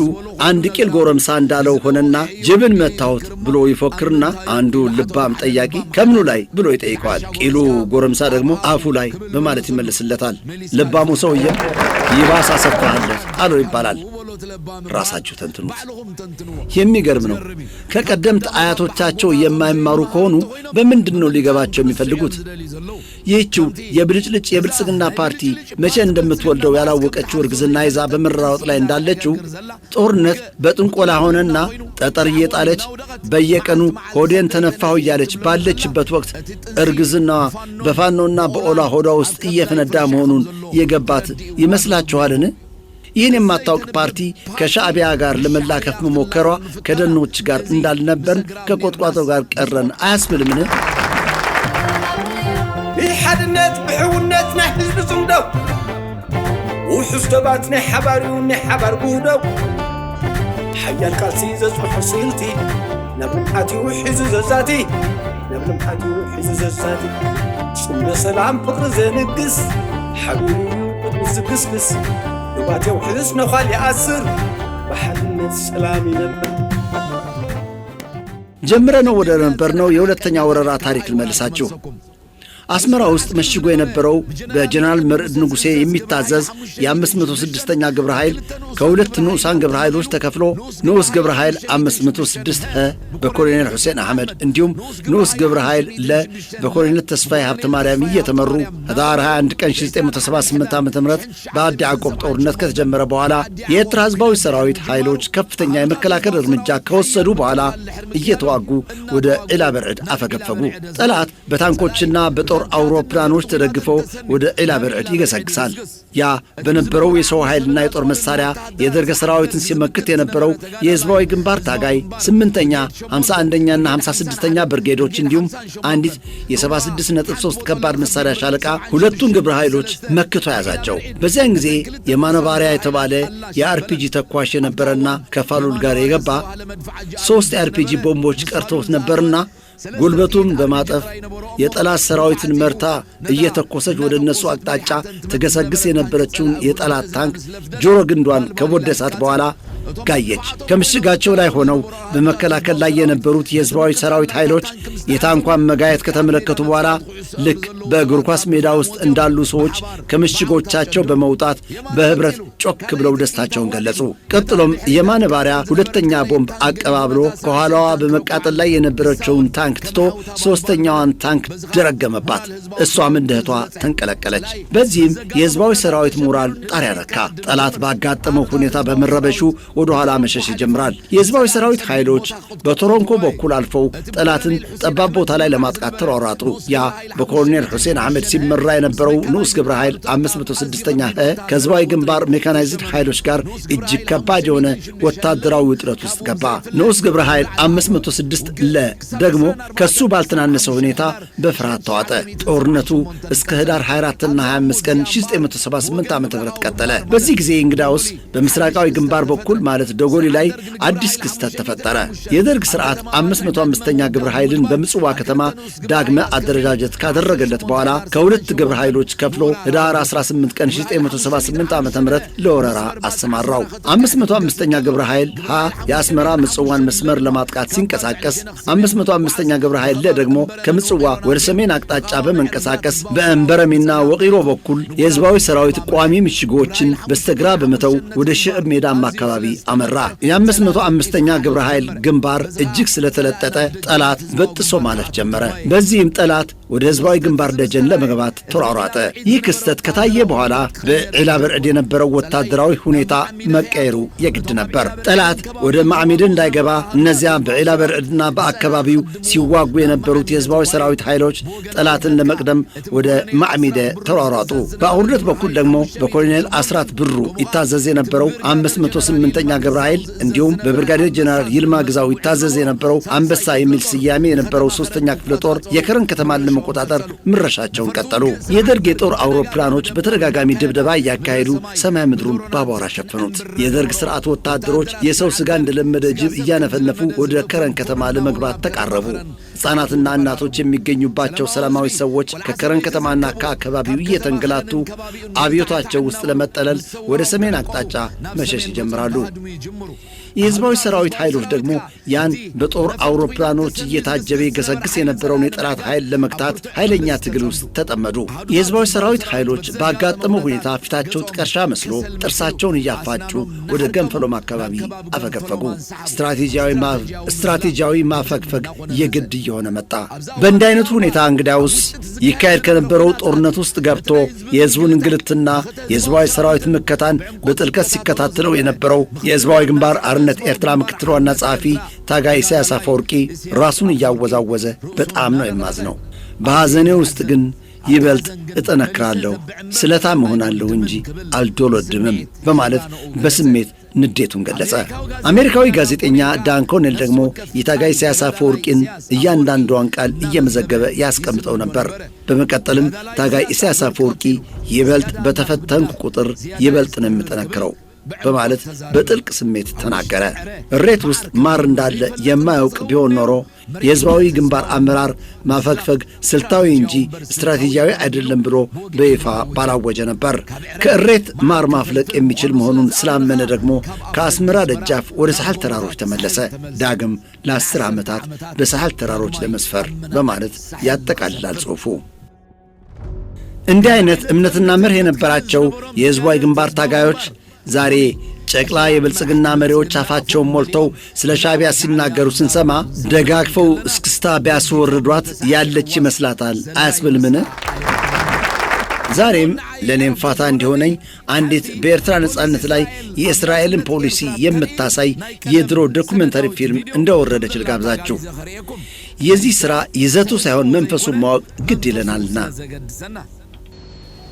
አንድ ቂል ጎረምሳ እንዳለው ሆነና ጅብን መታሁት ብሎ ይፎክርና አንዱ ልባም ጠያቂ ከምኑ ላይ ብሎ ይጠይቀዋል። ቂሉ ጎረምሳ ደግሞ አፉ ላይ በማለት ይመልስለታል። ልባሙ ሰውዬም ይባስ አሰፋለት አለው ይባላል። ራሳችሁ ተንትኑት። የሚገርም ነው። ከቀደምት አያቶቻቸው የማይማሩ ከሆኑ በምንድነው ሊገባቸው የሚፈልጉት? ይህችው የብልጭልጭ የብልጽግና ፓርቲ መቼ እንደምትወልደው ያላወቀችው እርግዝና ይዛ በመራወጥ ላይ እንዳለችው ጦርነት በጥንቆላ ሆነና ጠጠር እየጣለች በየቀኑ ሆዴን ተነፋሁ እያለች ባለችበት ወቅት እርግዝናዋ በፋኖና በኦላ ሆዷ ውስጥ እየፈነዳ መሆኑን የገባት ይመስላችኋልን? ይህን የማታውቅ ፓርቲ ከሻዕቢያ ጋር ለመላከፍ መሞከሯ ከደኖች ጋር እንዳልነበርን ከቆጥቋጦ ጋር ቀረን አያስብልምን? ብሓድነት ብሕውነት ናይ ህዝቢ ጽምደው ውሑስ ደባት ናይ ሓባሪው ናይ ሓባር ጉህደው ሓያል ቃልሲ ዘጽሑ ስልቲ ናብ ልምዓትዩ ሒዙ ዘዛቲ ናብ ልምዓትዩ ሒዙ ዘዛቲ ጽምደ ሰላም ፍቕሪ ዘንግስ ሓቢሩ ቅድሚ ዝግስግስ ንባቴው ሕዝስ ነዃል ይኣስር ብሓድነት ሰላም ይነብር። ጀምረነው ወደ ነበርነው የሁለተኛ ወረራ ታሪክ ልመልሳችሁ። አስመራ ውስጥ መሽጎ የነበረው በጀነራል መርዕድ ንጉሴ የሚታዘዝ የ506ኛ ግብረ ኃይል ከሁለት ንዑሳን ግብረ ኃይሎች ተከፍሎ ንዑስ ግብረ ኃይል 506 በኮሎኔል ሁሴን አህመድ እንዲሁም ንዑስ ግብረ ኃይል በኮሎኔል ተስፋዬ ሀብተ ማርያም እየተመሩ ህዳር 21 ቀን 1978 ዓ.ም በአዲ ዓቆብ ጦርነት ከተጀመረ በኋላ የኤርትራ ህዝባዊ ሰራዊት ኃይሎች ከፍተኛ የመከላከል እርምጃ ከወሰዱ በኋላ እየተዋጉ ወደ ኢላበርዕድ አፈገፈጉ። ጠላት በታንኮችና በጦር አውሮፕላኖች ተደግፈው ወደ ኢላበርዕድ ይገሰግሳል። ያ በነበረው የሰው ኃይልና የጦር መሳሪያ የደርግ ሰራዊትን ሲመክት የነበረው የህዝባዊ ግንባር ታጋይ 8ኛ 51ኛና 56ኛ ብርጌዶች እንዲሁም አንዲት የ76.3 ከባድ መሳሪያ ሻለቃ ሁለቱን ግብረ ኃይሎች መክቶ ያዛቸው። በዚያን ጊዜ የማነባሪያ የተባለ የአርፒጂ ተኳሽ የነበረና ከፋሉል ጋር የገባ 3 የአርፒጂ ቦምቦች ቀርተውት ነበርና ጉልበቱን በማጠፍ የጠላት ሰራዊትን መርታ እየተኮሰች ወደ እነሱ አቅጣጫ ተገሰግስ የነበረችውን የጠላት ታንክ ጆሮ ግንዷን ከቦደሳት በኋላ ጋየች። ከምሽጋቸው ላይ ሆነው በመከላከል ላይ የነበሩት የህዝባዊ ሰራዊት ኃይሎች የታንኳን መጋየት ከተመለከቱ በኋላ ልክ በእግር ኳስ ሜዳ ውስጥ እንዳሉ ሰዎች ከምሽጎቻቸው በመውጣት በህብረት ጮክ ብለው ደስታቸውን ገለጹ። ቀጥሎም የማነ ባሪያ ሁለተኛ ቦምብ አቀባብሎ ከኋላዋ በመቃጠል ላይ የነበረችውን ታንክ ትቶ ሶስተኛዋን ታንክ ደረገመባት። እሷም እንደህቷ ተንቀለቀለች። በዚህም የህዝባዊ ሰራዊት ሞራል ጣሪያ ነካ። ጠላት ባጋጠመው ሁኔታ በመረበሹ ወደ ኋላ መሸሽ ይጀምራል። የህዝባዊ ሰራዊት ኃይሎች በቶሮንኮ በኩል አልፈው ጠላትን ጠባብ ቦታ ላይ ለማጥቃት ተሯሯጡ። ያ በኮሎኔል ሁሴን አህመድ ሲመራ የነበረው ንዑስ ግብረ ኃይል 506ኛ ከህዝባዊ ግንባር ሜካናይዝድ ኃይሎች ጋር እጅግ ከባድ የሆነ ወታደራዊ ውጥረት ውስጥ ገባ። ንዑስ ግብረ ኃይል 506 ደግሞ ከሱ ባልተናነሰ ሁኔታ በፍርሃት ተዋጠ። ጦርነቱ እስከ ህዳር 24ና 25 ቀን 1978 ዓ.ም ቀጠለ። በዚህ ጊዜ እንግዳውስ በምስራቃዊ ግንባር በኩል ማለት ደጎሊ ላይ አዲስ ክስተት ተፈጠረ። የደርግ ስርዓት 505ኛ ግብረ ኃይልን በምጽዋ ከተማ ዳግመ አደረጃጀት ካደረገለት በኋላ ከሁለት ግብረ ኃይሎች ከፍሎ ህዳር 18 ቀን 1978 ዓ.ም ለወረራ አሰማራው። 505ኛ ግብረ ኃይል የአስመራ ምጽዋን መስመር ለማጥቃት ሲንቀሳቀስ 505ኛ ግብረ ኃይል ደግሞ ከምጽዋ ወደ ሰሜን አቅጣጫ በመንቀሳቀስ በእንበረሚና ወቂሮ በኩል የህዝባዊ ሰራዊት ቋሚ ምሽጎችን በስተግራ በመተው ወደ ሽዕብ ሜዳማ አካባቢ አመራ። የ505ኛ ግብረ ኃይል ግንባር እጅግ ስለተለጠጠ ጠላት በጥሶ ማለፍ ጀመረ። በዚህም ጠላት ወደ ህዝባዊ ግንባር ደጀን ለመግባት ተሯሯጠ። ይህ ክስተት ከታየ በኋላ በኢላበርዕድ የነበረው ወታደራዊ ሁኔታ መቀየሩ የግድ ነበር። ጠላት ወደ ማዕሚድ እንዳይገባ እነዚያ በኢላበርዕድና በአካባቢው ሲዋጉ የነበሩት የህዝባዊ ሰራዊት ኃይሎች ጠላትን ለመቅደም ወደ ማዕሚደ ተሯሯጡ። በአውርደት በኩል ደግሞ በኮሎኔል አስራት ብሩ ይታዘዝ የነበረው 508ኛ ግብረ ኃይል እንዲሁም በብርጋዴር ጀነራል ይልማ ግዛው ይታዘዝ የነበረው አንበሳ የሚል ስያሜ የነበረው 3ኛ ክፍለ ጦር የከረን ከተማን ለመቆጣጠር ምረሻቸውን ቀጠሉ። የደርግ የጦር አውሮፕላኖች በተደጋጋሚ ድብደባ እያካሄዱ ሰማይ ምድሩን ባቧራ ሸፈኑት። የደርግ ስርዓት ወታደሮች የሰው ስጋ እንደለመደ ጅብ እያነፈነፉ ወደ ከረን ከተማ ለመግባት ተቃረቡ። ሕፃናትና እናቶች የሚገኙባቸው ሰላማዊ ሰዎች ከከረን ከተማና ከአካባቢው እየተንገላቱ አብዮታቸው ውስጥ ለመጠለል ወደ ሰሜን አቅጣጫ መሸሽ ይጀምራሉ። የህዝባዊ ሰራዊት ኃይሎች ደግሞ ያን በጦር አውሮፕላኖች እየታጀበ ገሰግስ የነበረውን የጠላት ኃይል ለመግታት ኃይለኛ ትግል ውስጥ ተጠመዱ። የህዝባዊ ሰራዊት ኃይሎች ባጋጠመው ሁኔታ ፊታቸው ጥቀርሻ መስሎ ጥርሳቸውን እያፋጩ ወደ ገንፈሎም አካባቢ አፈገፈጉ። ስትራቴጂያዊ ማፈግፈግ የግድ እየሆነ መጣ። በእንዲህ አይነቱ ሁኔታ እንግዲያውስ ይካሄድ ከነበረው ጦርነት ውስጥ ገብቶ የህዝቡን እንግልትና የህዝባዊ ሰራዊት ምከታን በጥልቀት ሲከታተለው የነበረው የህዝባዊ ግንባር አርነት ኤርትራ ምክትል ዋና ጸሐፊ ታጋይ ኢሳያስ አፈወርቂ ራሱን እያወዛወዘ በጣም ነው የማዝነው፣ በሐዘኔ ውስጥ ግን ይበልጥ እጠነክራለሁ፣ ስለታም እሆናለሁ እንጂ አልዶለድምም በማለት በስሜት ንዴቱን ገለጸ። አሜሪካዊ ጋዜጠኛ ዳን ኮኔል ደግሞ የታጋይ ኢሳያስ አፈወርቂን እያንዳንዷን ቃል እየመዘገበ ያስቀምጠው ነበር። በመቀጠልም ታጋይ ኢሳያስ አፈወርቂ ይበልጥ በተፈተንኩ ቁጥር ይበልጥ ነው የምጠነክረው በማለት በጥልቅ ስሜት ተናገረ። እሬት ውስጥ ማር እንዳለ የማያውቅ ቢሆን ኖሮ የህዝባዊ ግንባር አመራር ማፈግፈግ ስልታዊ እንጂ ስትራቴጂያዊ አይደለም ብሎ በይፋ ባላወጀ ነበር። ከእሬት ማር ማፍለቅ የሚችል መሆኑን ስላመነ ደግሞ ከአስመራ ደጃፍ ወደ ሳህል ተራሮች ተመለሰ። ዳግም ለ10 ዓመታት በሳህል ተራሮች ለመስፈር በማለት ያጠቃልላል ጽሑፉ። እንዲህ አይነት እምነትና መርህ የነበራቸው የህዝባዊ ግንባር ታጋዮች ዛሬ ጨቅላ የብልጽግና መሪዎች አፋቸውን ሞልተው ስለ ሻዕቢያ ሲናገሩ ስንሰማ ደጋግፈው እስክስታ ቢያስወርዷት ያለች ይመስላታል አያስብልምን? ዛሬም ለእኔም ፋታ እንዲሆነኝ አንዲት በኤርትራ ነጻነት ላይ የእስራኤልን ፖሊሲ የምታሳይ የድሮ ዶኩሜንታሪ ፊልም እንደወረደች ልጋብዛችሁ። የዚህ ሥራ ይዘቱ ሳይሆን መንፈሱን ማወቅ ግድ ይለናልና።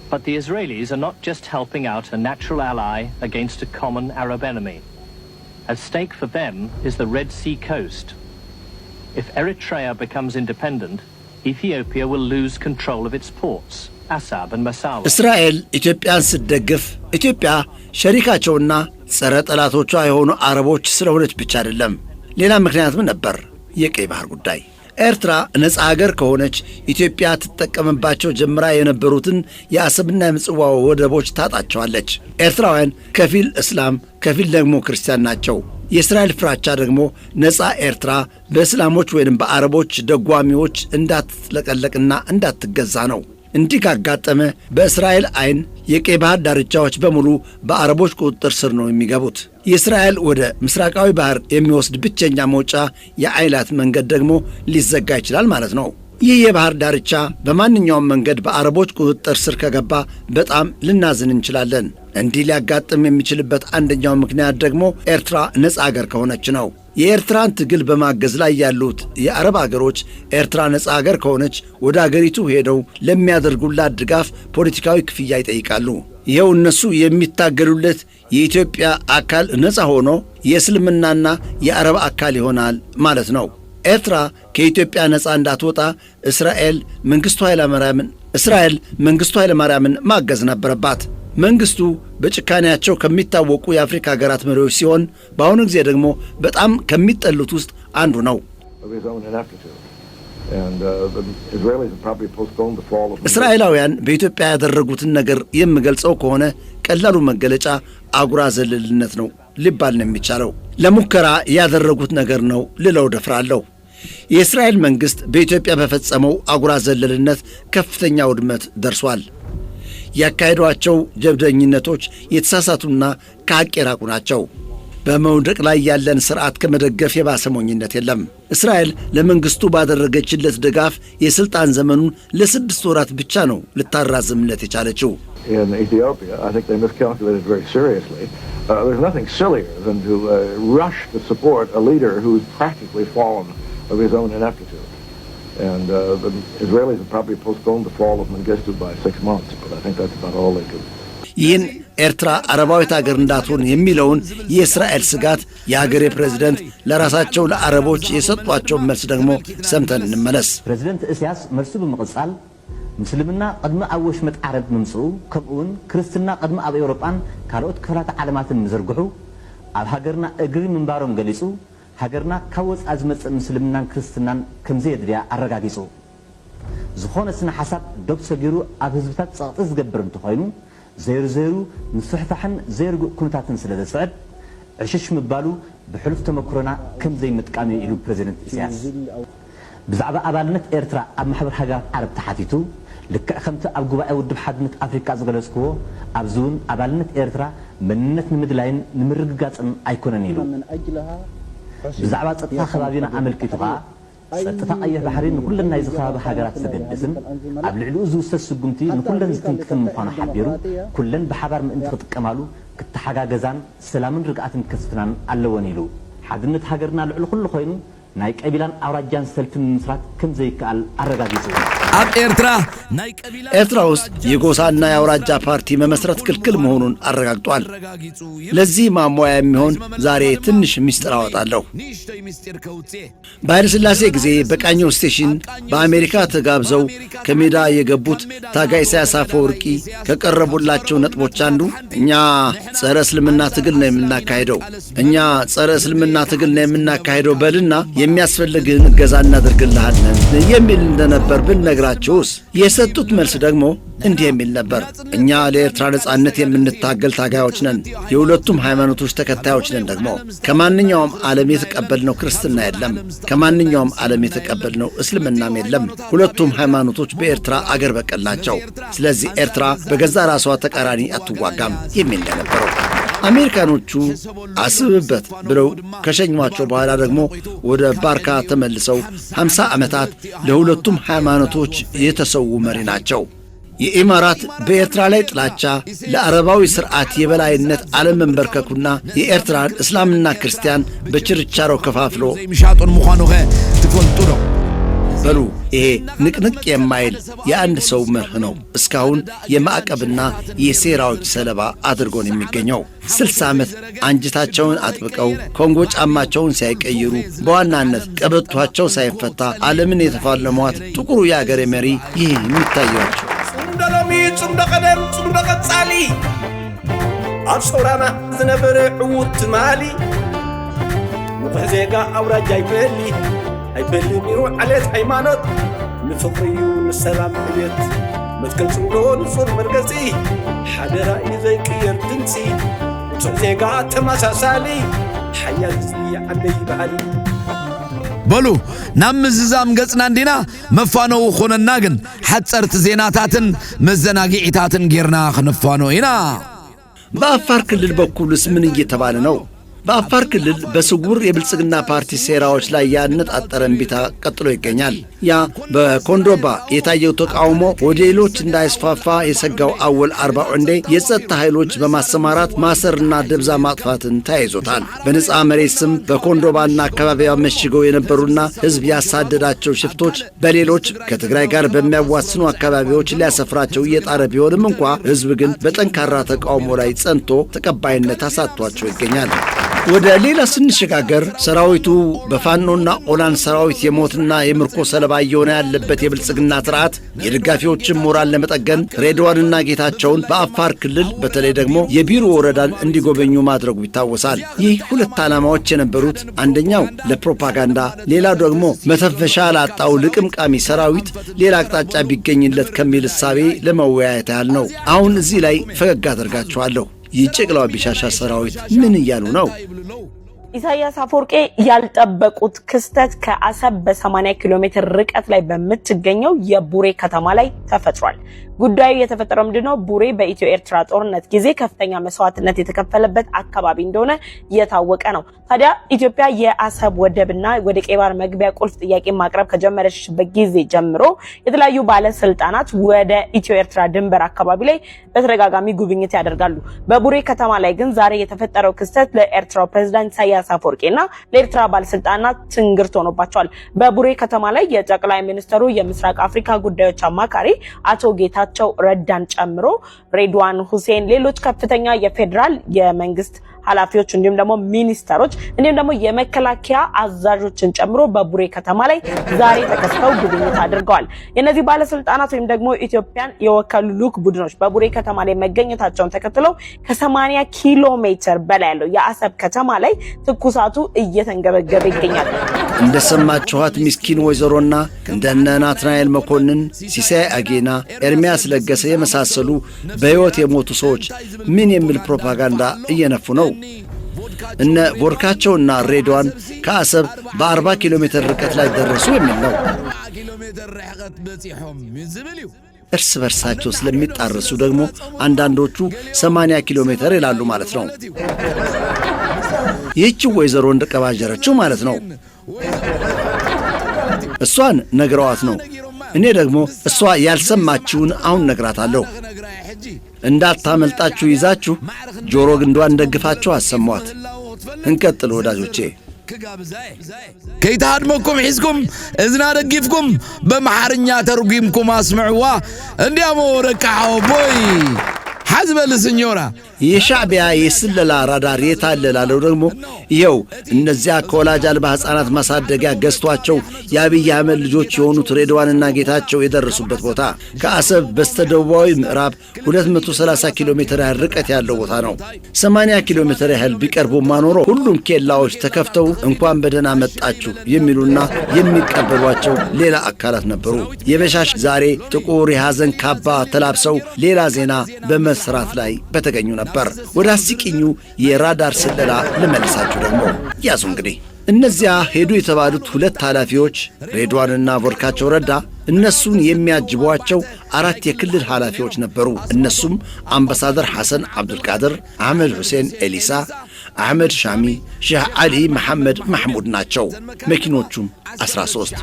But the Israelis are not just helping out a natural ally against a common Arab enemy. At stake for them is the Red Sea coast. If Eritrea becomes independent, Ethiopia will lose control of its ports, Assab and Massawa. እስራኤል ኢትዮጵያን ስትደግፍ ኢትዮጵያ ሸሪካቸውና ጸረ ጠላቶቿ የሆኑ አረቦች ስለሆነች ብቻ አይደለም፣ ሌላ ምክንያትም ነበር። የቀይ ባህር ጉዳይ ኤርትራ ነጻ ሀገር ከሆነች ኢትዮጵያ ትጠቀምባቸው ጀምራ የነበሩትን የአሰብና የምጽዋ ወደቦች ታጣቸዋለች። ኤርትራውያን ከፊል እስላም ከፊል ደግሞ ክርስቲያን ናቸው። የእስራኤል ፍራቻ ደግሞ ነጻ ኤርትራ በእስላሞች ወይም በአረቦች ደጓሚዎች እንዳትለቀለቅና እንዳትገዛ ነው። እንዲህ ካጋጠመ በእስራኤል አይን የቀይ ባህር ዳርቻዎች በሙሉ በአረቦች ቁጥጥር ስር ነው የሚገቡት። የእስራኤል ወደ ምስራቃዊ ባህር የሚወስድ ብቸኛ መውጫ የአይላት መንገድ ደግሞ ሊዘጋ ይችላል ማለት ነው። ይህ የባህር ዳርቻ በማንኛውም መንገድ በአረቦች ቁጥጥር ስር ከገባ በጣም ልናዝን እንችላለን። እንዲህ ሊያጋጥም የሚችልበት አንደኛው ምክንያት ደግሞ ኤርትራ ነጻ አገር ከሆነች ነው። የኤርትራን ትግል በማገዝ ላይ ያሉት የአረብ አገሮች ኤርትራ ነጻ አገር ከሆነች ወደ አገሪቱ ሄደው ለሚያደርጉላት ድጋፍ ፖለቲካዊ ክፍያ ይጠይቃሉ። ይኸው እነሱ የሚታገሉለት የኢትዮጵያ አካል ነጻ ሆኖ የእስልምናና የአረብ አካል ይሆናል ማለት ነው። ኤርትራ ከኢትዮጵያ ነጻ እንዳትወጣ እስራኤል መንግስቱ ኃይለማርያምን ማገዝ ነበረባት። መንግስቱ በጭካኔያቸው ከሚታወቁ የአፍሪካ ሀገራት መሪዎች ሲሆን በአሁኑ ጊዜ ደግሞ በጣም ከሚጠሉት ውስጥ አንዱ ነው። እስራኤላውያን በኢትዮጵያ ያደረጉትን ነገር የምገልጸው ከሆነ ቀላሉ መገለጫ አጉራ ዘለልነት ነው ሊባል ነው የሚቻለው። ለሙከራ ያደረጉት ነገር ነው ልለው ደፍራለሁ። የእስራኤል መንግስት በኢትዮጵያ በፈጸመው አጉራ ዘለልነት ከፍተኛ ውድመት ደርሷል። ያካሄዷቸው ጀብደኝነቶች የተሳሳቱና ከሐቅ የራቁ ናቸው። በመውደቅ ላይ ያለን ሥርዓት ከመደገፍ የባሰ ሞኝነት የለም። እስራኤል ለመንግስቱ ባደረገችለት ድጋፍ የሥልጣን ዘመኑን ለ6 ወራት ብቻ ነው ልታራዝምለት የቻለችው። In Ethiopia, I think they miscalculated very seriously. There's nothing sillier than to rush to support a leader who's practically fallen of his own ineptitude. And the Israelis have probably postponed the fall of Mengistu by 6 months, but I think that's about all they could. ይህን ኤርትራ አረባዊት አገር እንዳትሆን የሚለውን የእስራኤል ስጋት የአገሬ ፕሬዝደንት ለራሳቸው ለአረቦች የሰጧቸውን መልስ ደግሞ ሰምተን እንመለስ። ፕሬዝደንት ኢሳያስ መልሱ በመቀጻል ምስልምና ቀድሞ ኣብ ወሽመጥ ዓረብ ምምጽኡ ከምኡውን ክርስትና ቀድሞ ኣብ ኤውሮጳን ካልኦት ክፍላት ዓለማትን ምዝርግሑ ኣብ ሃገርና እግሪ ምንባሮም ገሊጹ ሃገርና ካብ ወጻእ ዝመጽእ ምስልምናን ክርስትናን ከምዘየድልያ ኣረጋጊጹ ዝኾነ ስነ ሓሳብ ዶብ ሰጊሩ ኣብ ህዝብታት ጸቕጢ ዝገብር እንትኾይኑ ዘይሩ ምስሕፋሕን ዘይርጉእ ኩነታትን ስለ ዘስዕብ ዕሽሽ ምባሉ ብሕሉፍ ተመክሮና ከም ዘይምጥቃም ኢሉ ፕሬዚደንት ኢሳያስ ብዛዕባ ኣባልነት ኤርትራ ኣብ ማሕበር ሃገራት ዓረብ ተሓቲቱ ልክዕ ከምቲ ኣብ ጉባኤ ውድብ ሓድነት ኣፍሪካ ዝገለጽክዎ ኣብዚ እውን ኣባልነት ኤርትራ መንነት ንምድላይን ንምርግጋፅን ኣይኮነን ኢሉ ብዛዕባ ፀጥታ ከባቢና ኣመልኪቱ ከዓ ፀጥታ ቀይሕ ባሕሪ ንኩለን ናይ ዝኸባቢ ሃገራት ዘገድስን ኣብ ልዕሊኡ ዝውሰድ ስጉምቲ ንኩለን ዝትንክፍን ምዃኑ ሓቢሩ ኩለን ብሓባር ምእንቲ ክጥቀማሉ ክትሓጋገዛን ሰላምን ርግኣትን ከስፍናን ኣለወን ኢሉ ሓድነት ሃገርና ልዕሊ ኩሉ ኮይኑ ናይ ቀቢላን አውራጃን ሰልፍን መስራት ከም ዘይከአል አረጋግጡ ኣብ ኤርትራ ኤርትራ ውስጥ የጎሳና የአውራጃ ፓርቲ መመስረት ክልክል መሆኑን አረጋግጧል። ለዚህ ማሟያ የሚሆን ዛሬ ትንሽ ሚስጥር አወጣለሁ። በኃይለ ሥላሴ ጊዜ በቃኘው ስቴሽን በአሜሪካ ተጋብዘው ከሜዳ የገቡት ታጋይ ኢሳያስ አፈወርቂ ከቀረቡላቸው ነጥቦች አንዱ እኛ ጸረ እስልምና ትግል ነው የምናካሄደው በልና የሚያስፈልግን እገዛ እናደርግልሃለን የሚል እንደነበር ብንነግራቸውስ የሰጡት መልስ ደግሞ እንዲህ የሚል ነበር። እኛ ለኤርትራ ነጻነት የምንታገል ታጋዮች ነን፣ የሁለቱም ሃይማኖቶች ተከታዮች ነን። ደግሞ ከማንኛውም ዓለም የተቀበልነው ክርስትና የለም፣ ከማንኛውም ዓለም የተቀበልነው እስልምናም የለም። ሁለቱም ሃይማኖቶች በኤርትራ አገር በቀል ናቸው። ስለዚህ ኤርትራ በገዛ ራሷ ተቃራኒ አትዋጋም የሚል ነበረው። አሜሪካኖቹ አስብበት ብለው ከሸኟቸው በኋላ ደግሞ ወደ ባርካ ተመልሰው 50 ዓመታት ለሁለቱም ሃይማኖቶች የተሰዉ መሪ ናቸው። የኢማራት በኤርትራ ላይ ጥላቻ ለአረባዊ ሥርዓት የበላይነት አለመንበርከኩና የኤርትራን እስላምና ክርስቲያን በችርቻሮ ከፋፍሎ የሚሻጡን መሆኑ ትፈልጡ ነው። በሉ ይሄ ንቅንቅ የማይል የአንድ ሰው መርህ ነው እስካሁን የማዕቀብና የሴራዎች ሰለባ አድርጎን የሚገኘው። 60 ዓመት አንጅታቸውን አጥብቀው ኮንጎ ጫማቸውን ሳይቀይሩ በዋናነት ቀበቷቸው ሳይፈታ ዓለምን የተፋለሟት ጥቁሩ የአገሬ መሪ ይህ የሚታያቸው ጽምደሎሚ ጽምደቀደም ጽምደቀጻሊ አብሶራና ዝነበረ ዕውት ማሊ ንኩሕ ዜጋ አውራጃ ይበሊ አይበልሚሩ ዓለት ሃይማኖት ንፍቅርዩ ንሰላም ዕቤት መትከል ጽምዶ ንጹር መርገጺ ሓደራ እዩ ዘይቅየር ድምፂ ንጹሕ ዜጋ ተመሳሳሊ ሓያል ህዝቢ ዓለይ በሃሊ በሉ ናብ ምዝዛም ገጽና እንዲና መፋነው ኾነና ግን ሓጸርቲ ዜናታትን መዘናጊዒታትን ጌርና ክንፋኖ ኢና። በአፋር ክልል በኩልስ ምን እየተባለ ነው? በአፋር ክልል በስውር የብልጽግና ፓርቲ ሴራዎች ላይ ያነጣጠረ እምቢታ ቀጥሎ ይገኛል። ያ በኮንዶባ የታየው ተቃውሞ ወደ ሌሎች እንዳይስፋፋ የሰጋው አወል አርባ ዑንዴ የጸጥታ ኃይሎች በማሰማራት ማሰርና ደብዛ ማጥፋትን ተያይዞታል። በነጻ መሬት ስም በኮንዶባና አካባቢዋ መሽገው የነበሩና ሕዝብ ያሳደዳቸው ሽፍቶች በሌሎች ከትግራይ ጋር በሚያዋስኑ አካባቢዎች ሊያሰፍራቸው እየጣረ ቢሆንም እንኳ ሕዝብ ግን በጠንካራ ተቃውሞ ላይ ጸንቶ ተቀባይነት አሳጥቷቸው ይገኛል። ወደ ሌላ ስንሸጋገር ሰራዊቱ በፋኖና ኦላን ሰራዊት የሞትና የምርኮ ሰለባ እየሆነ ያለበት የብልጽግና ስርዓት የደጋፊዎችን ሞራል ለመጠገን ሬድዋንና ጌታቸውን በአፋር ክልል በተለይ ደግሞ የቢሮ ወረዳን እንዲጎበኙ ማድረጉ ይታወሳል። ይህ ሁለት ዓላማዎች የነበሩት አንደኛው ለፕሮፓጋንዳ፣ ሌላው ደግሞ መተንፈሻ ላጣው ልቅምቃሚ ሰራዊት ሌላ አቅጣጫ ቢገኝለት ከሚል እሳቤ ለመወያየት ያህል ነው። አሁን እዚህ ላይ ፈገግ አደርጋቸዋለሁ። የጨቅላው ቢሻሻ ሰራዊት ምን እያሉ ነው? ኢሳያስ አፈወርቂ ያልጠበቁት ክስተት ከአሰብ በ80 ኪሎ ሜትር ርቀት ላይ በምትገኘው የቡሬ ከተማ ላይ ተፈጥሯል። ጉዳዩ የተፈጠረው ምንድነው? ቡሬ በኢትዮ ኤርትራ ጦርነት ጊዜ ከፍተኛ መስዋዕትነት የተከፈለበት አካባቢ እንደሆነ የታወቀ ነው። ታዲያ ኢትዮጵያ የአሰብ ወደብና ወደ ቀይ ባህር መግቢያ ቁልፍ ጥያቄ ማቅረብ ከጀመረችበት ጊዜ ጀምሮ የተለያዩ ባለስልጣናት ወደ ኢትዮ ኤርትራ ድንበር አካባቢ ላይ በተደጋጋሚ ጉብኝት ያደርጋሉ። በቡሬ ከተማ ላይ ግን ዛሬ የተፈጠረው ክስተት ለኤርትራው ፕሬዝዳንት ኢሳያስ አፈወርቂና ለኤርትራ ባለስልጣናት ትንግርት ሆኖባቸዋል። በቡሬ ከተማ ላይ የጠቅላይ ሚኒስትሩ የምስራቅ አፍሪካ ጉዳዮች አማካሪ አቶ ጌታቸው ረዳን ጨምሮ ሬድዋን ሁሴን፣ ሌሎች ከፍተኛ የፌደራል የመንግስት ኃላፊዎች እንዲሁም ደግሞ ሚኒስተሮች እንዲሁም ደግሞ የመከላከያ አዛዦችን ጨምሮ በቡሬ ከተማ ላይ ዛሬ ተከስተው ጉብኝት አድርገዋል። የነዚህ ባለስልጣናት ወይም ደግሞ ኢትዮጵያን የወከሉ ልዑክ ቡድኖች በቡሬ ከተማ ላይ መገኘታቸውን ተከትለው ከ80 ኪሎ ሜትር በላይ ያለው የአሰብ ከተማ ላይ ትኩሳቱ እየተንገበገበ ይገኛል። እንደሰማችኋት ምስኪን ወይዘሮና እንደነ ናትናኤል መኮንን፣ ሲሳይ አጌና፣ ኤርሚያስ ለገሰ የመሳሰሉ በሕይወት የሞቱ ሰዎች ምን የሚል ፕሮፓጋንዳ እየነፉ ነው? እነ ቦርካቸውና ሬድዋን ከአሰብ በ40 ኪሎ ሜትር ርቀት ላይ ደረሱ የሚል ነው። እርስ በርሳቸው ስለሚጣረሱ ደግሞ አንዳንዶቹ 80 ኪሎ ሜትር ይላሉ ማለት ነው። ይህች ወይዘሮ እንደቀባጀረችው ማለት ነው። እሷን ነግረዋት ነው። እኔ ደግሞ እሷ ያልሰማችውን አሁን ነግራታለሁ። እንዳታመልጣችሁ ይዛችሁ ጆሮ ግንዷን ደግፋችሁ አሰሟት። እንቀጥል ወዳጆቼ። ከይታድመኩም ሒዝኩም እዝና ደጊፍኩም በመሐርኛ ተርጉምኩም አስምዕዋ እንዲያሞ ረካው ቦይ ሐዝበል ሲኞራ የሻዕቢያ የስለላ ራዳር የታለላለው ደግሞ ይኸው እነዚያ ከወላጅ አልባ ሕፃናት ማሳደጊያ ገዝቷቸው የአብይ አህመድ ልጆች የሆኑት ሬድዋንና ጌታቸው የደረሱበት ቦታ ከአሰብ በስተደቡባዊ ምዕራብ 230 ኪሎ ሜትር ያህል ርቀት ያለው ቦታ ነው። 80 ኪሎ ሜትር ያህል ቢቀርቡማ ኖሮ ሁሉም ኬላዎች ተከፍተው እንኳን በደህና መጣችሁ የሚሉና የሚቀበሏቸው ሌላ አካላት ነበሩ። የበሻሽ ዛሬ ጥቁር የሐዘን ካባ ተላብሰው ሌላ ዜና በመስራት ላይ በተገኙ ነበር። ወደ አስቂኙ የራዳር ስለላ ልመልሳችሁ ደግሞ ያዙ። እንግዲህ እነዚያ ሄዱ የተባሉት ሁለት ኃላፊዎች ሬድዋንና ቦርካቸው ረዳ እነሱን የሚያጅቧቸው 4 የክልል ኃላፊዎች ነበሩ። እነሱም አምባሳደር ሐሰን አብዱልቃድር፣ አህመድ ሁሴን ኤሊሳ፣ አህመድ ሻሚ፣ ሼህ ዓሊ መሐመድ ማሕሙድ ናቸው። መኪኖቹም 13።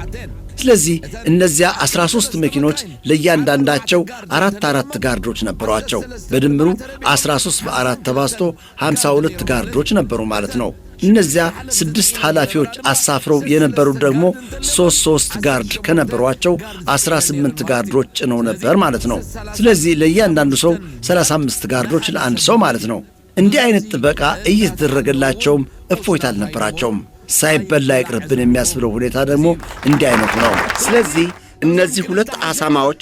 ስለዚህ እነዚያ 13 መኪኖች ለእያንዳንዳቸው 4 ጋርዶች ነበሯቸው። በድምሩ 13 በ4 ተባዝቶ 52 ጋርዶች ነበሩ ማለት ነው። እነዚያ 6 ኃላፊዎች አሳፍረው የነበሩት ደግሞ 3 ጋርድ ከነበሯቸው 18 ጋርዶች ጭነው ነበር ማለት ነው። ስለዚህ ለእያንዳንዱ ሰው 35 ጋርዶች ለአንድ ሰው ማለት ነው። እንዲህ አይነት ጥበቃ እየተደረገላቸውም እፎይታ አልነበራቸውም። ሳይበላ ይቅርብን የሚያስብለው ሁኔታ ደግሞ እንዲህ አይነቱ ነው። ስለዚህ እነዚህ ሁለት አሳማዎች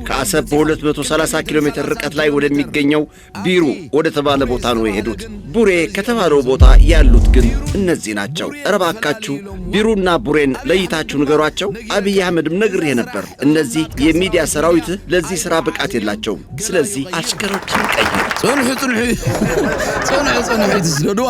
ከአሰብ በ230 ኪሎ ሜትር ርቀት ላይ ወደሚገኘው ቢሩ ወደ ተባለ ቦታ ነው የሄዱት። ቡሬ ከተባለው ቦታ ያሉት ግን እነዚህ ናቸው። እባካችሁ ቢሩና ቡሬን ለይታችሁ ንገሯቸው። አብይ አህመድም ነግሬህ ነበር። እነዚህ የሚዲያ ሰራዊት ለዚህ ሥራ ብቃት የላቸውም። ስለዚህ አሽከሮችን ቀይር። ጽንሑ ትስደድዋ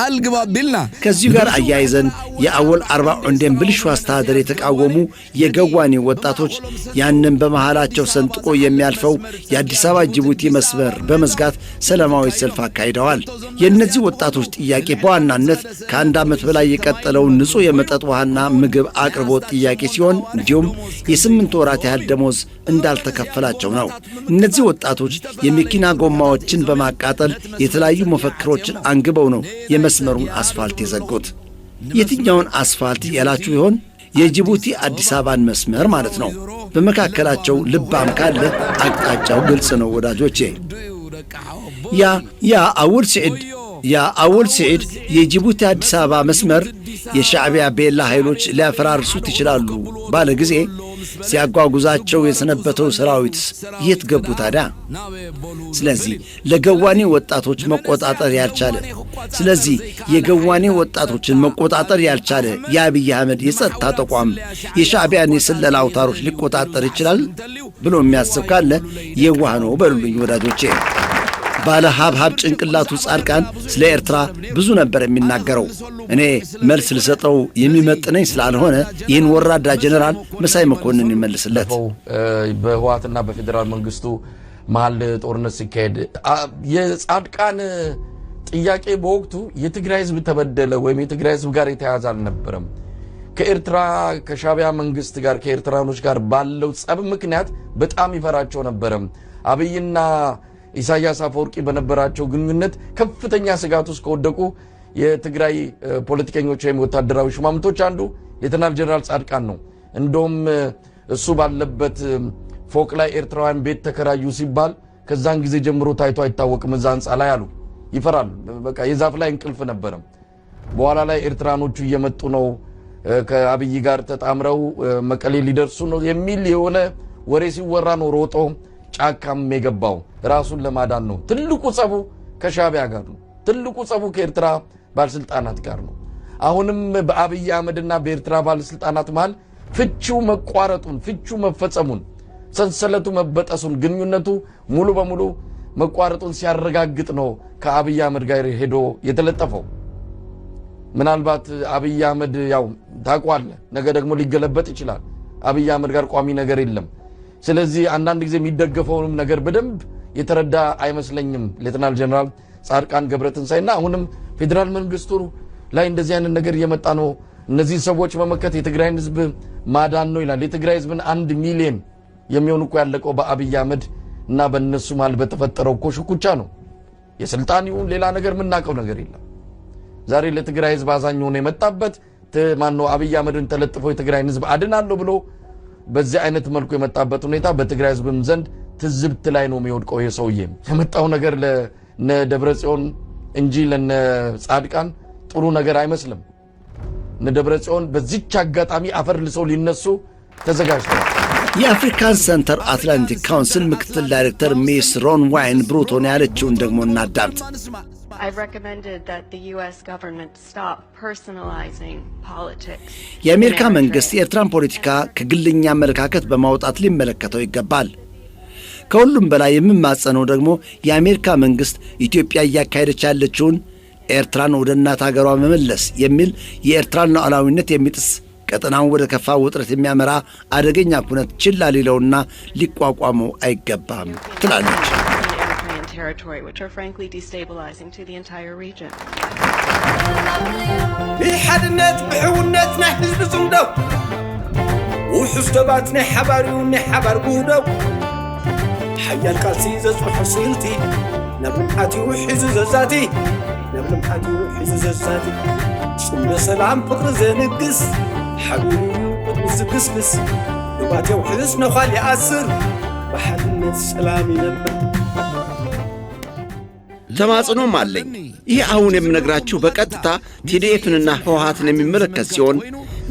አልግባብ ቢልና ከዚሁ ጋር አያይዘን የአወል 40 ዑንዴን ብልሹ አስተዳደር የተቃወሙ የገዋኔ ወጣቶች ያንን በመሃላቸው ሰንጥቆ የሚያልፈው የአዲስ አበባ ጅቡቲ መስመር በመዝጋት ሰላማዊ ሰልፍ አካሂደዋል። የእነዚህ ወጣቶች ጥያቄ በዋናነት ከ1 ዓመት በላይ የቀጠለውን ንጹሕ የመጠጥ ውሃና ምግብ አቅርቦት ጥያቄ ሲሆን እንዲሁም የ8 ወራት ያህል ደሞዝ እንዳልተከፈላቸው ነው። እነዚህ ወጣቶች የመኪና ጎማዎችን በማቃጠል የተለያዩ መፈክሮችን አንግበው ነው የመስመሩን አስፋልት የዘጉት። የትኛውን አስፋልት ያላችሁ ይሆን? የጅቡቲ አዲስ አበባን መስመር ማለት ነው። በመካከላቸው ልባም ካለ አቅጣጫው ግልጽ ነው ወዳጆቼ። ያ አወል ስዒድ የጅቡቲ አዲስ አበባ መስመር የሻዕቢያ ቤላ ኃይሎች ሊያፈራርሱት ይችላሉ ባለ ጊዜ ሲያጓጉዛቸው የሰነበተው ሰራዊት የት ገቡ ታዲያ? ስለዚህ ለገዋኔ ወጣቶች መቆጣጠር ያልቻለ የአብይ አህመድ የጸጥታ ተቋም የሻዕቢያን የስለላ አውታሮች ሊቆጣጠር ይችላል ብሎ የሚያስብ ካለ የዋህ ነው በሉልኝ ወዳጆቼ። ባለ ሀብሀብ ጭንቅላቱ ጻድቃን ስለ ኤርትራ ብዙ ነበር የሚናገረው። እኔ መልስ ልሰጠው የሚመጥነኝ ስላልሆነ ይህን ወራዳ ጀነራል መሳይ መኮንን ይመልስለት። በህወሓትና በፌዴራል መንግስቱ መሃል ጦርነት ሲካሄድ የጻድቃን ጥያቄ በወቅቱ የትግራይ ህዝብ ተበደለ ወይም የትግራይ ህዝብ ጋር የተያያዘ አልነበረም። ከኤርትራ ከሻዕቢያ መንግስት ጋር ከኤርትራኖች ጋር ባለው ጸብ ምክንያት በጣም ይፈራቸው ነበር። አብይና ኢሳያስ አፈወርቂ በነበራቸው ግንኙነት ከፍተኛ ስጋት ውስጥ ከወደቁ የትግራይ ፖለቲከኞች ወይም ወታደራዊ ሹማምንቶች አንዱ ሌተናል ጀነራል ጻድቃን ነው። እንደውም እሱ ባለበት ፎቅ ላይ ኤርትራውያን ቤት ተከራዩ ሲባል ከዛን ጊዜ ጀምሮ ታይቶ አይታወቅም እዛ ህንጻ ላይ አሉ። ይፈራል። በቃ የዛፍ ላይ እንቅልፍ ነበረም። በኋላ ላይ ኤርትራኖቹ እየመጡ ነው ከአብይ ጋር ተጣምረው መቀሌ ሊደርሱ ነው የሚል የሆነ ወሬ ሲወራ ነው ሮጦ ጫካም የገባው ራሱን ለማዳን ነው። ትልቁ ጸቡ ከሻዕቢያ ጋር ነው። ትልቁ ጸቡ ከኤርትራ ባለስልጣናት ጋር ነው። አሁንም በአብይ አህመድና በኤርትራ ባለስልጣናት መሃል ፍቺው መቋረጡን፣ ፍቺው መፈጸሙን፣ ሰንሰለቱ መበጠሱን፣ ግንኙነቱ ሙሉ በሙሉ መቋረጡን ሲያረጋግጥ ነው ከአብይ አህመድ ጋር ሄዶ የተለጠፈው። ምናልባት አብይ አህመድ ያው ታቋል ነገ ደግሞ ሊገለበጥ ይችላል አብይ አህመድ ጋር ቋሚ ነገር የለም ስለዚህ አንዳንድ ጊዜ የሚደገፈውንም ነገር በደንብ የተረዳ አይመስለኝም ሌተናል ጀነራል ጻድቃን ገብረትንሳኤና አሁንም ፌደራል መንግስቱ ላይ እንደዚህ አይነት ነገር እየመጣ ነው እነዚህ ሰዎች በመከት የትግራይን ህዝብ ማዳን ነው ይላል የትግራይ ህዝብን 1 ሚሊዮን የሚሆን እኮ ያለቀው በአብይ አህመድ እና በእነሱ ማል በተፈጠረው እኮ ሽኩቻ ነው የስልጣን ይሁን ሌላ ነገር ምናቀው ነገር የለም ዛሬ ለትግራይ ህዝብ አዛኝ ሆነ የመጣበት ማነው አብይ አህመድን ተለጥፎ የትግራይን ህዝብ አድናለሁ ብሎ በዚህ አይነት መልኩ የመጣበት ሁኔታ በትግራይ ህዝብም ዘንድ ትዝብት ላይ ነው የሚወድቀው የሰውዬ የመጣው ነገር ለደብረጽዮን እንጂ ለጻድቃን ጥሩ ነገር አይመስልም ለደብረጽዮን በዚህች አጋጣሚ አፈር ልሰው ሊነሱ ተዘጋጅተዋል የአፍሪካን ሰንተር አትላንቲክ ካውንስል ምክትል ዳይሬክተር ሚስ ሮን ዋይን ብሩቶን ያለችውን ደግሞ እናዳምጥ I've recommended that the US government stop personalizing politics. የአሜሪካ መንግስት የኤርትራን ፖለቲካ ከግልኛ አመለካከት በማውጣት ሊመለከተው ይገባል ከሁሉም በላይ የምማጸነው ደግሞ የአሜሪካ መንግስት ኢትዮጵያ እያካሄደች ያለችውን ኤርትራን ወደ እናት ሀገሯ መመለስ የሚል የኤርትራን ሉዓላዊነት የሚጥስ ቀጠናውን ወደ ከፋ ውጥረት የሚያመራ አደገኛ ኩነት ችላ ሊለውና ሊቋቋመው አይገባም ትላለች territory which are frankly destabilizing to the entire region. بحدنت بحونتنا حزب صندو وحستباتنا حباريوني حبار قودو حيا القاسي ززو حصيلتي نبلمحاتي وحز ززاتي نبلمحاتي وحز ززاتي سنة سلام فقر زنقس حبيبي قدس قسقس نباتي وحزس نخالي أسر بحدنت سلامي نبل ተማጽኖም አለኝ ይህ አሁን የምነግራችሁ በቀጥታ ቲዲኤፍንና ህወሓትን የሚመለከት ሲሆን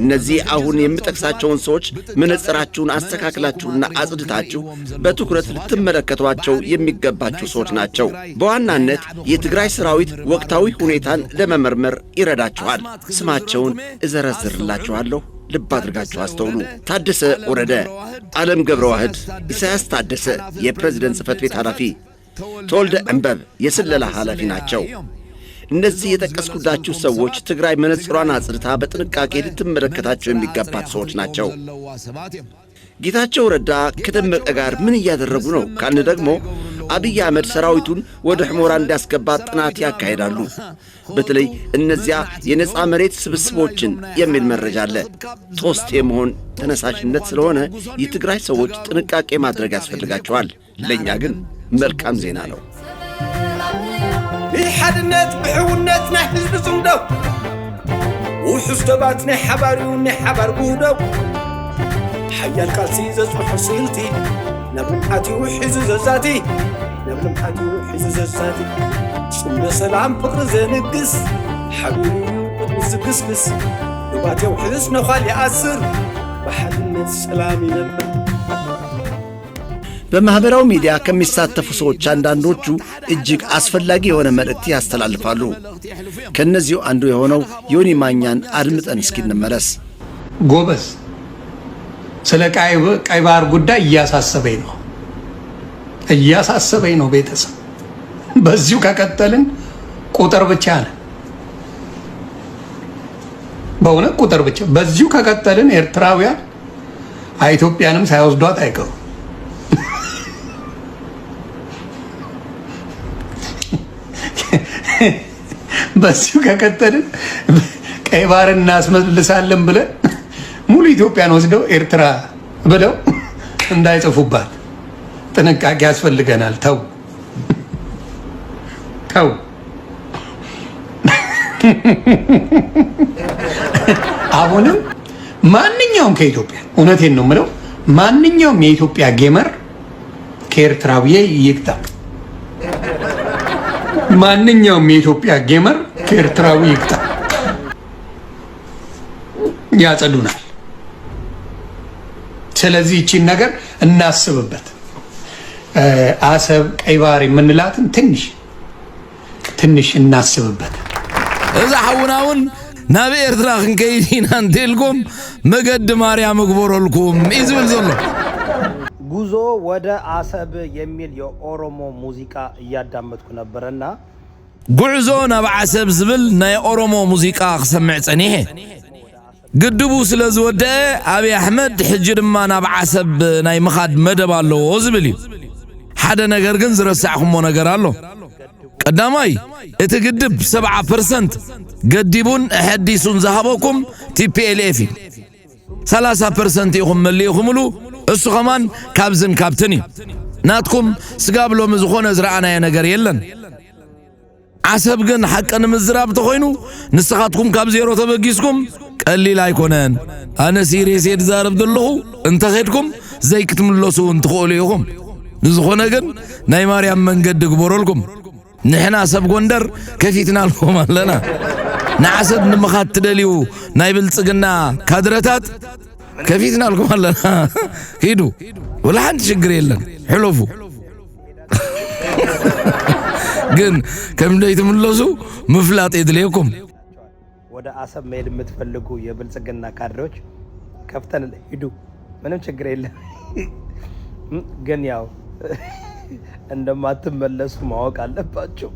እነዚህ አሁን የምጠቅሳቸውን ሰዎች መነጽራችሁን አስተካክላችሁና አጽድታችሁ በትኩረት ልትመለከቷቸው የሚገባችሁ ሰዎች ናቸው በዋናነት የትግራይ ሰራዊት ወቅታዊ ሁኔታን ለመመርመር ይረዳችኋል ስማቸውን እዘረዝርላችኋለሁ ልብ አድርጋችሁ አስተውሉ ታደሰ ወረደ ዓለም ገብረዋህድ ኢሳያስ ታደሰ የፕሬዝዳንት ጽሕፈት ቤት ኃላፊ ተወልደ እንበብ የስለላ ኃላፊ ናቸው እነዚህ የጠቀስኩላችሁ ሰዎች ትግራይ መነጽሯን አጽድታ በጥንቃቄ ልትመለከታቸው የሚገባት ሰዎች ናቸው ጌታቸው ረዳ ከደመቀ ጋር ምን እያደረጉ ነው ካልን ደግሞ አብይ አህመድ ሰራዊቱን ወደ ሕሞራ እንዲያስገባ ጥናት ያካሂዳሉ በተለይ እነዚያ የነጻ መሬት ስብስቦችን የሚል መረጃ አለ ቶስት የመሆን ተነሳሽነት ስለሆነ የትግራይ ሰዎች ጥንቃቄ ማድረግ ያስፈልጋቸዋል ለኛ ግን መልካም ዜና ነው بحدنت بحونتنا حزب صندو وحستباتنا حباريوني حبار قودو حيا القاسي ززو حصيلتي نبلمحاتي وحز ززاتي نبلمحاتي وحز ززاتي سنة سلام فقر زنقس حبيبي قدس قسقس نباتي وحزس نخالي أسر بحدنت سلامي نبل በማህበራዊ ሚዲያ ከሚሳተፉ ሰዎች አንዳንዶቹ እጅግ አስፈላጊ የሆነ መልእክት ያስተላልፋሉ ከነዚሁ አንዱ የሆነው ዮኒ ማኛን አድምጠን እስኪ እንመለስ ጎበዝ ስለ ቀይ ባህር ጉዳይ እያሳሰበኝ ነው ቤተሰብ በዚሁ ከቀጠልን ቁጥር ብቻ ነው በእውነት ቁጥር ብቻ በዚሁ ከቀጠልን ኤርትራውያን ኢትዮጵያንም ሳይወስዷት አይቀሩ በዚሁ ከቀጠልን ቀይ ባህርን እናስመልሳለን ብለን ሙሉ ኢትዮጵያን ወስደው ኤርትራ ብለው እንዳይጽፉባት ጥንቃቄ ያስፈልገናል ተው አሁንም ማንኛውም ከኢትዮጵያ እውነቴን ነው የምለው ማንኛውም የኢትዮጵያ ጌመር ከኤርትራዊ ይቅጣ ማንኛውም የኢትዮጵያ ጌመር ከኤርትራዊ ይቅጣ ያጸዱናል ስለዚህ እቺን ነገር እናስብበት አሰብ ቀይ ባህር የምንላትን ትንሽ እናስብበት እዛ ሐውናውን ናብ ኤርትራ ክንከይዲና እንተልኩም መገድ ማርያም ግበረልኩም ይዝብል ዘሎ ጉዞ ወደ አሰብ የሚል የኦሮሞ ሙዚቃ እያዳመጥኩ ነበርና ጉዕዞ ናብ ዓሰብ ዝብል ናይ ኦሮሞ ሙዚቃ ክሰምዕ ጸኒሐ ግድቡ ስለ ዝወደአ አብይ አሕመድ ሕጂ ድማ ናብ ዓሰብ ናይ ምኻድ መደብ ኣለዎ ዝብል እዩ ሓደ ነገር ግን ዝረሳዕኹሞ ነገር ኣሎ ቀዳማይ እቲ ግድብ 70% ገዲቡን ሕዲሱን ዝሃበኩም TPLF 30% ኢኹም መሊእኹምሉ እሱ ኸማን ካብዝን ካብትን እዩ ናትኩም ስጋብሎም ዝኾነ ዝረአናየ ነገር የለን ዓሰብ ግን ሓቀን ምዝራብ ተኾይኑ ንስኻትኩም ካብ ዜሮ ተበጊስኩም ቀሊል ኣይኮነን ኣነ ሲሪየስ የድዛረብ ዘለኹ እንተኸድኩም ዘይክትምለሱ እንትኽእሉ ኢኹም ንዝኾነ ግን ናይ ማርያም መንገዲ ግበረልኩም ንሕና ሰብ ጎንደር ከፊትና አልኩም ኣለና ንዓሰብ ንምኻት ትደልዩ ናይ ብልጽግና ካድረታት ከፊትና አልኩም ኣለና ሂዱ ወላ ሓንቲ ችግር የለን ሕለፉ ግን ከምደይ ትምለሱ ምፍላጥ ይድልየኩም ወደ አሰብ መሄድ የምትፈልጉ የብልጽግና ካድሬዎች ከፍተን ሂዱ ምንም ችግር የለም ግን ያው እንደማትመለሱ ማወቅ አለባችሁ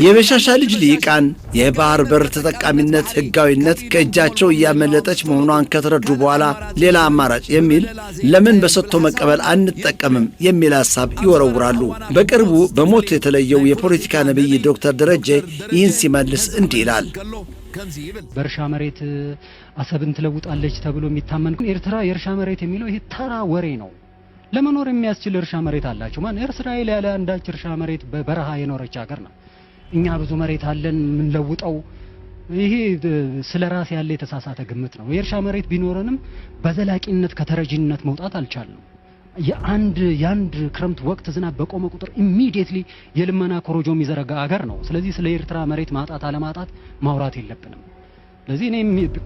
የበሻሻ ልጅ ሊቃን የባህር በር ተጠቃሚነት ህጋዊነት ከእጃቸው እያመለጠች መሆኗን ከተረዱ በኋላ ሌላ አማራጭ የሚል ለምን በሰጥቶ መቀበል አንጠቀምም የሚል ሐሳብ ይወረውራሉ። በቅርቡ በሞት የተለየው የፖለቲካ ነብይ ዶክተር ደረጀ ይህን ሲመልስ እንዲህ ይላል። በእርሻ መሬት አሰብን ትለውጣለች ተብሎ የሚታመን ኤርትራ የእርሻ መሬት የሚለው ይሄ ተራ ወሬ ነው። ለመኖር የሚያስችል እርሻ መሬት አላቸው። ማን እስራኤል ያለ አንዳች እርሻ መሬት በበረሃ የኖረች ሀገር ነው። እኛ ብዙ መሬት አለን ምን ለውጠው ይሄ ስለራስ ያለ የተሳሳተ ግምት ነው። የእርሻ መሬት ቢኖርንም በዘላቂነት ከተረጂነት መውጣት አልቻልንም። የአንድ ክረምት ወቅት ዝናብ በቆመ ቁጥር ኢሚዲየትሊ የልመና ኮሮጆ የሚዘረጋ ሀገር ነው። ስለዚህ ስለ ኤርትራ መሬት ማጣት አለማጣት ማውራት የለብንም። ስለዚህ እኔ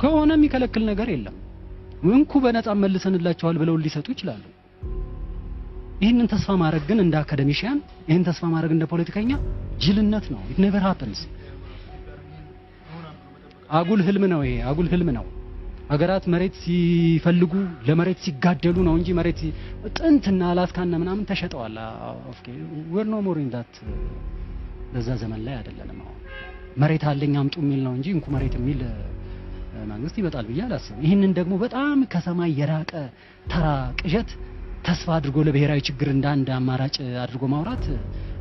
ከሆነ የሚከለክል ነገር የለም። እንኩ በነፃ መልሰንላቸዋል ብለው ሊሰጡ ይችላሉ። ይህንን ተስፋ ማድረግ ግን እንደ አካዳሚሽያን ይህን ተስፋ ማድረግ እንደ ፖለቲከኛ ጅልነት ነው። it never happens አጉል ህልም ነው። ይሄ አጉል ህልም ነው። ሀገራት መሬት ሲፈልጉ ለመሬት ሲጋደሉ ነው እንጂ መሬት ጥንትና አላስካና ምናምን ተሸጠዋል። ኦኬ we're no more in that በዛ ዘመን ላይ አይደለንም። መሬት አለኝ አምጡ የሚል ነው እንጂ እንኩ መሬት የሚል መንግስት ይመጣል ብዬ አላስብም። ይህንን ደግሞ በጣም ከሰማይ የራቀ ተራ ቅዠት ተስፋ አድርጎ ለብሔራዊ ችግር እንዳንድ አማራጭ አድርጎ ማውራት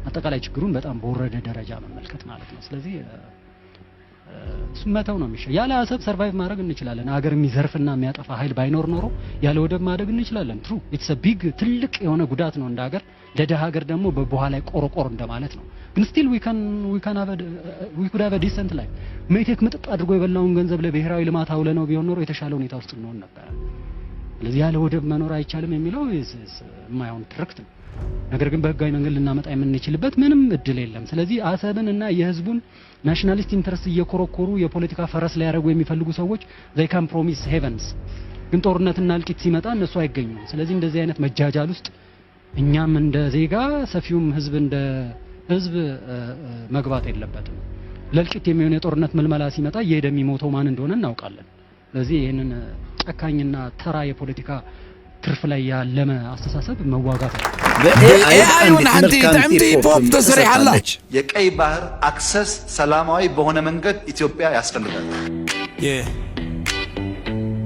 አጠቃላይ ችግሩን በጣም በወረደ ደረጃ መመልከት ማለት ነው። ስለዚህ ስመተው ነው የሚሻለው። ያለ አሰብ ሰርቫይቭ ማድረግ እንችላለን። ሀገር የሚዘርፍና የሚያጠፋ ኃይል ባይኖር ኖሮ ያለ ወደብ ማድረግ እንችላለን። ትሩ ኢትስ አ ቢግ ትልቅ የሆነ ጉዳት ነው እንደ ሀገር። ለደሃ ሀገር ደግሞ በበኋላ ላይ ቆርቆር እንደማለት ነው። ግን ስቲል we could have a decent life ሜቴክ ምጥጥ አድርጎ የበላውን ገንዘብ ለብሔራዊ ልማት አውለ ነው ቢሆን ኖሮ የተሻለ ሁኔታ ውስጥ እንሆን ነበር። ስለዚህ ያለ ወደብ መኖር አይቻልም የሚለው የማይሆን ትርክት ነው። ነገር ግን በህጋዊ መንገድ ልናመጣ የምንችልበት ምንም እድል የለም። ስለዚህ አሰብንና የህዝቡን ናሽናሊስት ኢንተረስት እየኮረኮሩ የፖለቲካ ፈረስ ላይ ያደርጉ የሚፈልጉ ሰዎች they can promise heavens ግን ጦርነትና እልቂት ሲመጣ እነሱ አይገኙም። ስለዚህ እንደዚህ አይነት መጃጃል ውስጥ እኛም እንደ ዜጋ ሰፊውም ህዝብ እንደ ህዝብ መግባት የለበትም። ለእልቂት የሚሆን የጦርነት መልመላ ሲመጣ እየሄደ የሚሞተው ማን እንደሆነ እናውቃለን። ስለዚህ ይሄንን ጨካኝና ተራ የፖለቲካ ትርፍ ላይ ያለመ አስተሳሰብ መዋጋት ነው። በኤአይውን አንዲ ታምቲ ፖፕ ተሰሪሐለች። የቀይ ባህር አክሰስ ሰላማዊ በሆነ መንገድ ኢትዮጵያ ያስፈልጋል። Yeah.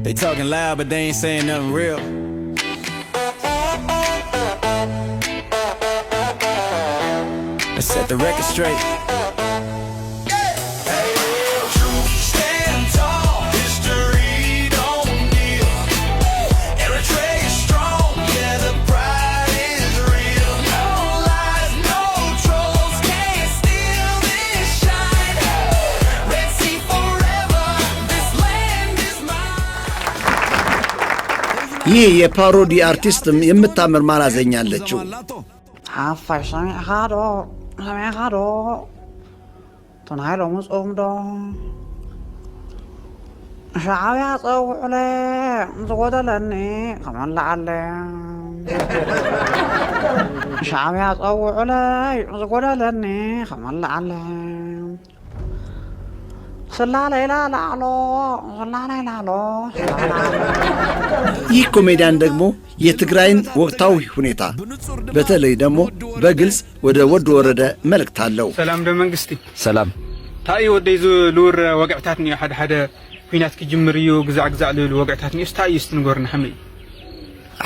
They talking loud but they ain't saying nothing real. Let's set the record straight. ይህ የፓሮዲ አርቲስትም የምታምር ማላዘኛለችው ሓፋሽ ሰሚዕኻዶ ተናይሎም ጾምዶ ሻዕብያ ፀውዕለ ዝጎደለኒ ከመላዓለ ሻዕብያ ፀውዕለ ዝጎደለኒ ከመላዓለ ይህ ኮሜዲያን ደግሞ የትግራይን ወቅታዊ ሁኔታ በተለይ ደግሞ በግልጽ ወደ ወድ ወረደ መልእክት አለው። ሰላም ደመንግስቲ ሰላም ታዩ ወደይዙ ሉር ወቅዕታትኒ ሓደ ኩናት ክጅምር እዩ ግዛዕ ልሉ ወቅዕታትኒ እስታይ ይስትንጎርና ሐመይ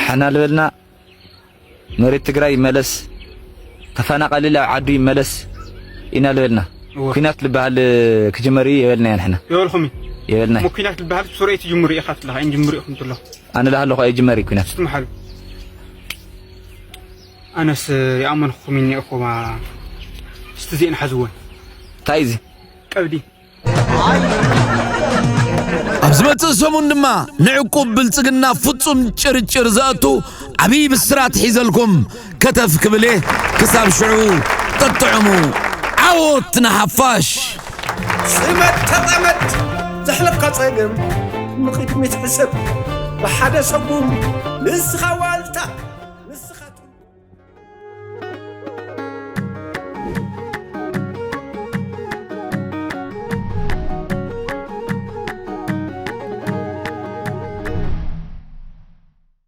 ሓና ልበልና መሬት ትግራይ መለስ ተፈናቀል ዓዱ ይመለስ ኢና ልበልና ኩናት ልባህል ክጅመሪ የበልና ያንሕና ይወልኹም የበልና ኩናት ልባህል ሱሬት ጅምር ኢኻት ለኻ እንጅምር ኢኹም ትሎ ኣነ ለሃለ ኸ ይጅመሪ ኩናት ስትመሓሉ ኣነስ ይኣመንኹም ኢኒ እኹማ ስትዚእን ሓዝወን እንታይ እዚ ቀብዲ ኣብዚ መጽእ ሰሙን ድማ ንዕቁብ ብልጽግና ፍጹም ጭርጭር ዘእቱ ዓብይ ብስራት ሒዘልኩም ከተፍ ክብሌ ክሳብ ሽዑ ጠጥዕሙ ዓወት ንሓፋሽ ጽመት ተቐመጥ ዘሕለፍካ ጸገም ንቕድሚት ሕሰብ ብሓደ ሰጉም ንስኻ ዋልታ ንስኻ